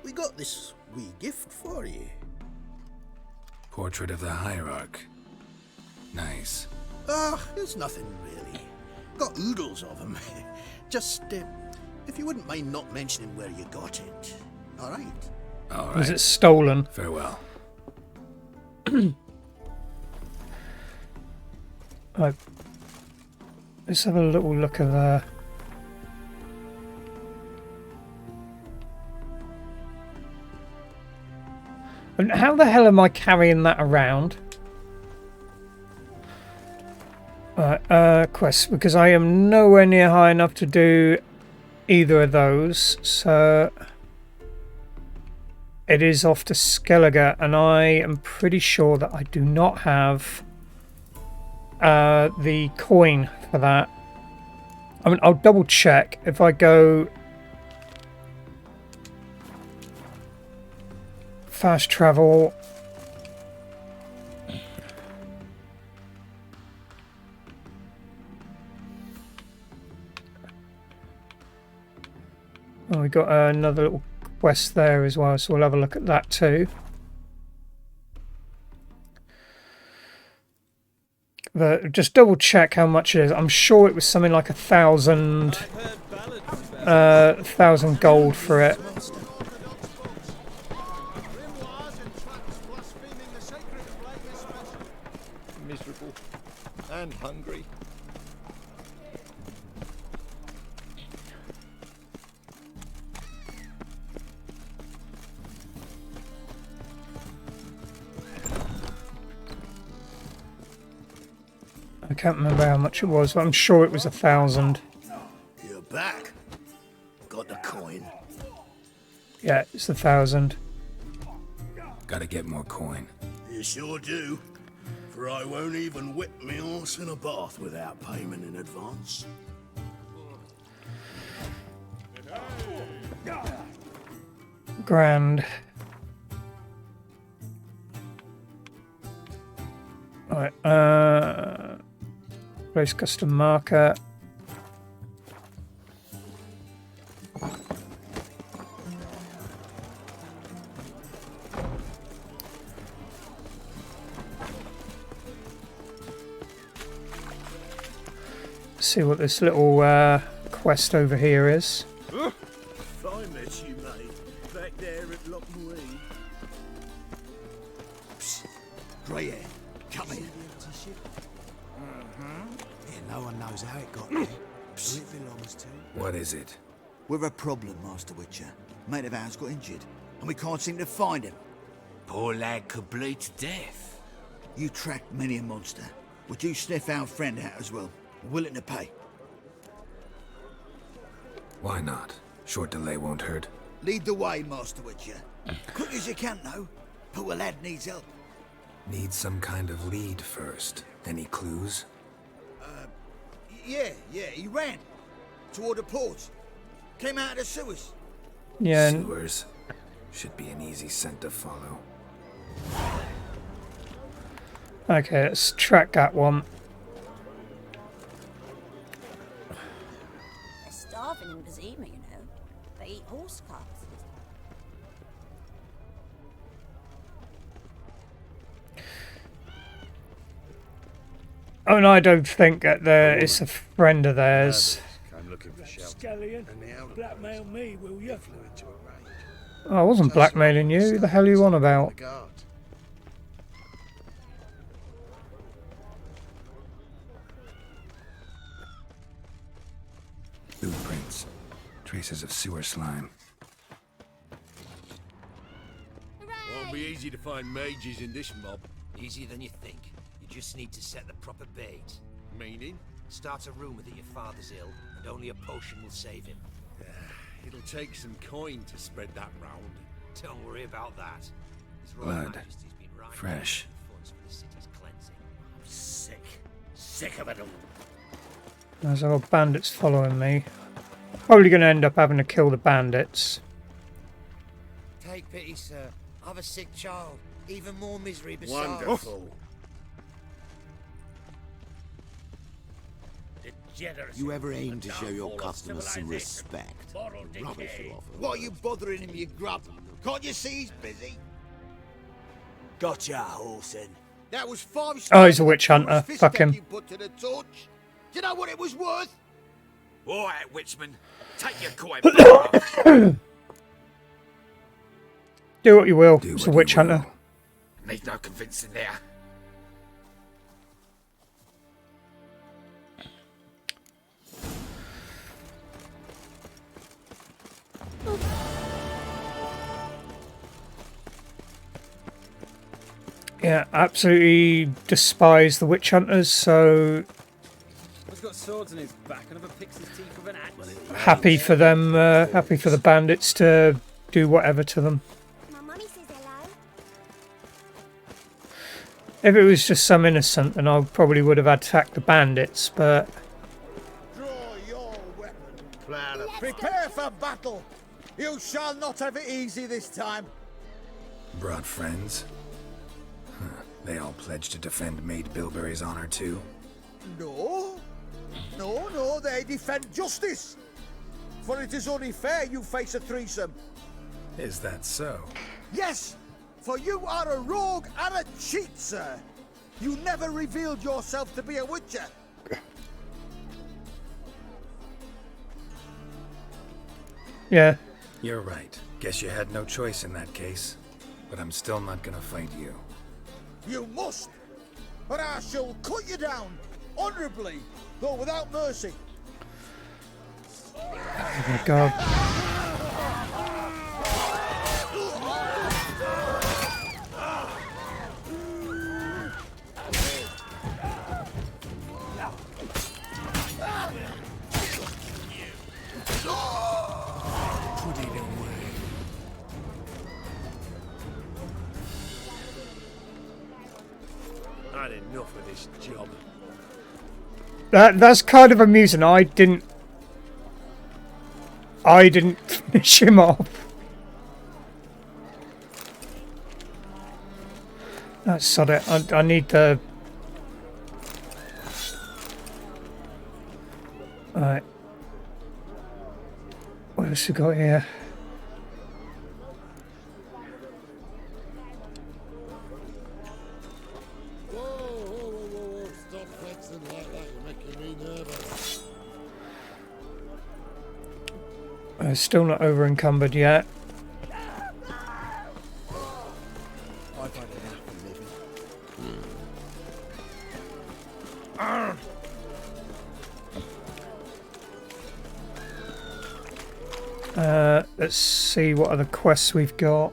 we got this wee gift for you. Portrait of the Hierarch. Nice. It's nothing really. Got oodles of them. Just, if you wouldn't mind not mentioning where you got it. All right? All right. Was it stolen? Farewell. Right. Let's have a little look at there. And how the hell am I carrying that around? Quests, because I am nowhere near high enough to do either of those, so it is off to Skellige, and I am pretty sure that I do not have the coin for that. I mean, I'll double check if I go fast travel. Oh, we got another little quest there as well, so we'll have a look at that too. But just double check how much it is. I'm sure it was something like 1,000 gold for it. Miserable and hungry. I can't remember how much it was, but I'm sure it was 1,000. You're back. Got the coin. Yeah, it's 1,000. Gotta get more coin. You sure do. For I won't even whip me horse in a bath without payment in advance. Grand. Alright, place custom marker. See what this little quest over here is. If I met you, mate, back there at Loch Muir. Grey hair, come here. Yeah, no one knows how it got there. Who it belongs to. What is it? We've a problem, Master Witcher. Mate of ours got injured, and we can't seem to find him. Poor lad could bleed to death. You tracked many a monster. Would you sniff our friend out as well? Willing to pay? Why not? Short delay won't hurt. Lead the way, Master Witcher. Quick as you can, though. Poor lad needs help. Need some kind of lead first. Any clues? Yeah, he ran. Toward the port. Came out of the sewers. Yeah. Sewers. Should be an easy scent to follow. Okay, let's track that one. They're starving in Vizima, you know. They eat horse carcasses. Oh no, I don't think that it's a friend of theirs. Came looking looking for shelter. Scallion, blackmail me, will you? Oh, I wasn't blackmailing you. Who the hell are you on about? Blueprints. Traces of sewer slime. Won't be easy to find mages in this mob. Easier than you think. You just need to set the proper bait. Meaning? Start a rumour that your father's ill, and only a potion will save him. It'll take some coin to spread that round. Don't worry about that. His Royal Blood. Majesty's been right Fresh. funds for the city's cleansing. I'm sick. Sick of it all. There's our bandits following me. Probably going to end up having to kill the bandits. Take pity, sir. I've a sick child. Even more misery besides. Wonderful. You ever aim to show your customers some respect? Rubbish you offer. What are you bothering him, you grub? Can't you see he's busy? Gotcha, Horson. That was 5 Oh, he's a witch hunter. fist Fuck step him. you put to the torch. Do you know what it was worth? All right, Witchman. Take your coin. Do what you will. It's a witch hunter. Need no convincing there. Yeah, absolutely despise the witch hunters, so He's got swords in his back and never picks his teeth with an axe. happy for them, happy for the bandits to do whatever to them. If it was just some innocent, then I probably would have attacked the bandits, but Prepare for battle. You shall not have it easy this time. Brought friends? Huh. They all pledged to defend Maid Bilberry's honor too? No. No, they defend justice. For it is only fair you face a threesome. Is that so? Yes, for you are a rogue and a cheat, sir. You never revealed yourself to be a witcher. yeah. You're right. Guess you had no choice in that case. But I'm still not gonna fight you. You must, or I shall cut you down, honourably, though without mercy. Oh my god. Put it away. I had enough of this job. That's kind of amusing. I didn't finish him off. That's sod it. I need the. Alright. What else we got here? Whoa, stop flexing like that, you're making me nervous. Still not over encumbered yet. I've had enough of living. Let's see what other quests we've got.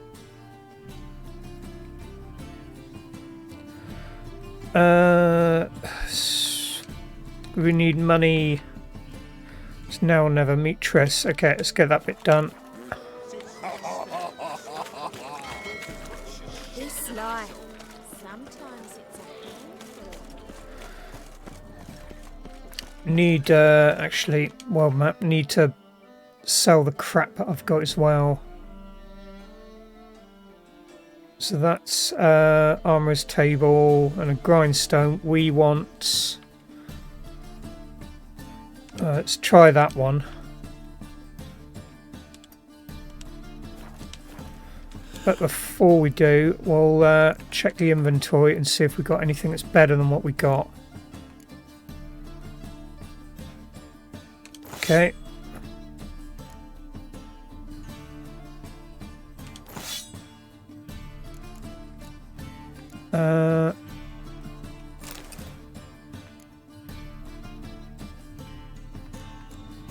We need money. It's now or never. Meet Triss. Okay, let's get that bit done. This life, sometimes it's a handful. Need actually, world map. Need to sell the crap that I've got as well. So that's armorer's table and a grindstone. We want. Let's try that one. But before we do, we'll check the inventory and see if we've got anything that's better than what we got. Okay.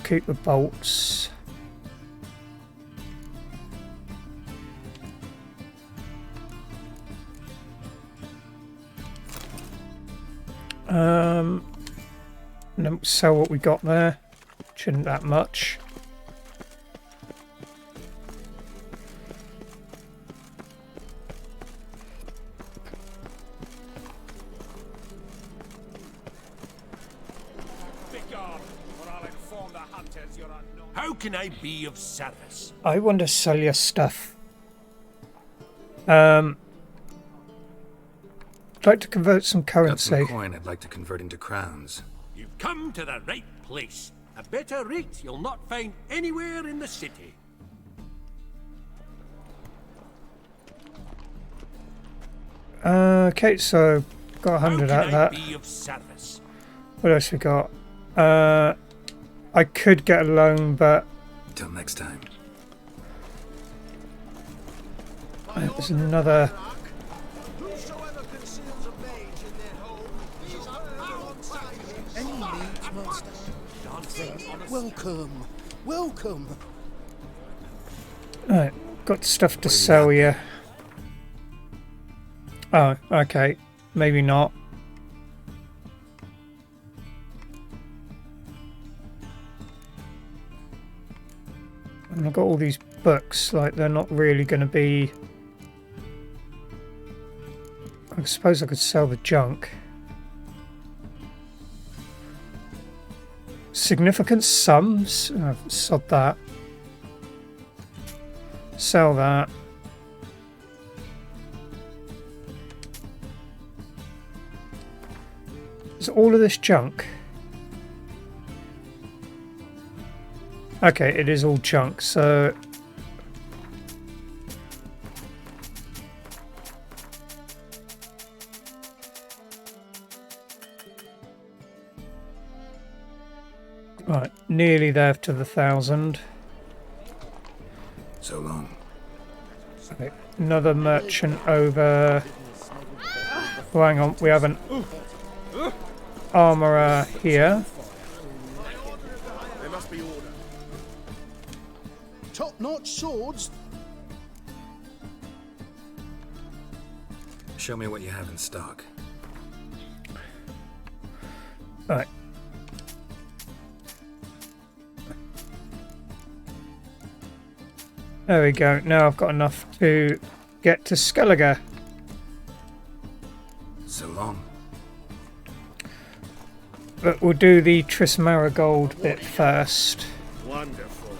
Keep the bolts. And then we'll sell what we got there. Shouldn't that much. How can I be of service? I want to sell your stuff. I'd like to convert some Got currency. some coin I'd like to convert into crowns. You've come to the right place. A better rate you'll not find anywhere in the city. Okay, so got 100 out of that. Be of service. What else we got? I could get a loan, but Till next time. there's another. Any needs, master? Welcome, welcome. Right, got stuff to sell you. Oh, okay. Maybe not. And I've got all these books, like they're not really going to be... I suppose I could sell the junk. Significant sums? Oh, sod that. Sell that. Is all of this junk? Okay, it is all junk, so... Right, nearly there to the 1,000. So long. Okay, another merchant over... Oh, hang on, we have an armourer here. There must be order. Top-notch swords. Show me what you have in stock. Right. There we go. Now I've got enough to get to Skellige. So long. But we'll do the Tris Marigold bit first. Wonderful.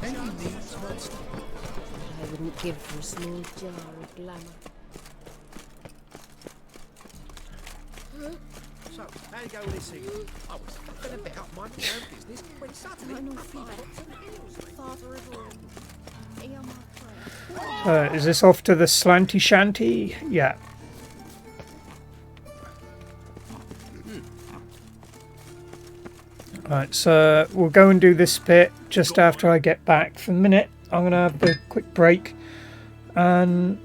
Any needs, master? I wouldn't give for a small jar of glamour. So, how you go with this thing? I was fucking about minding my own business when suddenly Father of all, hear my prayer. Is this off to the Slanty Shanty? Yeah. Right, so we'll go and do this bit just after I get back. For the minute, I'm going to have a quick break and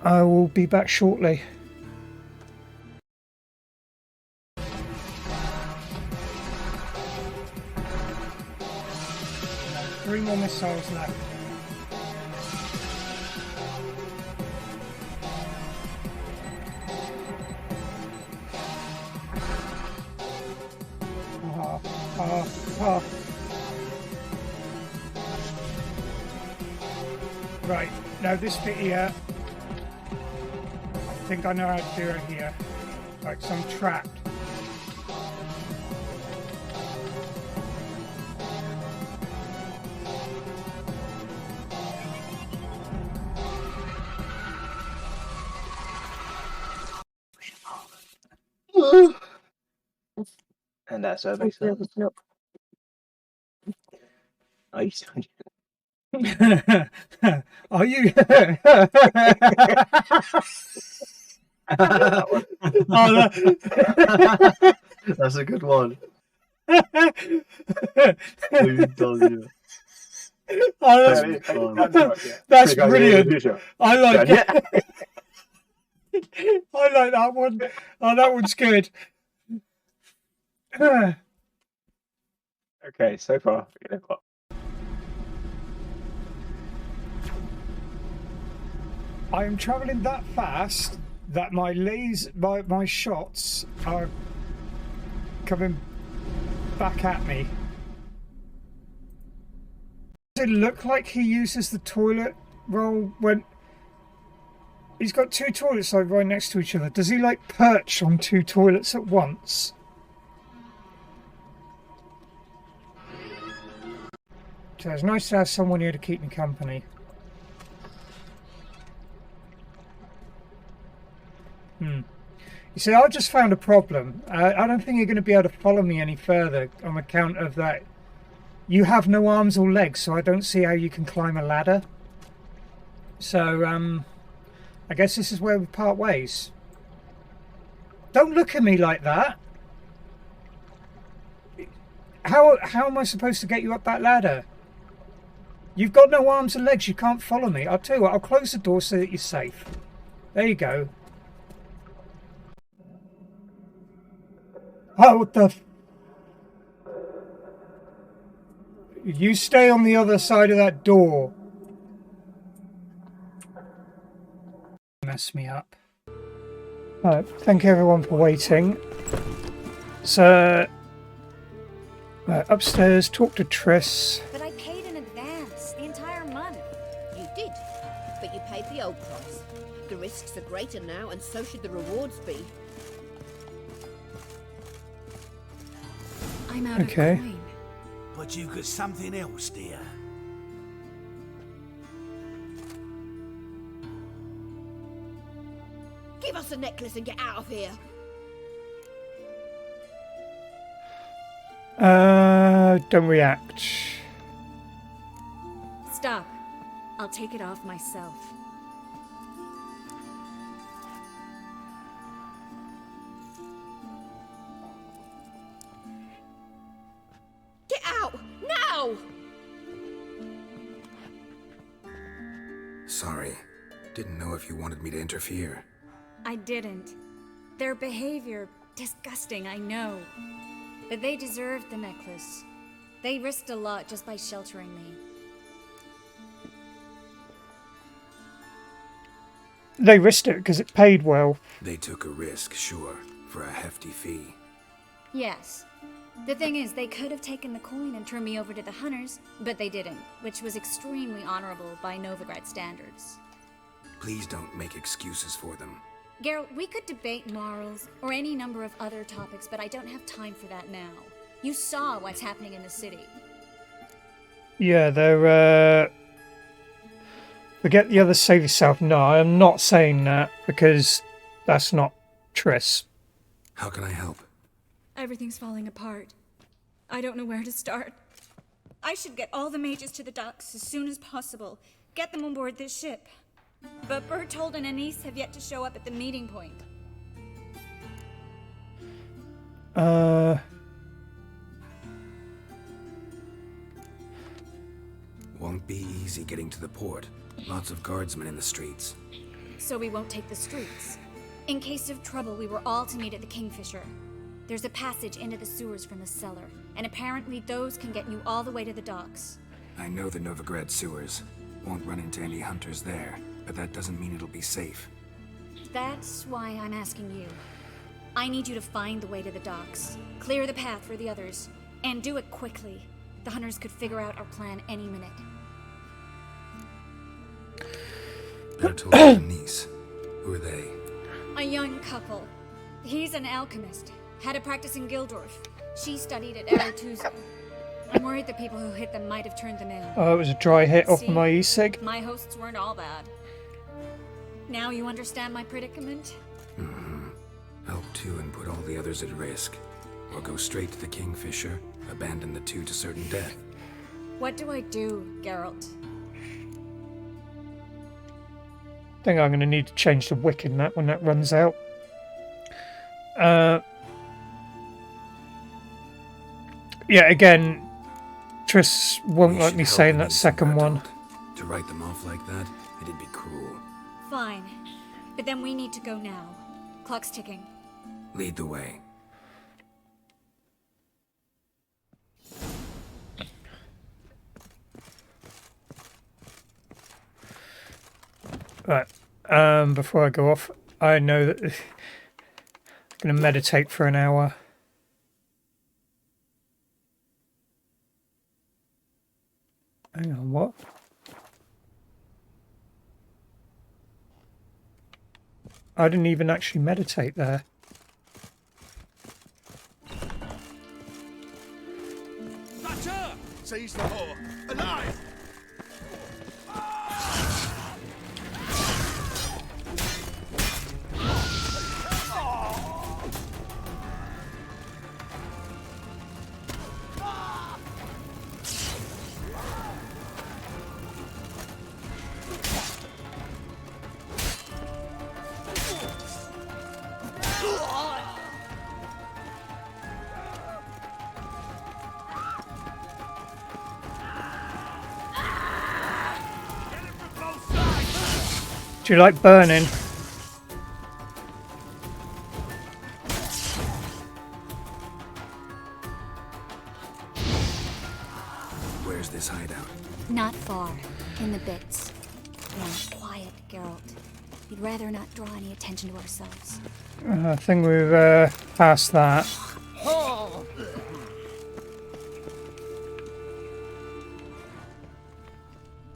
I will be back shortly. Three more missiles left. Right, now this bit here, I think I know how to do it here. Like some trapped. And that's how they sound. Are you sound? Are you? That's a good one. Who does you? Oh, that's brilliant. I like it. I like that one. Oh, that one's good. Okay, so far. I am travelling that fast that my shots are coming back at me. Does it look like he uses the toilet roll when he's got two toilets like right next to each other? Does he like perch on two toilets at once? So it's nice to have someone here to keep me company. You see, I just found a problem. I don't think you're going to be able to follow me any further on account of that. You have no arms or legs, so I don't see how you can climb a ladder. So, I guess this is where we part ways. Don't look at me like that. How am I supposed to get you up that ladder? You've got no arms or legs, you can't follow me. I'll tell you what, I'll close the door so that you're safe. There you go. Oh, what the... You stay on the other side of that door. Mess me up. Thank you everyone for waiting. So... upstairs, talk to Triss. But I paid in advance, the entire month. You did, but you paid the old price. The risks are greater now, and so should the rewards be. I'm out of coin. But you've got something else, dear. Give us the necklace and get out of here. Don't react. Stop. I'll take it off myself. Get out! Now! Sorry. Didn't know if you wanted me to interfere. I didn't. Their behavior, disgusting, I know. But they deserved the necklace. They risked a lot just by sheltering me. They risked it because it paid well. They took a risk, sure, for a hefty fee. Yes. The thing is, they could have taken the coin and turned me over to the hunters, but they didn't, which was extremely honorable by Novigrad standards. Please don't make excuses for them. Geralt, we could debate morals or any number of other topics, but I don't have time for that now. You saw what's happening in the city. Yeah, they're, forget the others, save yourself. No, I'm not saying that because that's not Triss. How can I help? Everything's falling apart. I don't know where to start. I should get all the mages to the docks as soon as possible. Get them on board this ship. But Bertold and Anise have yet to show up at the meeting point. Won't be easy getting to the port. Lots of guardsmen in the streets. So we won't take the streets. In case of trouble, we were all to meet at the Kingfisher. There's a passage into the sewers from the cellar, and apparently those can get you all the way to the docks. I know the Novigrad sewers. Won't run into any hunters there, but that doesn't mean it'll be safe. That's why I'm asking you. I need you to find the way to the docks, clear the path for the others, and do it quickly. The hunters could figure out our plan any minute. Bertold and Anise. Who are they? A young couple. He's an alchemist. Had a practice in Gildorf. She studied at Aretuza. I'm worried the people who hit them might have turned them in. Oh, it was a dry hit off See, my e-cig. My hosts weren't all bad. Now you understand my predicament? Mm-hmm. Help two and put all the others at risk. Or go straight to the Kingfisher, abandon the two to certain death. What do I do, Geralt? I think I'm going to need to change the wick in that when that runs out. Yeah, again, Triss won't like me should saying help that second one. To write them off like that, it'd be cruel. Fine. But then we need to go now. Clock's ticking. Lead the way. Right. Before I go off, I know that I'm going to meditate for an hour. Hang on, what? I didn't even actually meditate there. That's her! Seize the whore! Alive! Do you like burning? Where's this hideout? Not far. In the bits. Now, quiet, Geralt. We'd rather not draw any attention to ourselves. I think we've passed that.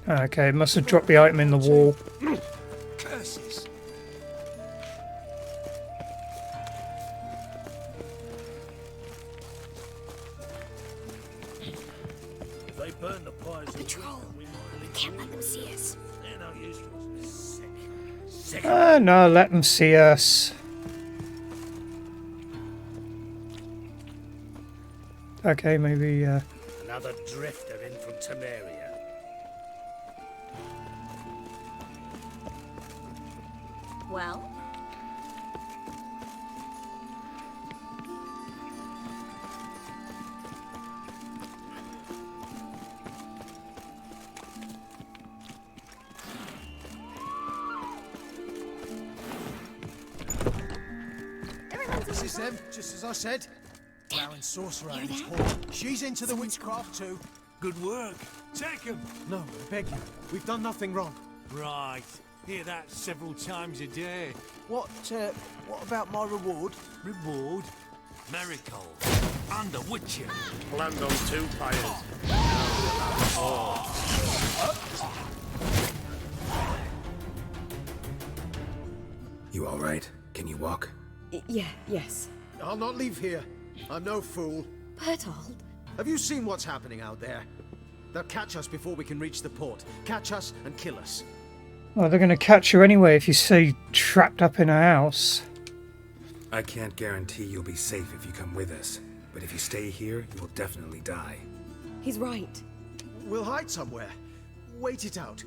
Okay, must have dropped the item in the wall. Curses! If they burn the pies... Patrol! We can't let them see us. They're no use to us. Sick. No, let them see us. Okay, maybe... Another drifter in from Temeria. Well? This is them, just as I said. Flowering sorcerer and his whore. She's into the witchcraft too. Good work. Take him. No, I beg you. We've done nothing wrong. Right. Hear that several times a day. What about my reward? Reward? Miracle. Under witching. Land on 2 pyres. You all right? Can you walk? Yes. I'll not leave here. I'm no fool. Bertold? Have you seen what's happening out there? They'll catch us before we can reach the port. Catch us and kill us. Well, they're going to catch you anyway if you stay trapped up in a house. I can't guarantee you'll be safe if you come with us, but if you stay here, you'll definitely die. He's right. We'll hide somewhere. Wait it out.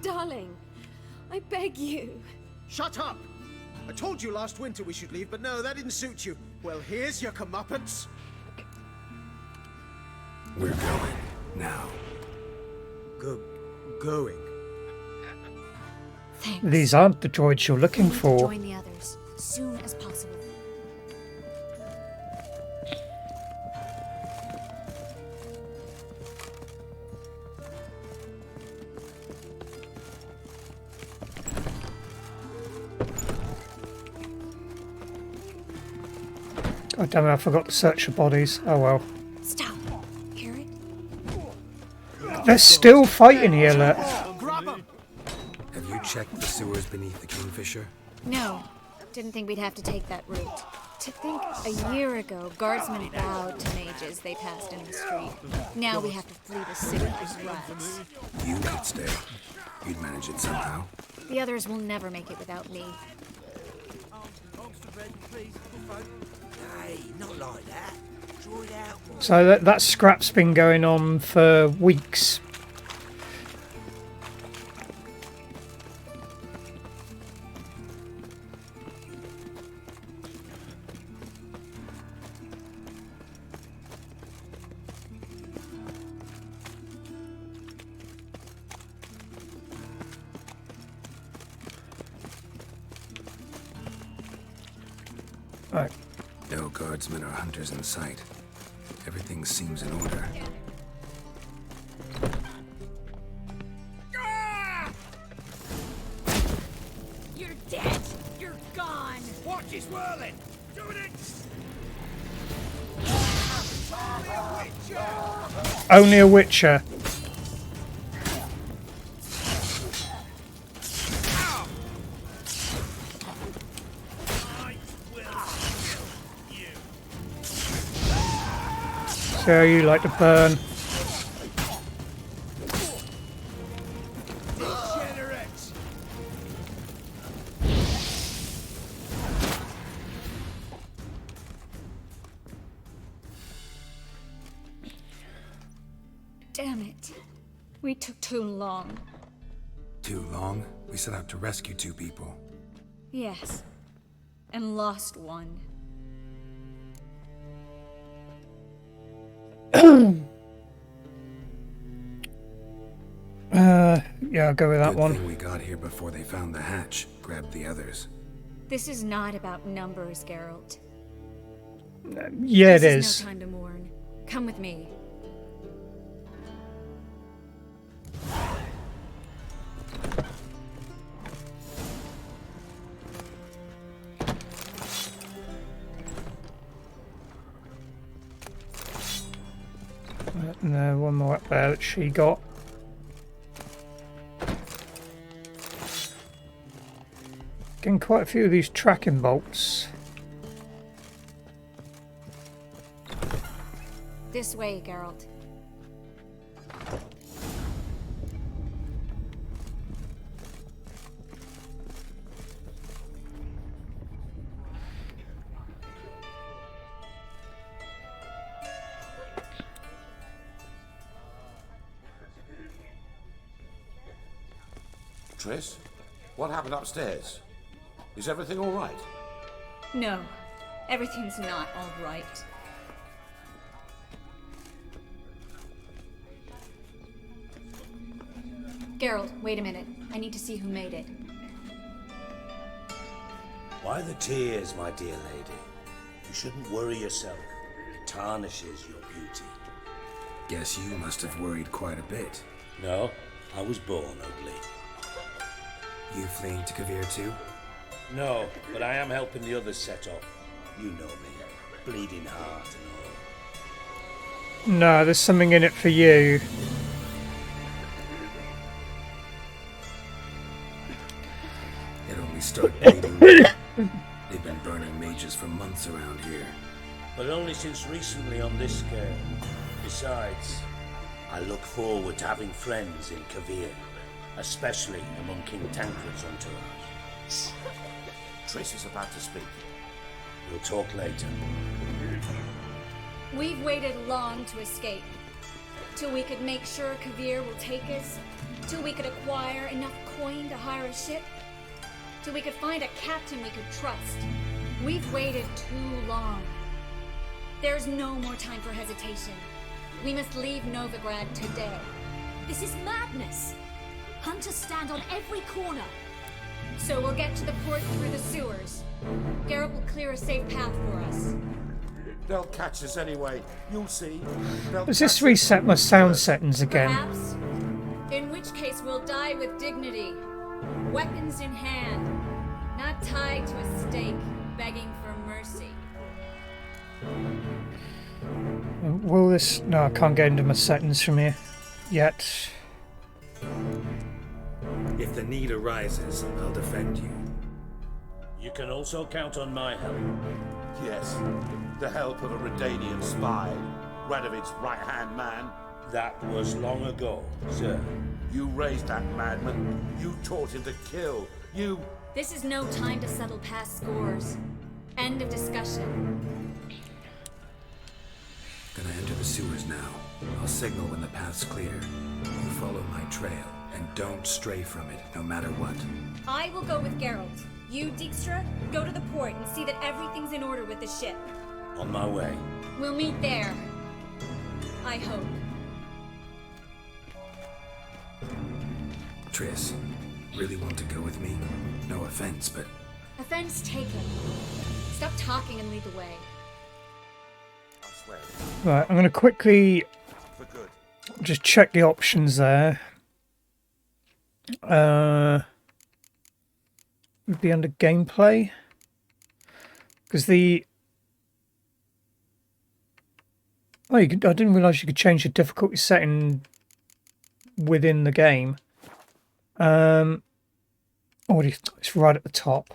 Darling, I beg you. Shut up! I told you last winter we should leave, but no, that didn't suit you. Well, here's your comeuppance. We're going now. Going? Thanks. These aren't the droids you're looking We need to for. join the others as soon as possible. Oh damn it, I forgot to search the bodies. Oh well. Stop. Hear it? They're still fighting here, look. Have you checked the sewers beneath the Kingfisher? No. Didn't think we'd have to take that route. To think a year ago, guardsmen bowed to mages they passed in the street. Now we have to flee the city like rats. You could stay. You'd manage it somehow. The others will never make it without me. Hey, not like that. Draw it out. So that scrap's been going on for weeks. Right. No guardsmen or hunters in sight. Everything seems in order. You're dead. You're gone. Watch his whirling. Do it. Only a Witcher. See how you like to burn. Damn it. We took too long. Too long? We set out to rescue 2 people. Yes. And lost one. Yeah, I'll go with that Good one. thing we got here before they found the hatch, grabbed the others. This is not about numbers, Geralt. Yeah, it This is. no time to mourn. Come with me. No, one more up there that she got. Getting quite a few of these tracking bolts. This way, Geralt. Triss, what happened upstairs? Is everything all right? No, everything's not all right. Geralt, wait a minute. I need to see who made it. Why the tears, my dear lady? You shouldn't worry yourself. It tarnishes your beauty. Guess you must have worried quite a bit. No, I was born ugly. You fleeing to Kavir too? No, but I am helping the others set off. You know me. Bleeding heart and all. No, there's something in it for you. It only started bleeding. They've been burning mages for months around here. But only since recently on this scale. Besides, I look forward to having friends in Kavir, especially among King Tancred's entourage. Triss is about to speak. We'll talk later. We've waited long to escape. Till we could make sure Kavir will take us. Till we could acquire enough coin to hire a ship. Till we could find a captain we could trust. We've waited too long. There's no more time for hesitation. We must leave Novigrad today. This is madness. Hunters stand on every corner. So we'll get to the port through the sewers. Geralt will clear a safe path for us. They'll catch us anyway. You'll see. Does this reset my sound settings again? Perhaps. In which case we'll die with dignity. Weapons in hand. Not tied to a stake, begging for mercy. Will this... No, I can't get into my settings from here yet. If the need arises, I'll defend you. You can also count on my help. Yes, the help of a Redanian spy, Radovid's right-hand man. That was long ago, sir. You raised that madman. You taught him to kill. You... This is no time to settle past scores. End of discussion. Gonna enter the sewers now. I'll signal when the path's clear. You follow my trail, and don't stray from it, no matter what. I will go with Geralt. You, Dijkstra, go to the port and see that everything's in order with the ship. On my way. We'll meet there. I hope. Triss, really want to go with me? No offense, but... Offense taken. Stop talking and lead the way. I swear. Right, I'm going to quickly For good. just check the options there. Would be under gameplay. Because the... Oh, I didn't realise you could change the difficulty setting within the game. Oh, it's right at the top.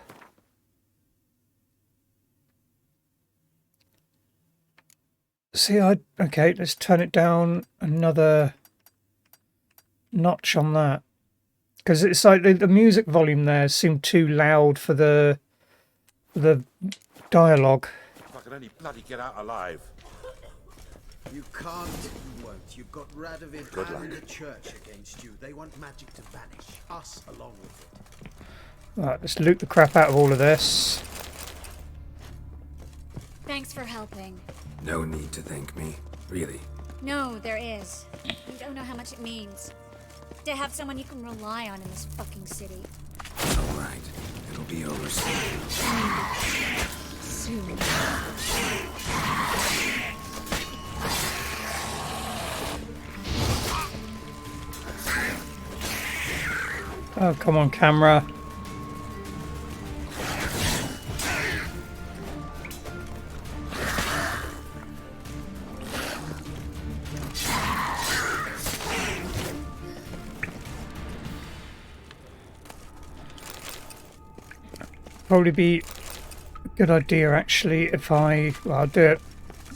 See, okay, let's turn it down another notch on that. Because it's like the music volume there seemed too loud for the dialogue. If I could only bloody get out alive. You can't, you won't. You've got Radovid Good and luck. the church against you. They want magic to vanish. Us along with it. Right, let's loot the crap out of all of this. Thanks for helping. No need to thank me, really. No, there is. You don't know how much it means. To have someone you can rely on in this fucking city. All right, it'll be over soon. Soon. Oh, come on, camera. Probably be a good idea actually if well, I'll do it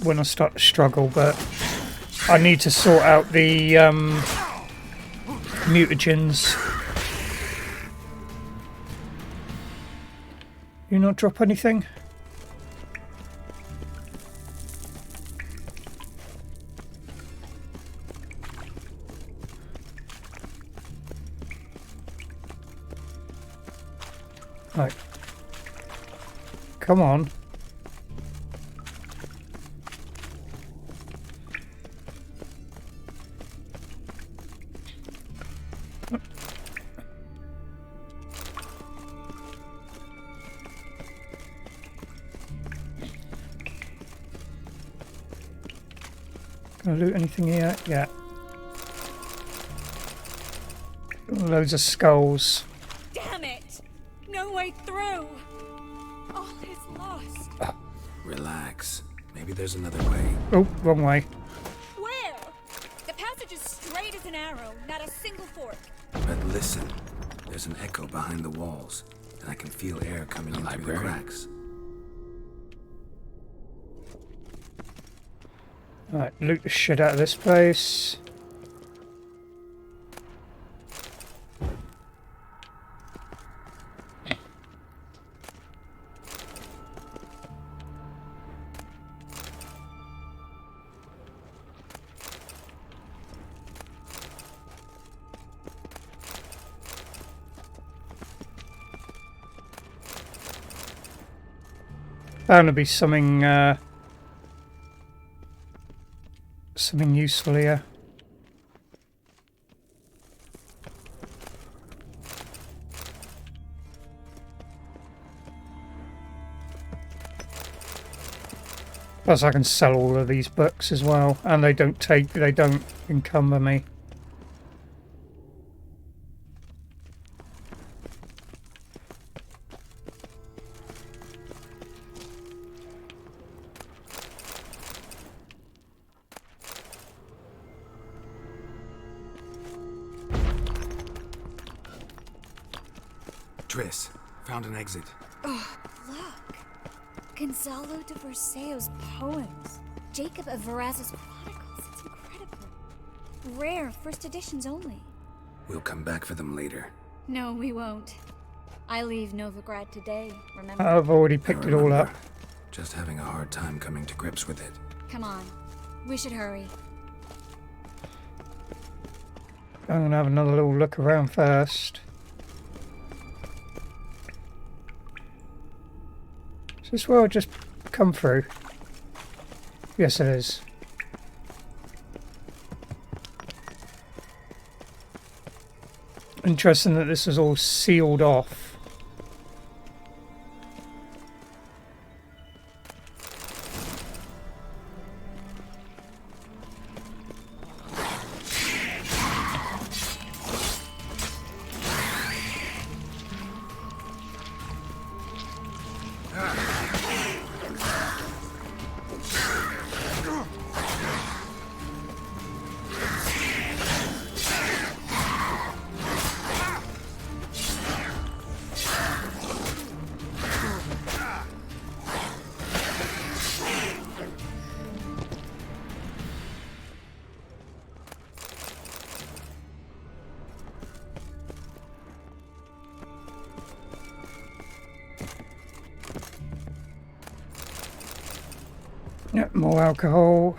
when I start to struggle, but I need to sort out the mutagens. You not drop anything? Right. Come on. Can I loot anything here? Yeah. Loads of skulls. Damn it! No way through! All is lost. Relax. Maybe there's another way. Oh, wrong way. Where? The passage is straight as an arrow, not a single fork. But listen, there's an echo behind the walls, and I can feel air coming in through the cracks. Right, loot the shit out of this place. Bound to be something something useful here. Plus I can sell all of these books as well, and they don't encumber me. Triss, found an exit. Oh, look! Gonzalo de Verseo's poems. Jacob of Veraz's Chronicles. It's incredible. Rare, first editions only. We'll come back for them later. No, we won't. I leave Novigrad today, remember? I've already picked it all up. Just having a hard time coming to grips with it. Come on. We should hurry. I'm gonna have another little look around first. Is this where I'll just come through? Yes, it is. Interesting that this is all sealed off. Yep, more alcohol.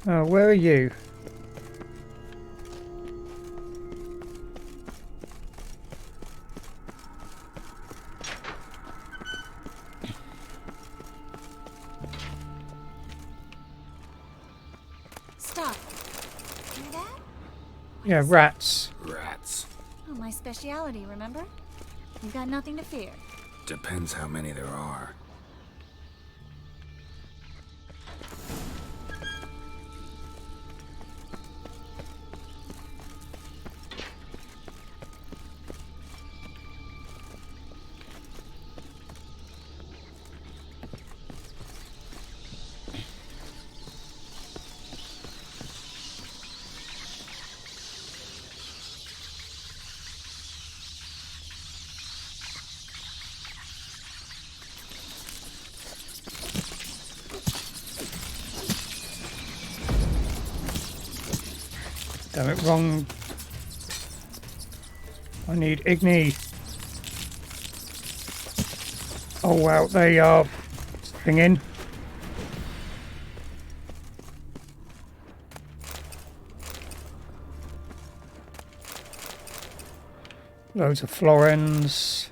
Where are you? Stop. Hear that? Yeah, rats. Rats. Oh, my speciality, remember? You've got nothing to fear. Depends how many there are. Damn it, wrong. I need Igni. Oh wow, they are singing. Loads of florins.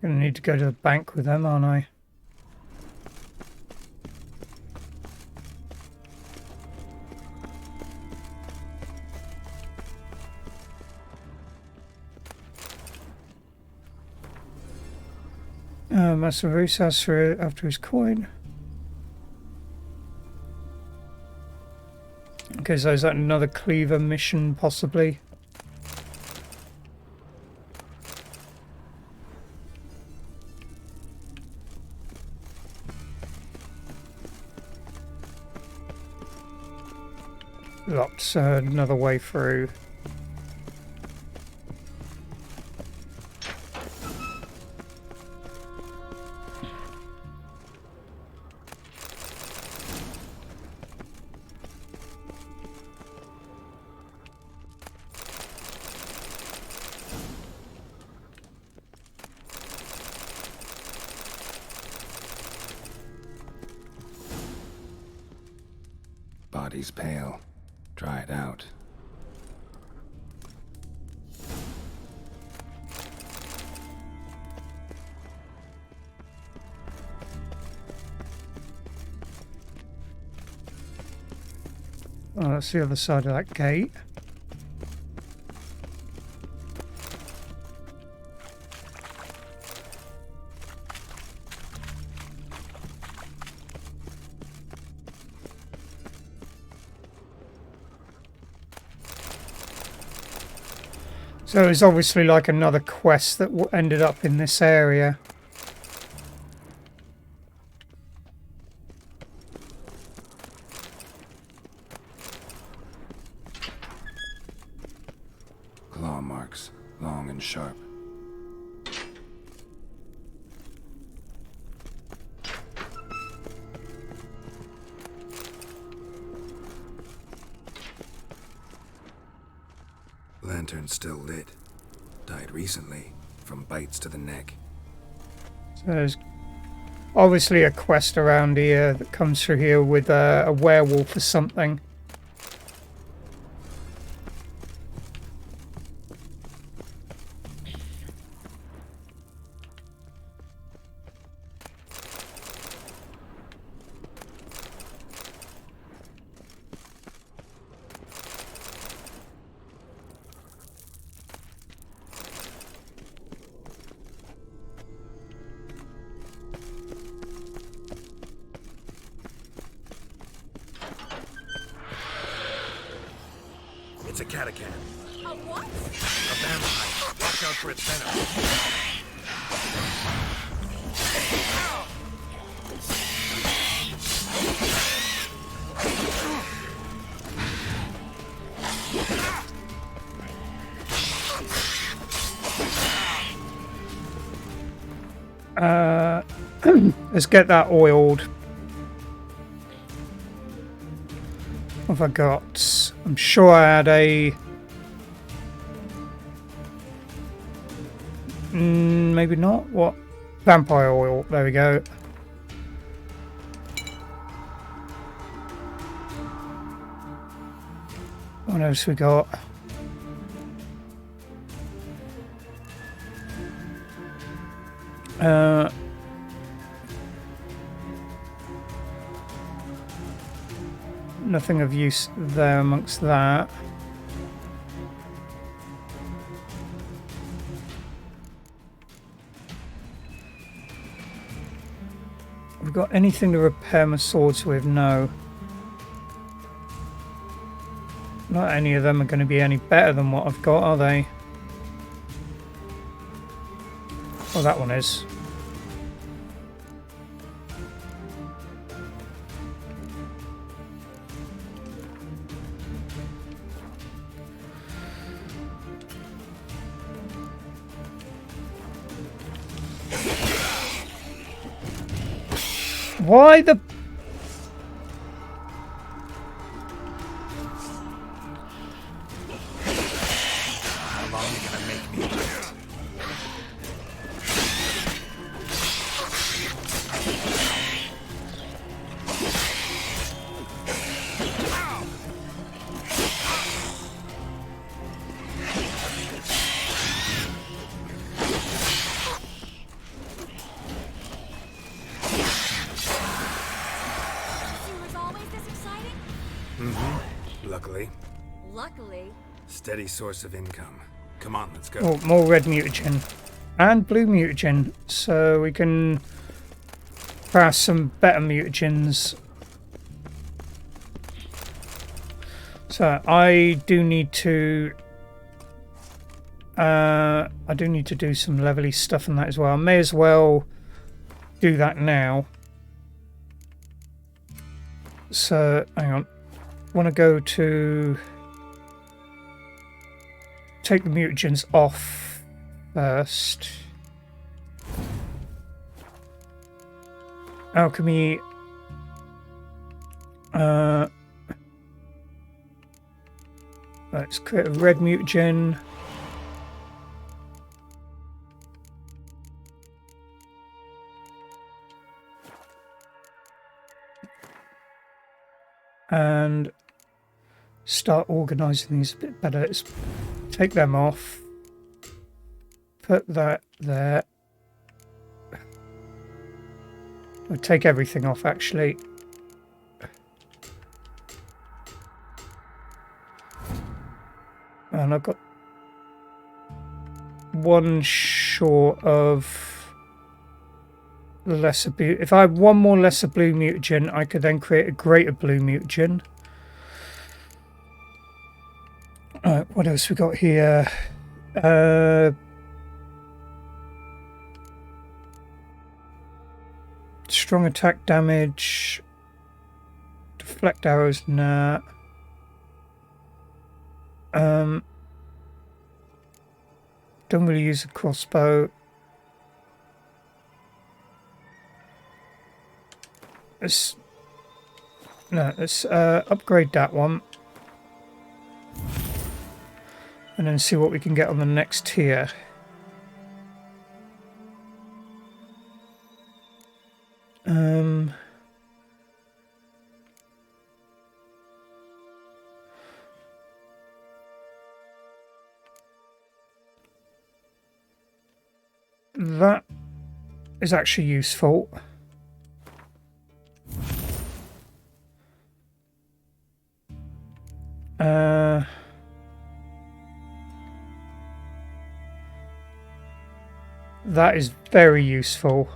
Gonna need to go to the bank with them, aren't I? Master Roos asks for after his coin. Okay, so is that another cleaver mission, possibly? Locked, so another way through. Body's pale. Try it out. Oh, that's the other side of that gate. So it's obviously like another quest that ended up in this area. Claw marks, long and sharp. Lantern still lit. Died recently, from bites to the neck. So there's obviously a quest around here that comes through here with a werewolf or something. It's a catachan. A what? A vampire. Watch out for its venom. Let's get that oiled. What have I got? I'm sure I had a... maybe not. What? Vampire oil. There we go. What else we got? Nothing of use there amongst that. Have we got anything to repair my swords with? No. Not any of them are going to be any better than what I've got, are they? Oh, that one is. Why the... How long are you gonna make me wait? Luckily. Luckily. Steady source of income. Come on, let's go. Oh, more red mutagen. And blue mutagen. So we can pass some better mutagens. So I do need to... I do need to do some levely stuff on that as well. I may as well do that now. So, hang on. Want to go to take the mutagens off first. Alchemy. Let's create a red mutagen. And start organising these a bit better. Let's take them off. Put that there. I'll take everything off actually. And I've got one short of the lesser blue. If I had one more lesser blue mutagen, I could then create a greater blue mutagen. Alright, what else we got here? Strong attack damage. Deflect arrows, nah. Don't really use a crossbow. Let's upgrade that one. And then see what we can get on the next tier. That is actually useful. That is very useful.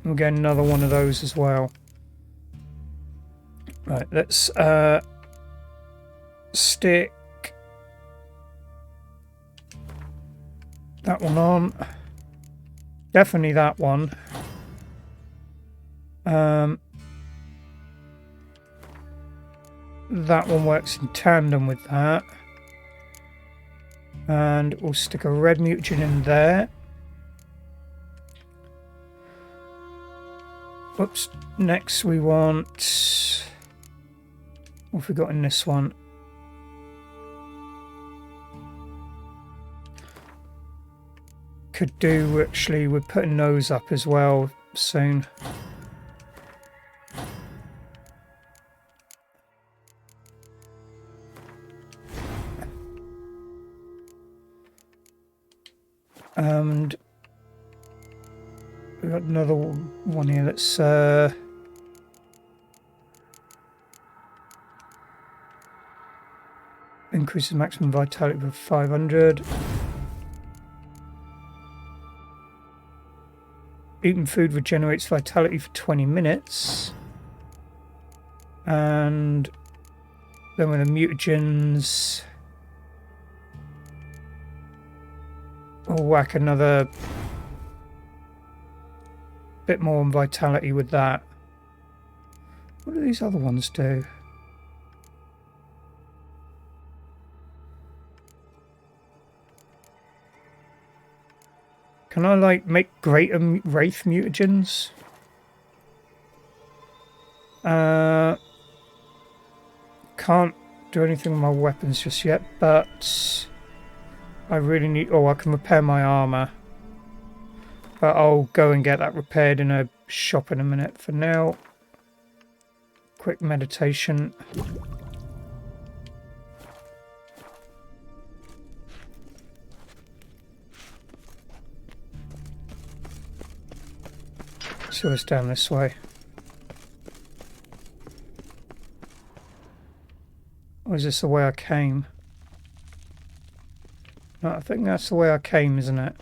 We'll get another one of those as well. Right, let's stick that one on. Definitely that one. That one works in tandem with that. And we'll stick a red mutagen in there. Oops. Next we want... What have we got in this one? Could do, actually, we're putting those up as well soon. And we've got another one here that's increases maximum vitality by 500. Eating food regenerates vitality for 20 minutes. And then with the mutagens, we'll whack another bit more on vitality with that. What do these other ones do? Can I, like, make greater Wraith mutagens? Can't do anything with my weapons just yet, but I really need... Oh, I can repair my armor. But I'll go and get that repaired in a shop in a minute. For now, quick meditation. So it's down this way. Or is this the way I came? No, I think that's the way I came, isn't it?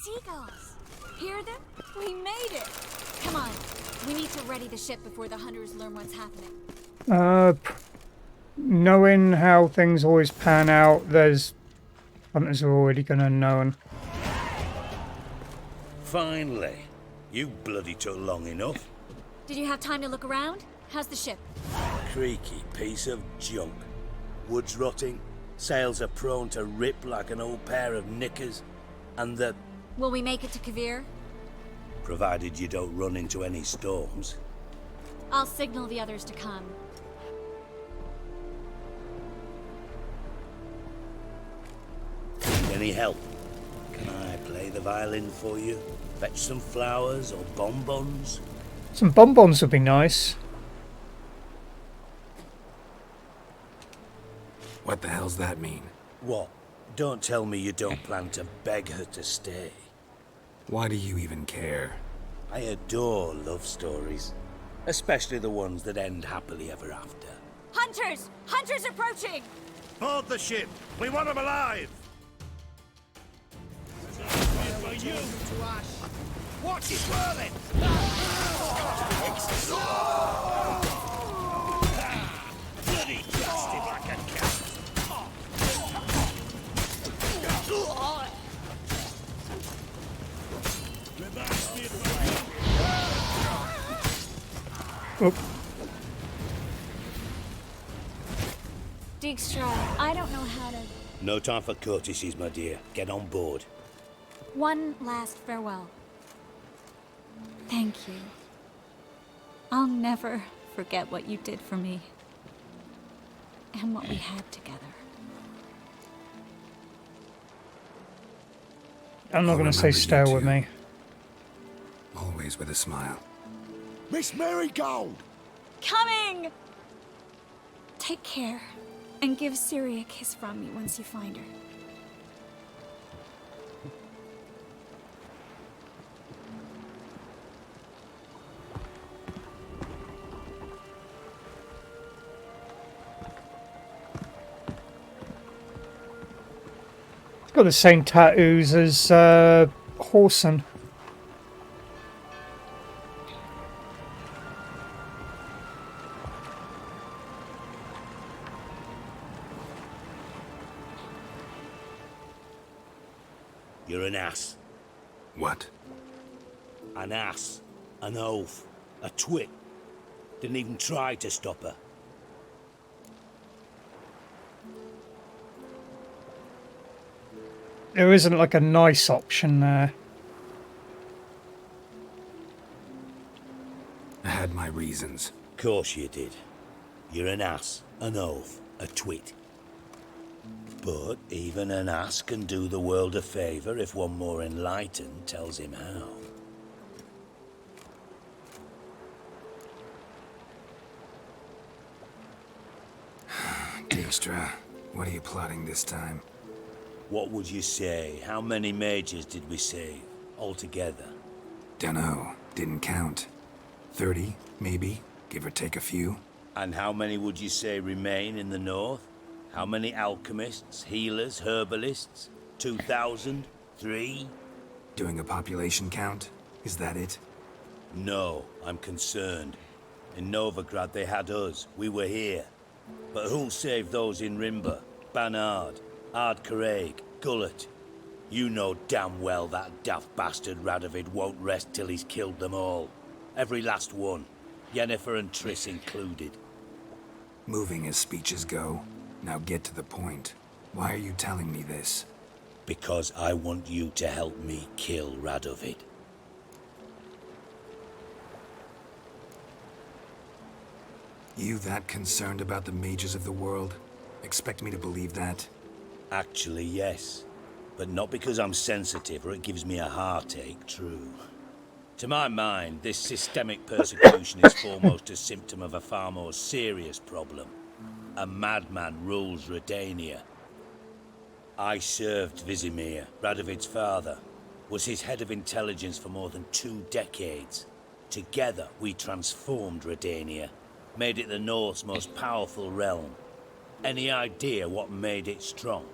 Seagulls! Hear them? We made it! Come on, we need to ready the ship before the hunters learn what's happening. Knowing how things always pan out, there's hunters are already gonna know. Finally. You bloody took long enough. Did you have time to look around? How's the ship? Creaky piece of junk. Wood's rotting, sails are prone to rip like an old pair of knickers, and the... Will we make it to Kavir? Provided you don't run into any storms. I'll signal the others to come. Need any help? Can I play the violin for you? Fetch some flowers or bonbons? Some bonbons would be nice. What the hell's that mean? What? Don't tell me you don't plan to beg her to stay. Why do you even care? I adore love stories. Especially the ones that end happily ever after. Hunters! Hunters approaching! Board the ship! We want them alive! Watch it whirling! Bloody dusted like a cat! Oh. Dijkstra, I don't know how to... No time for courtesies, my dear. Get on board. One last farewell. Thank you. I'll never forget what you did for me. And what we had together. I'm not going to say stay with me. Always with a smile. Miss Marigold! Coming! Take care, and give Ciri a kiss from me once you find her. It's got the same tattoos as Whoreson. You're an ass. What? An ass. An oaf. A twit. Didn't even try to stop her. There isn't like a nice option there. I had my reasons. Course you did. You're an ass, an oaf, a twit. But even an ass can do the world a favour if one more enlightened tells him how. Dijkstra, what are you plotting this time? What would you say? How many mages did we save, altogether? Dunno. Didn't count. 30, maybe, give or take a few. And how many would you say remain in the north? How many alchemists, healers, herbalists? 2,000? 3? Doing a population count? Is that it? No, I'm concerned. In Novigrad they had us. We were here. But who'll save those in Rimba? Banard, Ardcaraig, Gullet? You know damn well that daft bastard Radovid won't rest till he's killed them all. Every last one. Yennefer and Triss included. Moving as speeches go. Now get to the point. Why are you telling me this? Because I want you to help me kill Radovid. You that concerned about the mages of the world? Expect me to believe that? Actually, yes. But not because I'm sensitive or it gives me a heartache, true. To my mind, this systemic persecution is foremost a symptom of a far more serious problem. A madman rules Redania. I served Vizimir, Radovid's father, was his head of intelligence for more than 2 decades. Together, we transformed Redania, made it the North's most powerful realm. Any idea what made it strong?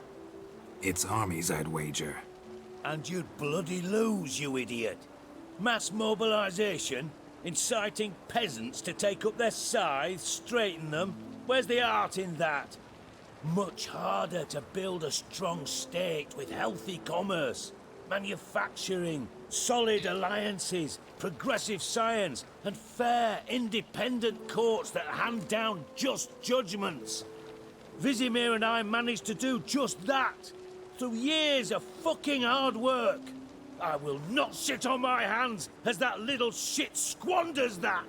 Its armies, I'd wager. And you'd bloody lose, you idiot. Mass mobilization, inciting peasants to take up their scythes, straighten them. Where's the art in that? Much harder to build a strong state with healthy commerce, manufacturing, solid alliances, progressive science, and fair, independent courts that hand down just judgments. Vizimir and I managed to do just that, through years of fucking hard work. I will not sit on my hands as that little shit squanders that.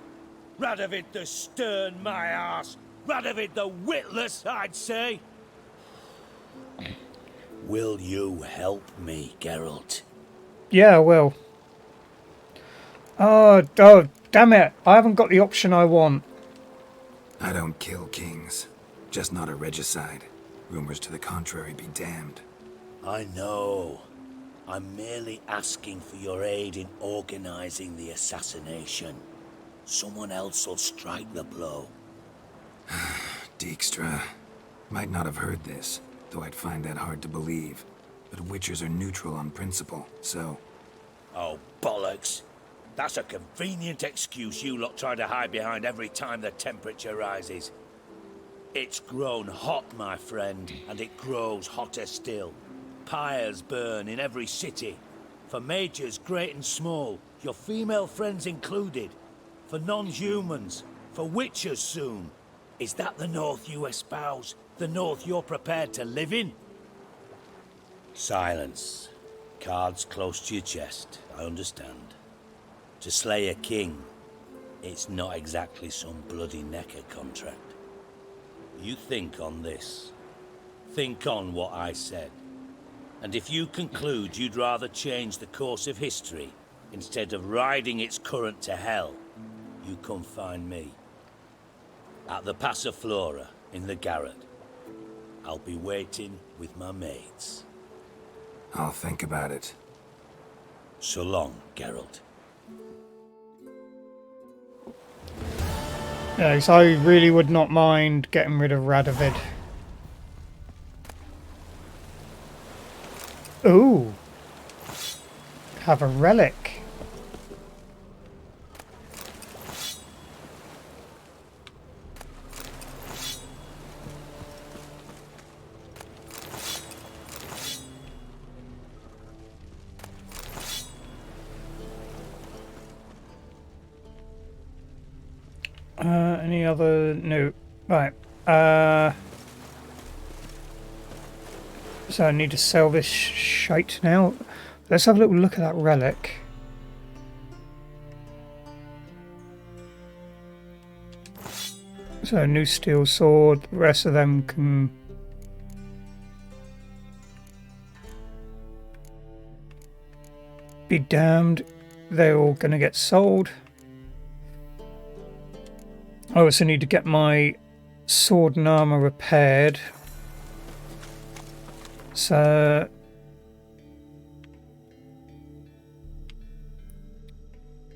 Radovid the stern, my arse. Radovid the witless, I'd say. Will you help me, Geralt? Yeah, I will. Oh, damn it. I haven't got the option I want. I don't kill kings. Just not a regicide. Rumors to the contrary be damned. I know. I'm merely asking for your aid in organizing the assassination. Someone else will strike the blow. Dijkstra. Might not have heard this, though I'd find that hard to believe. But Witchers are neutral on principle, so... Oh, bollocks. That's a convenient excuse you lot try to hide behind every time the temperature rises. It's grown hot, my friend, and it grows hotter still. Pyres burn in every city. For mages great and small, your female friends included. For non-humans, for witchers soon. Is that the North you espouse? The North you're prepared to live in? Silence. Cards close to your chest, I understand. To slay a king, it's not exactly some bloody necker contract. You think on this. Think on what I said. And if you conclude you'd rather change the course of history instead of riding its current to hell, you come find me. At the Passiflora in the Garret. I'll be waiting with my mates. I'll think about it. So long, Geralt. Yeah, so I really would not mind getting rid of Radovid. Ooh. Have a relic. any other... No. Right. So I need to sell this shite now. Let's have a little look at that relic. So new steel sword, the rest of them can... be damned. They're all going to get sold. I also need to get my sword and armor repaired. So...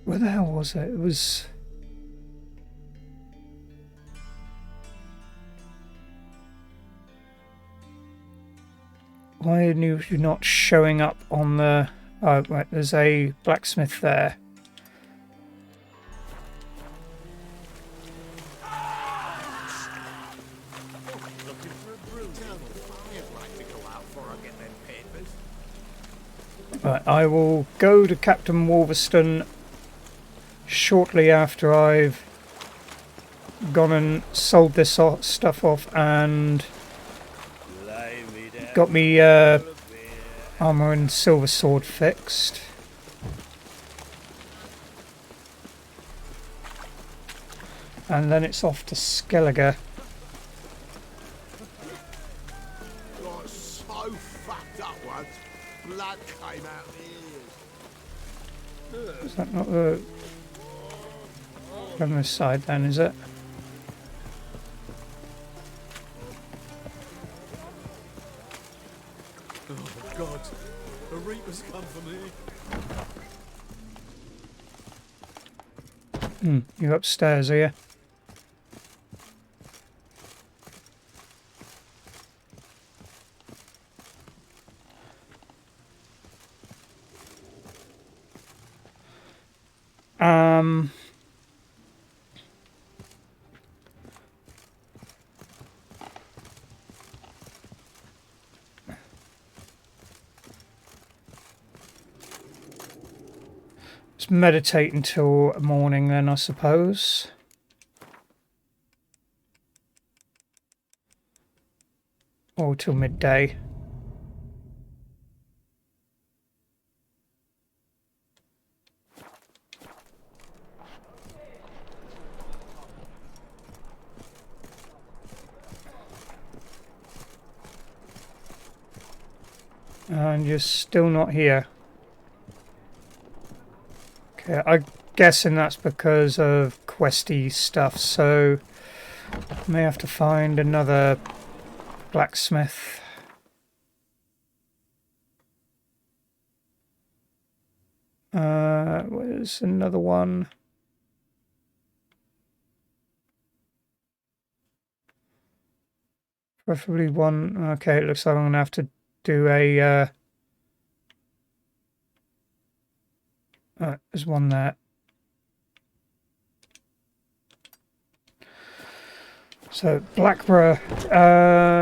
where the hell was it? It was... why are you not showing up on the... oh, right, there's a blacksmith there. Right, I will go to Captain Wolverston shortly after I've gone and sold this stuff off and got me armor and silver sword fixed. And then it's off to Skellige. Got so fucked up once, blood came out the ears. Is that not the... on this side then, is it? Oh God, the Reapers come for me. You're upstairs, are you? Let's meditate until morning then, I suppose. Or till midday. And you're still not here. Okay, I'm guessing that's because of questy stuff, so I may have to find another blacksmith. Where's another one? Preferably one. Okay, it looks like I'm gonna have to do a there's one there. So Blackborough,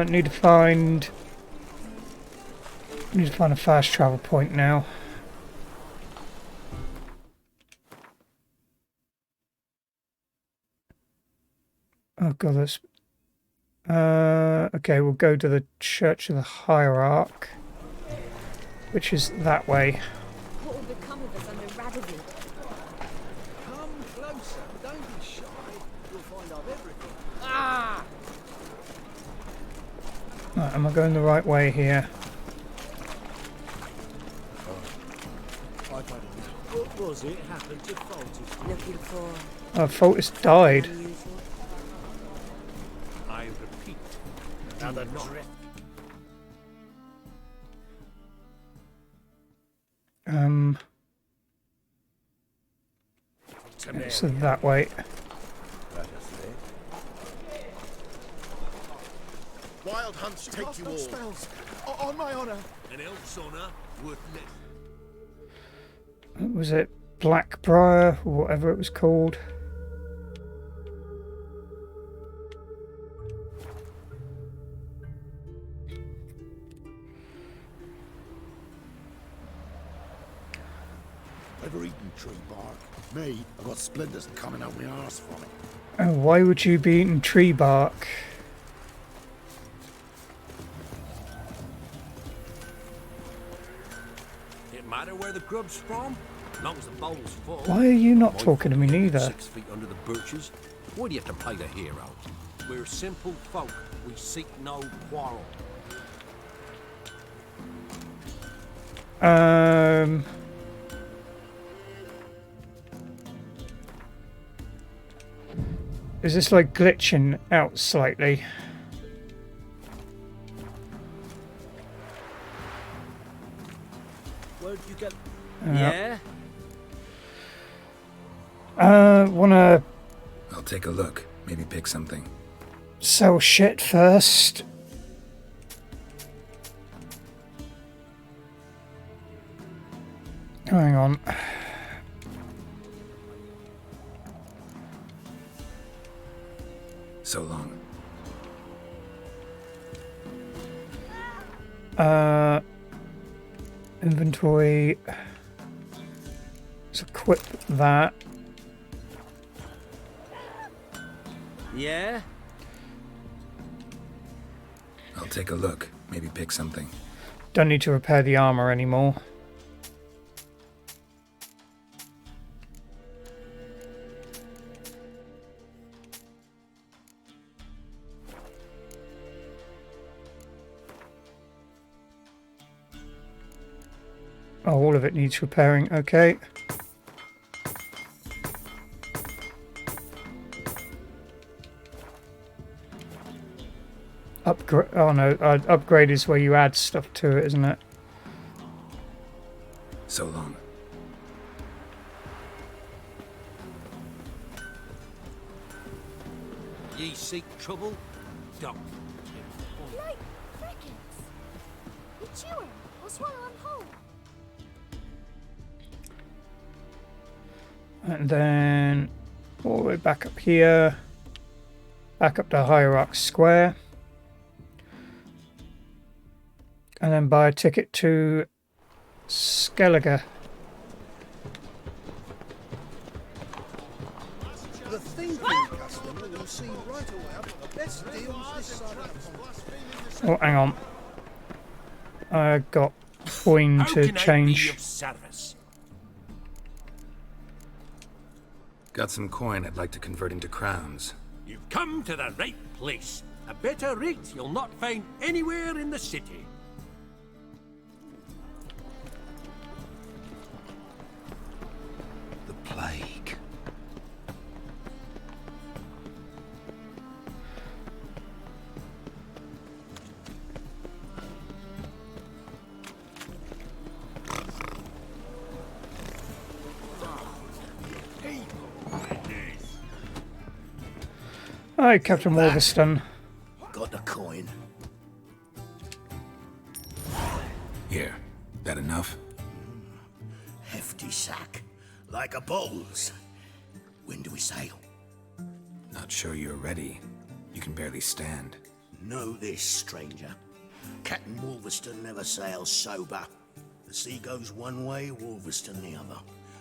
need to find a fast travel point now. Oh god, that's okay, we'll go to the Church of the Hierarch, which is that way. What will become of us under Radovid? Come closer, don't be shy. You'll find out everything. Ah! Right, am I going the right way here? What was it happened to Foltest? Looking for... Oh, Foltest died. I repeat, Another drift. So that way. Wild hunts take you all. Spells. On my honor. an elf's honor worth less. Was it Blackbriar or whatever it was called? ever eaten tree bark? Me, I've got splinters coming out my arse from it. Oh, why would you be eating tree bark? It matter where the grub's from, as long as the bowl's full. Why are you not My talking to me family neither? 6 feet under the birches. Why do you have to play the hero? We're simple folk. We seek no quarrel. Is this like glitching out slightly? Where'd you get? Yeah. Yeah? Wanna I'll take a look. Maybe pick something. sell shit first. Hang on. So long. Inventory. Let's equip that. Yeah? I'll take a look. Maybe pick something. Don't need to repair the armor anymore. Oh, all of it needs repairing. Okay. Upgrade. Oh no, upgrade is where you add stuff to it, isn't it? So long. Ye seek trouble? Don't. Like crickets. You chewing? I'll swallow them whole. And then all the way back up here. Back up to Hierarch Square. And then buy a ticket to Skellige. The thinking customer will see right away I've got the best deals this side of the pond. Oh, hang on. I got coin How to can I be change. of service? Got some coin I'd like to convert into crowns. You've come to the right place. A better rate you'll not find anywhere in the city. The plague. Hi, Captain Wolverston. Got the coin. Here. That enough? Hefty sack. Like a bowl's. When do we sail? Not sure you're ready. You can barely stand. Know this, stranger. Captain Wolverston never sails sober. The sea goes one way, Wolverston the other.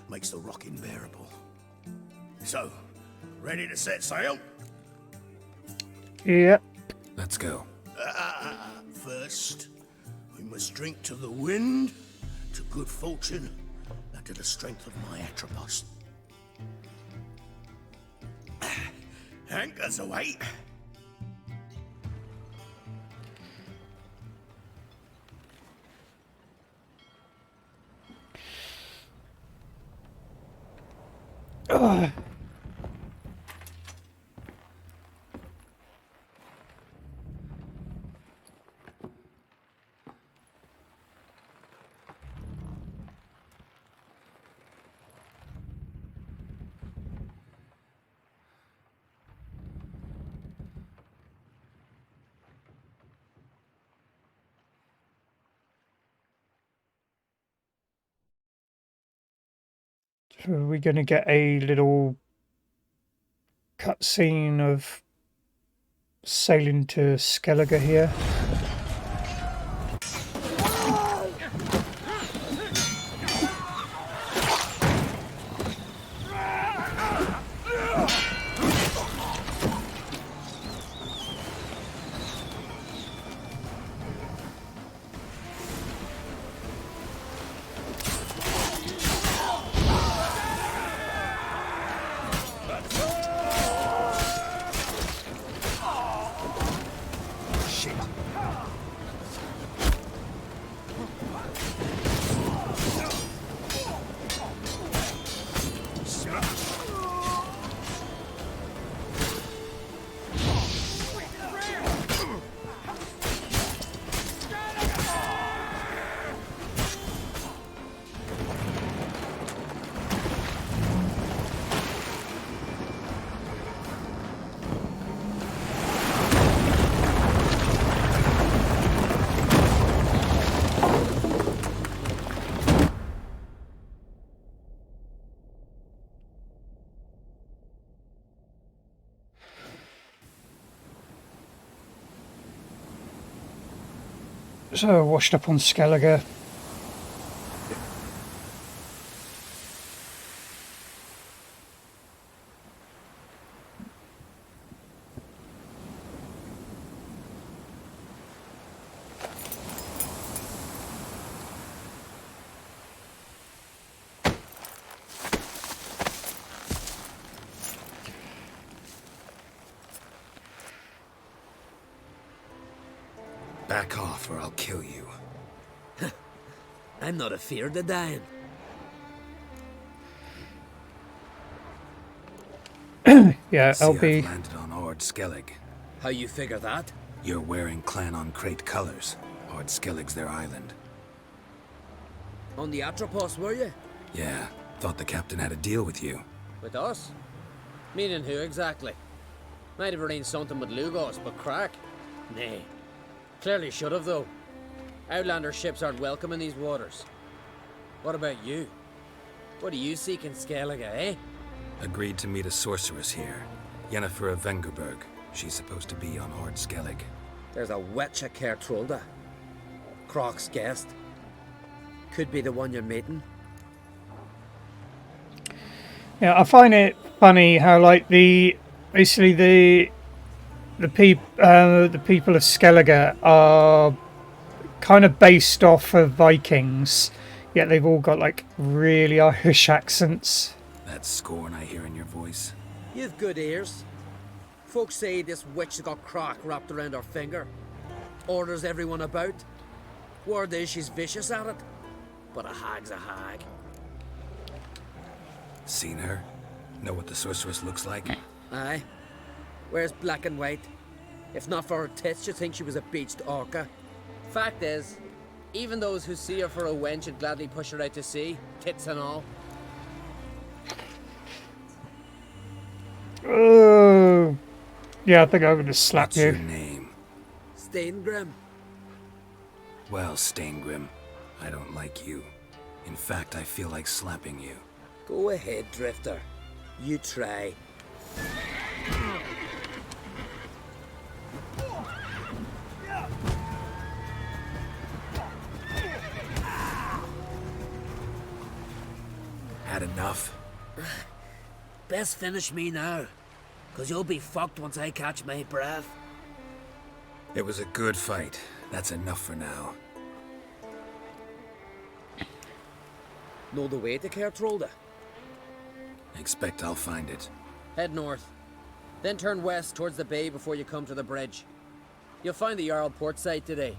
Makes the rocking bearable. So, ready to set sail? Yep. Let's go. First, we must drink to the wind, to good fortune, and to the strength of my Atropos. Anchors away. Ugh. So are we going to get a little cutscene of sailing to Skellige here? shit. So washed up on Skellige. Back off or I'll kill you. I'm not afeard of dying. Yeah, See, LB. I've landed on Ord Skellig. How you figure that? You're wearing Clan on Crate colors. Ord Skellig's their island. On the Atropos, were you? Yeah, thought the captain had a deal with you. With us? Meaning who exactly? Might have arranged something with Lugos, but crack? Nay. Clearly should have, though. Outlander ships aren't welcome in these waters. What about you? What do you seek in Skellige, eh? Agreed to meet a sorceress here. Yennefer of Vengerberg. She's supposed to be on Ord Skellig. There's a witch at Kertrolda. Croc's guest. Could be the one you're meeting. Yeah, I find it funny how like basically the people of Skellige are kind of based off of Vikings, yet they've all got like really Irish accents. That scorn I hear in your voice. You've good ears. Folks say this witch has got Croc wrapped around her finger. Orders everyone about. Word is she's vicious at it. But a hag's a hag. Seen her? Know what the sorceress looks like? Aye. Wears black and white. If not for her tits, you'd think she was a beached orca. Fact is, even those who see her for a wench would gladly push her out to sea, tits and all. Yeah, I think I'm gonna slap What's you. your name? Steingrim. Well, Steingrim, I don't like you. In fact, I feel like slapping you. Go ahead, Drifter. You try. Had enough? Best finish me now, 'cause you'll be fucked once I catch my breath. It was a good fight. That's enough for now. Know the way to Kertrolda? Expect I'll find it. Head north. Then turn west towards the bay before you come to the bridge. You'll find the Jarl port site today.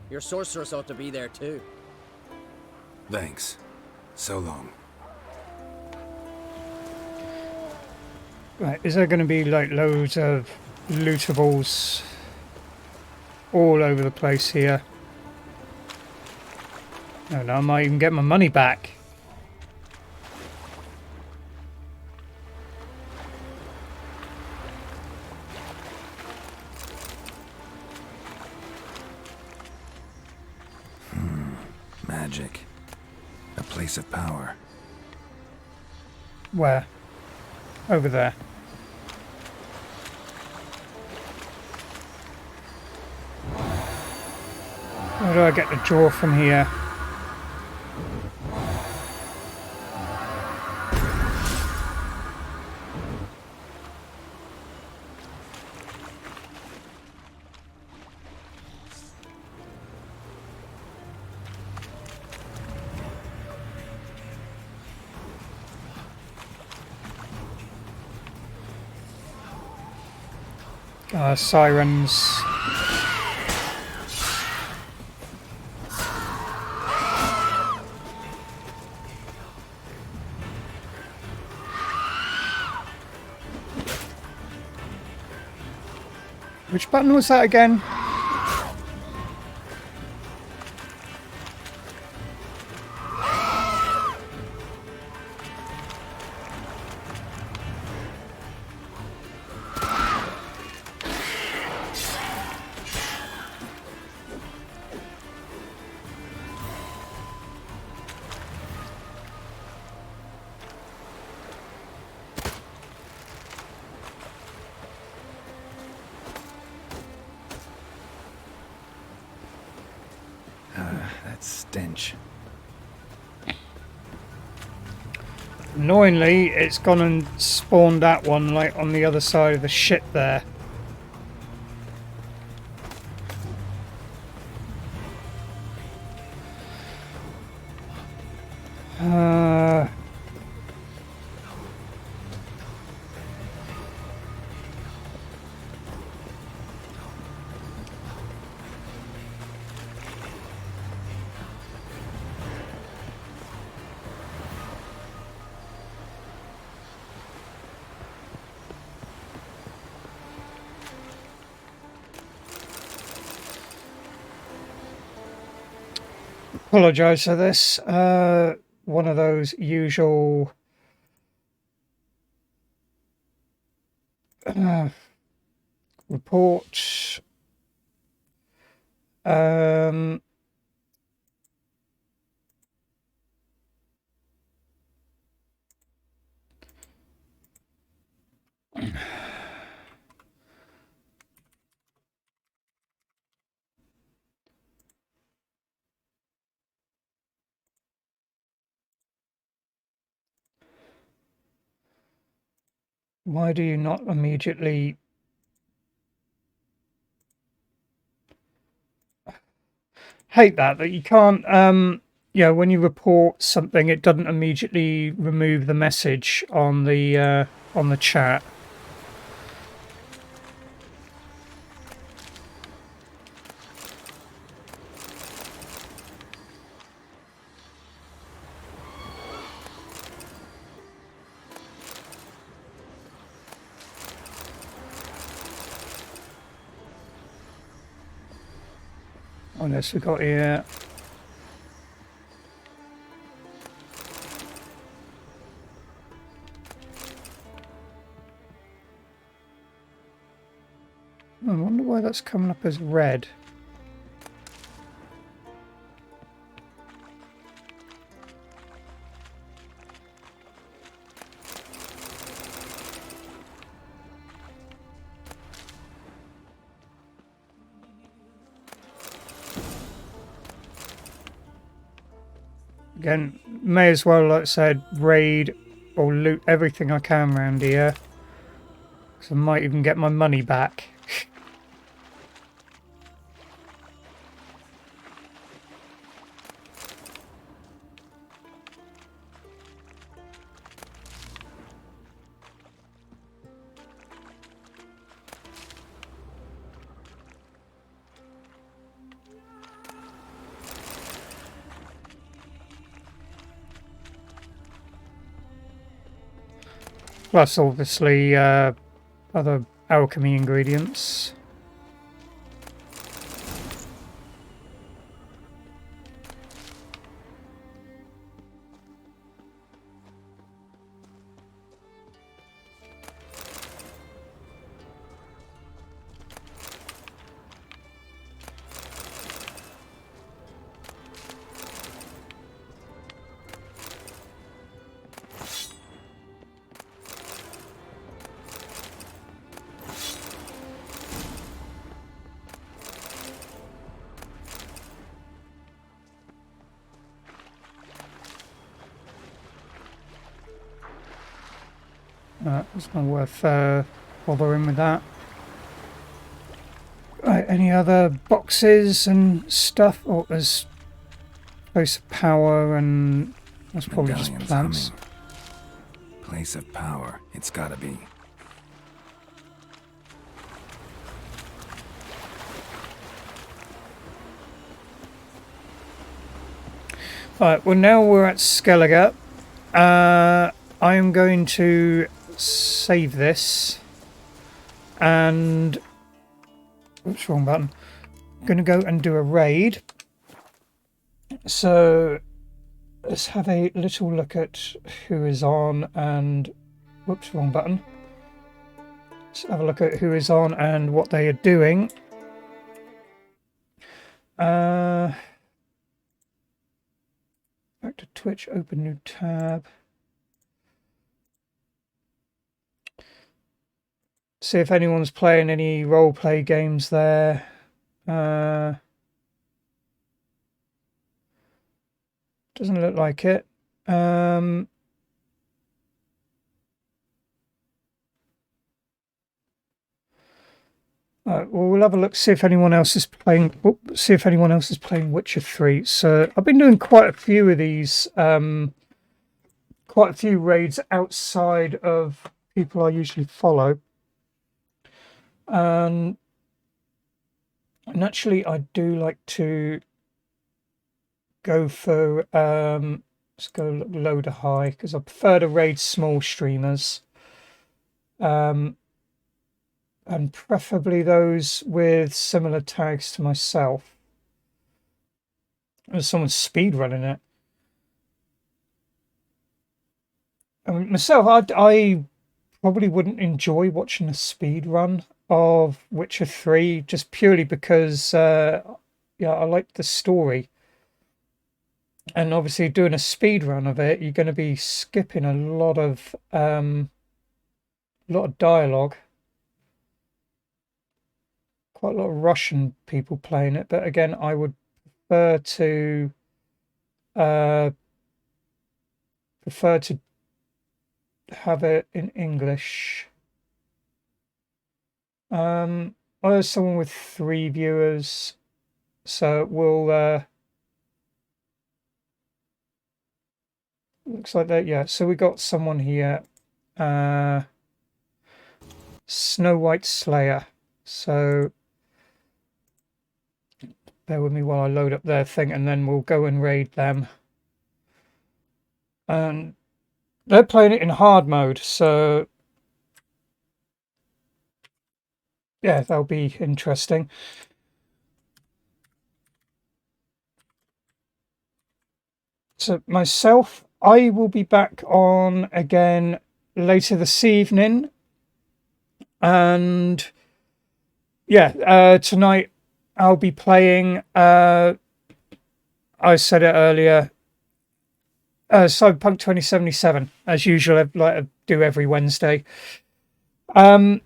Your sorceress ought to be there too. Thanks. So long. Right, is there going to be like loads of lootables all over the place here? Oh no, I might even get my money back. Magic. A place of power. Where? Over there. Where do I get the draw from here? Sirens. Which button was that again? That stench. Annoyingly, it's gone and spawned that one like on the other side of the ship there. Apologise for this. One of those usual report. Why do you not immediately... Hate that you can't, you know, when you report something, it doesn't immediately remove the message on the chat. What else we got here? I wonder why that's coming up as red. Again, may as well, like I said, raid or loot everything I can around here. Because I might even get my money back. Plus, obviously, other alchemy ingredients. It's not worth bothering with that. Right, any other boxes and stuff? Oh, there's place of power, and that's probably just plants. Humming. Place of power, it's gotta be. Right, well now we're at Skellige. I am going to save this, and Oops, wrong button. I'm going to go and do a raid. So let's have a little look at who is on and... Whoops, wrong button. Let's have a look at who is on and what they are doing. Back to Twitch, open new tab. See if anyone's playing any role-play games there. Doesn't look like it. Well, we'll have a look, see if anyone else is playing. See if anyone else is playing Witcher 3. So I've been doing quite a few of these, quite a few raids outside of people I usually follow. And naturally, I do like to go for let's go low to high because I prefer to raid small streamers. And preferably those with similar tags to myself. There's someone speedrunning it. I mean, myself, I probably wouldn't enjoy watching a speedrun of Witcher 3 just purely because, yeah, I like the story. And obviously doing a speedrun of it, you're going to be skipping a lot of dialogue. Quite a lot of Russian people playing it, but again, I would prefer to have it in English. There's someone with 3 viewers, so we'll looks like that. Yeah, so we got someone here, Snow White Slayer. So bear with me while I load up their thing, and then we'll go and raid them. And they're playing it in hard mode, so yeah, that'll be interesting. So myself, I will be back on again later this evening, and yeah, tonight I'll be playing, I said it earlier, Cyberpunk 2077, as usual, like I do every Wednesday. So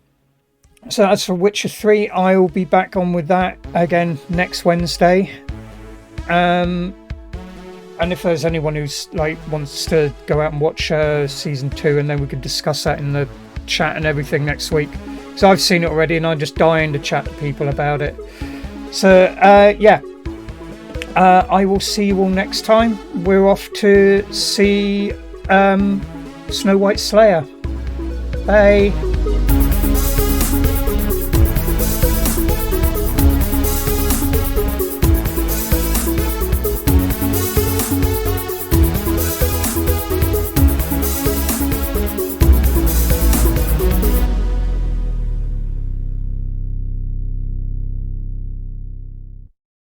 that's for Witcher 3. I'll be back on with that again next Wednesday. And if there's anyone who's wants to go out and watch season 2, and then we can discuss that in the chat and everything next week. So I've seen it already, and I'm just dying to chat to people about it. So yeah, I will see you all next time. We're off to see Snow White Slayer. Bye.